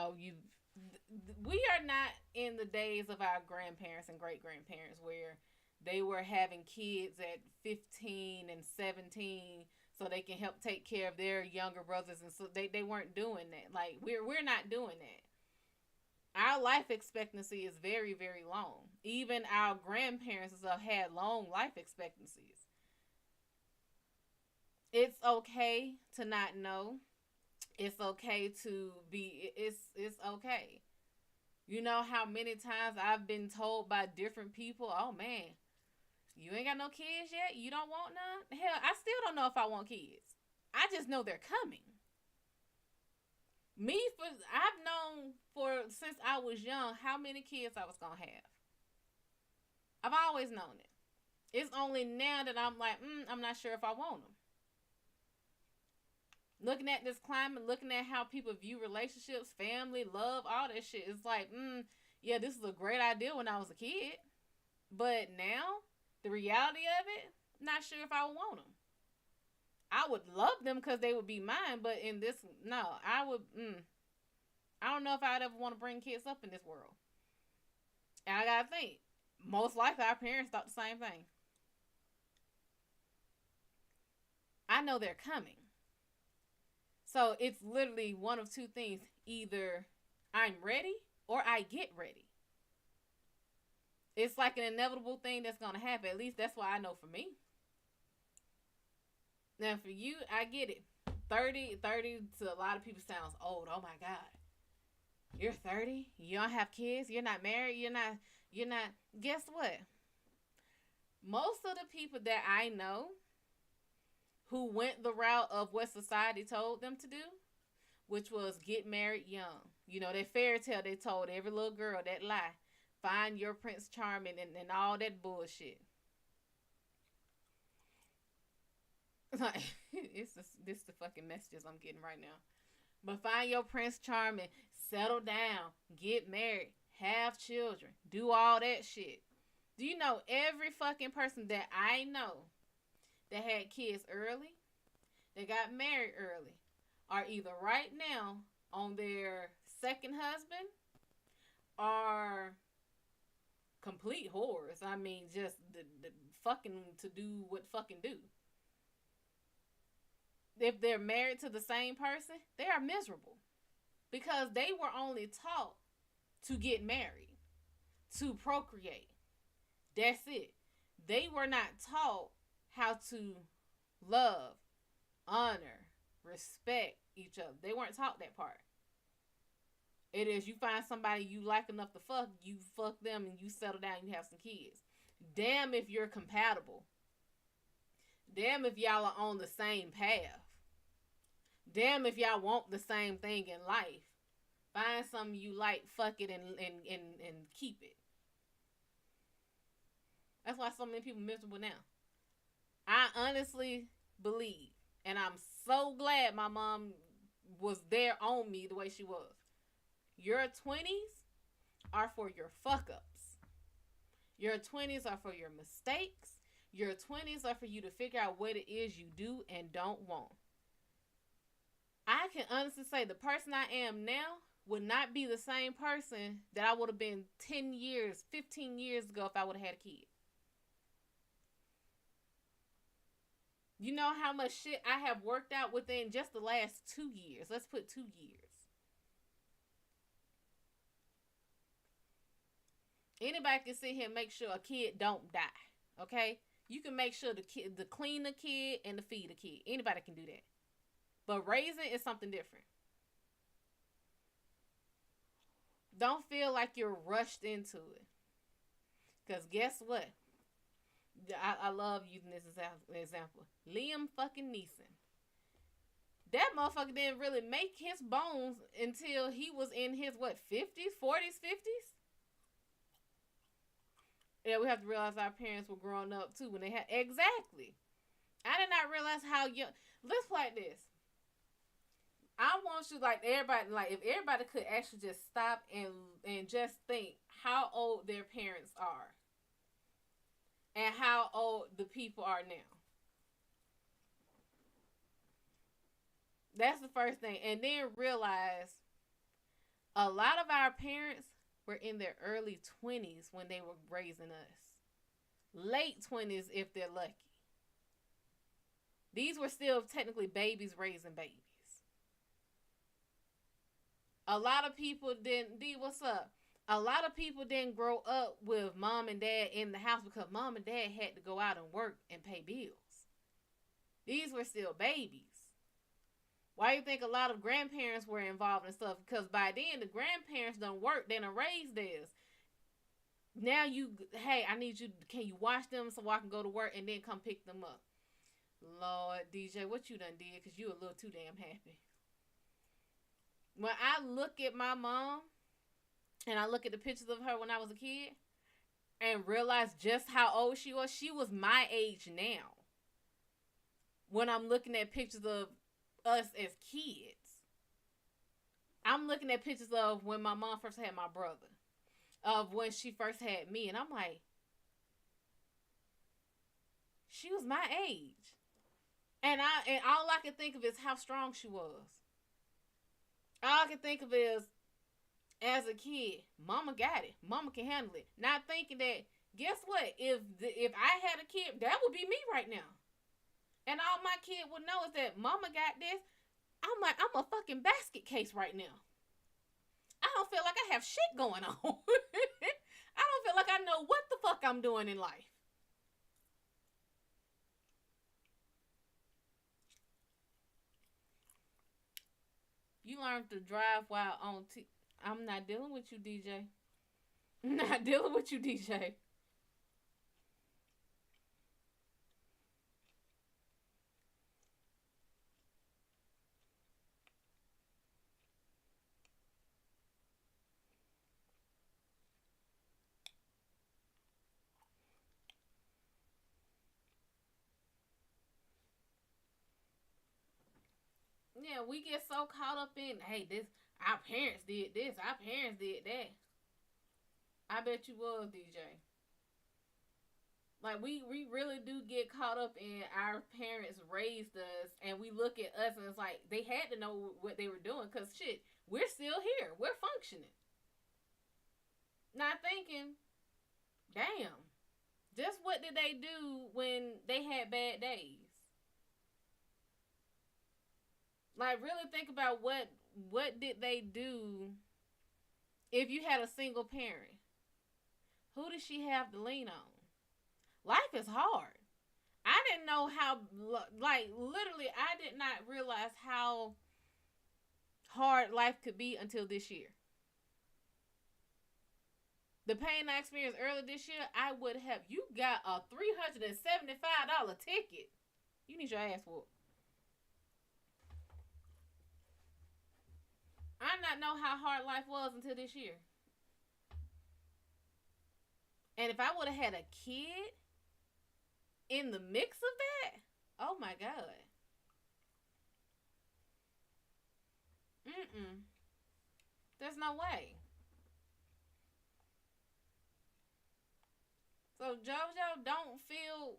we are not in the days of our grandparents and great grandparents where they were having kids at 15 and 17 so they can help take care of their younger brothers, and so they weren't doing that. Like we're not doing that. Our life expectancy is very, very long. Even our grandparents have had long life expectancies. It's okay to not know. It's okay to be. It's okay. You know how many times I've been told by different people, "Oh man, you ain't got no kids yet. You don't want none." Hell, I still don't know if I want kids. I just know they're coming. I've known for since I was young how many kids I was gonna have. I've always known it. It's only now that I'm like, I'm not sure if I want them. Looking at this climate, looking at how people view relationships, family, love, all that shit, it's like, yeah, this is a great idea when I was a kid, but now the reality of it, not sure if I would want them. I would love them because they would be mine, but in this, no, I would. I don't know if I'd ever want to bring kids up in this world. And I gotta think, Most likely our parents thought the same thing. I know they're coming. So it's literally one of two things. Either I'm ready or I get ready. It's like an inevitable thing that's going to happen. At least that's what I know for me. Now for you, I get it. 30 to a lot of people sounds old. Oh my God. You're 30? You don't have kids? You're not married? You're not. Guess what? Most of the people that I know who went the route of what society told them to do, which was get married young. You know, that fairy tale they told every little girl, that lie. Find your Prince Charming and all that bullshit. Like, this the fucking messages I'm getting right now. But find your Prince Charming, settle down, get married, have children, do all that shit. Do you know every fucking person that I know that had kids early, that got married early, are either right now on their second husband or complete whores. I mean, just the fucking to do what fucking do. If they're married to the same person, they are miserable because they were only taught to get married, to procreate. That's it. They were not taught how to love, honor, respect each other. They weren't taught that part. It is you find somebody you like enough to fuck, you fuck them and you settle down and you have some kids. Damn if you're compatible. Damn if y'all are on the same path. Damn if y'all want the same thing in life. Find something you like, fuck it, and keep it. That's why so many people are miserable now. I honestly believe, and I'm so glad my mom was there on me the way she was. Your 20s are for your fuck-ups. Your 20s are for your mistakes. Your 20s are for you to figure out what it is you do and don't want. I can honestly say the person I am now would not be the same person that I would have been 10 years, 15 years ago if I would have had a kid. You know how much shit I have worked out within just the last 2 years. Let's put 2 years. Anybody can sit here and make sure a kid don't die. Okay? You can make sure to clean the kid and to feed the kid. Anybody can do that. But raising is something different. Don't feel like you're rushed into it. Because guess what? I love using this example. Liam fucking Neeson. That motherfucker didn't really make his bones until he was in his, 50s, 40s, 50s? Yeah, we have to realize our parents were growing up, too, when they had... Exactly. I did not realize how young... Let's play this. I want you, everybody, if everybody could actually just stop and just think how old their parents are. And how old the people are now. That's the first thing. And then realize a lot of our parents were in their early 20s when they were raising us. Late 20s if they're lucky. These were still technically babies raising babies. A lot of people didn't... D, what's up? A lot of people didn't grow up with mom and dad in the house because mom and dad had to go out and work and pay bills. These were still babies. Why do you think a lot of grandparents were involved in stuff? Because by then, the grandparents done work, they done raised theirs. Now hey, I need you, can you watch them so I can go to work and then come pick them up? Lord, DJ, what you done did? Because you a little too damn happy. When I look at my mom, and I look at the pictures of her when I was a kid, and realize just how old she was my age now. When I'm looking at pictures of us as kids. I'm looking at pictures of when my mom first had my brother. Of when she first had me. And I'm like, she was my age. And all I can think of is how strong she was. All I can think of is, as a kid, mama got it. Mama can handle it. Not thinking that Guess what? If I had a kid, that would be me right now. And all my kid would know is that mama got this. I'm like, I'm a fucking basket case right now. I don't feel like I have shit going on. I don't feel like I know what the fuck I'm doing in life. You learn to drive while on I'm not dealing with you, DJ. I'm not dealing with you, DJ. Yeah, we get so caught up in, hey, this, our parents did this, our parents did that. I bet you was, DJ. Like, we really do get caught up in our parents raised us, and we look at us and it's like, they had to know what they were doing, because shit, we're still here. We're functioning. Not thinking, damn, just what did they do when they had bad days? Like, really think about what did they do if you had a single parent? Who did she have to lean on? Life is hard. I didn't know how, like, literally, I did not realize how hard life could be until this year. The pain I experienced earlier this year, I would have, you got a $375 ticket. You need your ass whooped. I did not know how hard life was until this year. And if I would have had a kid in the mix of that, oh my God. There's no way. So JoJo, don't feel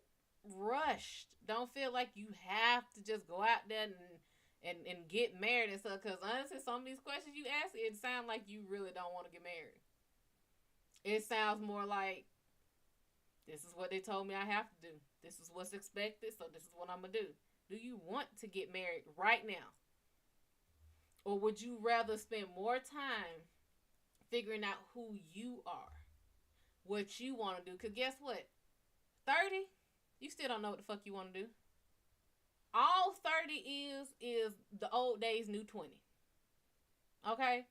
rushed. Don't feel like you have to just go out there and get married and stuff. Because honestly, some of these questions you ask, it sounds like you really don't want to get married. It sounds more like, this is what they told me I have to do. This is what's expected, so this is what I'm going to do. Do you want to get married right now? Or would you rather spend more time figuring out who you are? What you want to do? Because guess what? 30, you still don't know what the fuck you want to do. All 30 is the old days, new 20. Okay?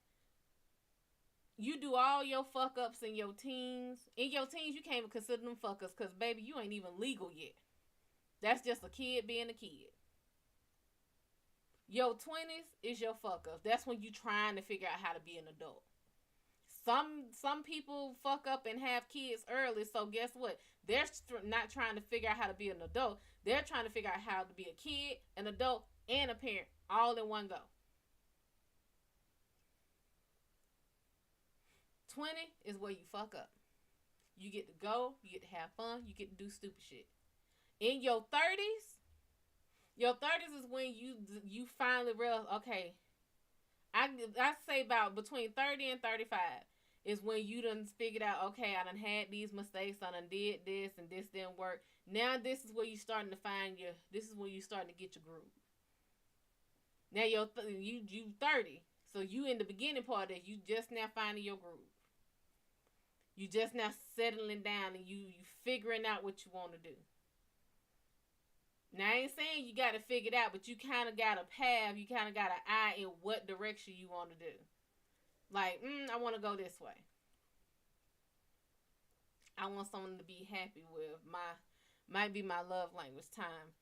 You do all your fuck ups in your teens. In your teens, you can't even consider them fuck ups because, baby, you ain't even legal yet. That's just a kid being a kid. Your 20s is your fuck ups. That's when you trying to figure out how to be an adult. Some people fuck up and have kids early, so guess what? They're not trying to figure out how to be an adult. They're trying to figure out how to be a kid, an adult, and a parent all in one go. 20 is where you fuck up. You get to go, you get to have fun, you get to do stupid shit. In your 30s is when you finally realize, okay, I say about between 30 and 35 is when you done figured out, okay, I done had these mistakes, I done did this, and this didn't work. Now this is where you starting to find this is where you starting to get your groove. Now you 30, so you in the beginning part of it, you just now finding your groove. You just now settling down and you figuring out what you want to do. Now, I ain't saying you got to figure it out, but you kind of got a path. You kind of got an eye in what direction you want to do. Like, I want to go this way. I want someone to be happy with. Might be my love language time.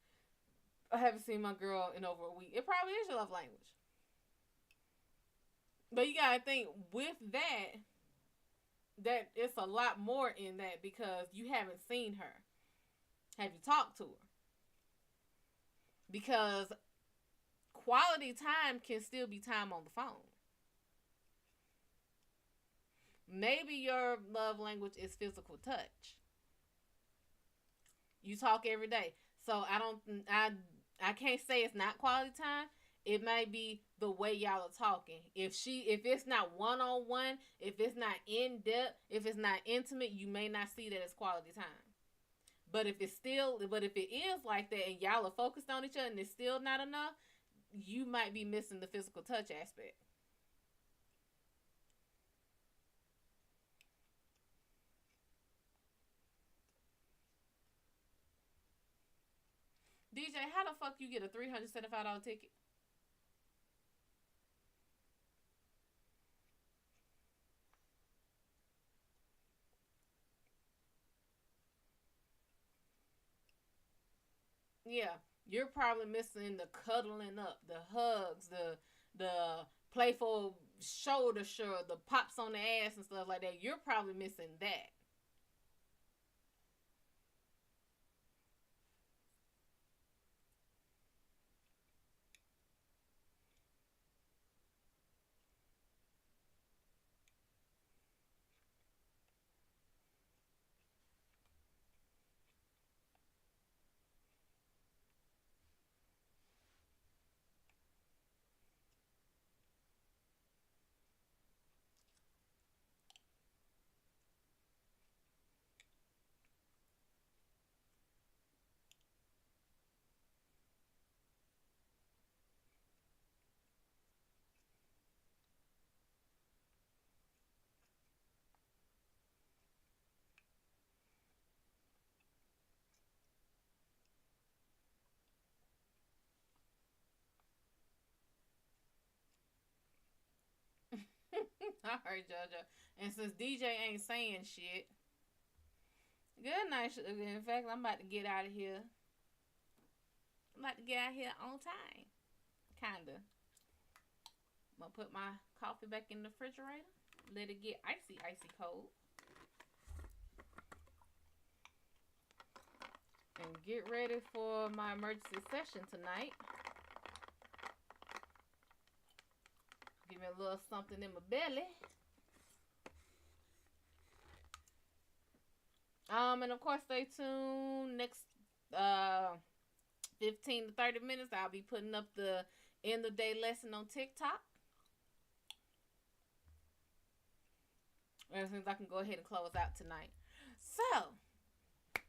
I haven't seen my girl in over a week. It probably is your love language. But you got to think with that it's a lot more in that because you haven't seen her. Have you talked to her? Because quality time can still be time on the phone. Maybe your love language is physical touch. You talk every day. So I can't say it's not quality time. It might be the way y'all are talking. If it's not one-on-one, if it's not in depth, if it's not intimate, you may not see that as quality time. But if it is like that and y'all are focused on each other and it's still not enough, you might be missing the physical touch aspect. DJ, how the fuck you get a $375 ticket? Yeah, you're probably missing the cuddling up, the hugs, the playful shoulder shrug, the pops on the ass and stuff like that. You're probably missing that. All right, JoJo. And since DJ ain't saying shit, good night. In fact, I'm about to get out of here. I'm about to get out of here on time. Kinda. I'm gonna put my coffee back in the refrigerator. Let it get icy, icy cold. And get ready for my emergency session tonight. Give me a little something in my belly. And of course, stay tuned. Next 15 to 30 minutes, I'll be putting up the end of day lesson on TikTok. As soon as I can go ahead and close out tonight. So,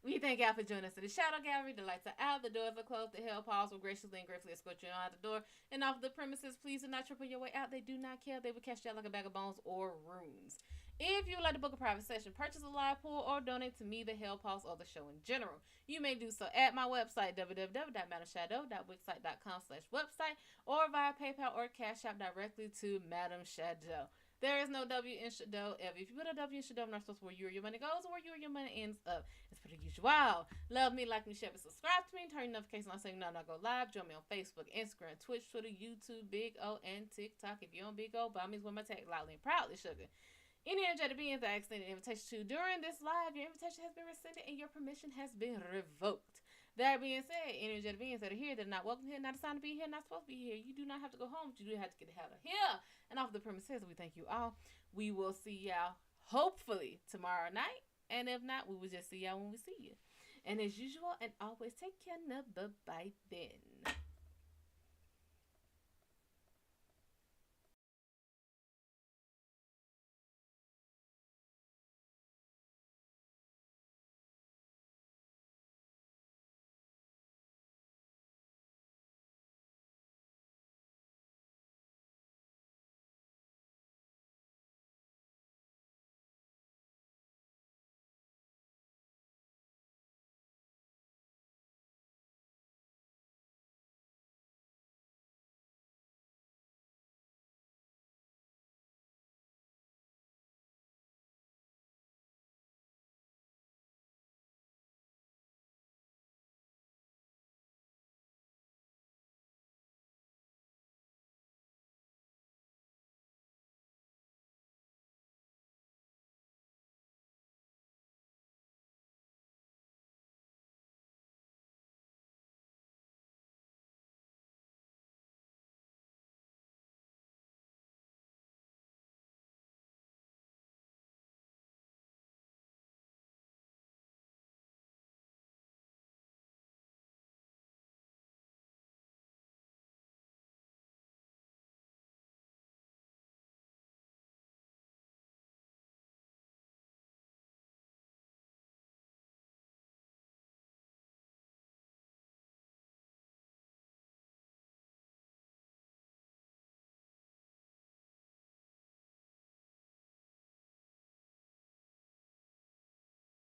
we thank y'all for joining us at the Shadow Gallery. The lights are out, the doors are closed, the Hellpaws will graciously and gratefully escort you out the door and off the premises. Please do not triple your way out. They do not care. They will catch you out like a bag of bones or runes. If you would like to book a private session, purchase a live pool, or donate to me, the Hellpaws, or the show in general, you may do so at my website, www.MadamShadO.wixsite.com/website, or via PayPal or Cash App directly to MadamShadO. There is no W in Shad'O ever. If you put a W in Shad'O, I'm not supposed to where you or your money goes or where you or your money ends up. It's pretty usual. Love me, like me, share me, subscribe to me, turn your notifications on so you know when I go live. Join me on Facebook, Instagram, Twitch, Twitter, YouTube, Big O, and TikTok. If you're on Big O, by me with my tag, loudly and proudly, sugar. Any energetic beings that I extended an invitation to during this live, your invitation has been rescinded and your permission has been revoked. That being said, energetic beings that are here that are not welcome here, not assigned to be here, not supposed to be here. You do not have to go home, but you do have to get the hell out of here. And off the premises, we thank you all. We will see y'all hopefully tomorrow night. And if not, we will just see y'all when we see you. And as usual, and always take care. Bye-bye then.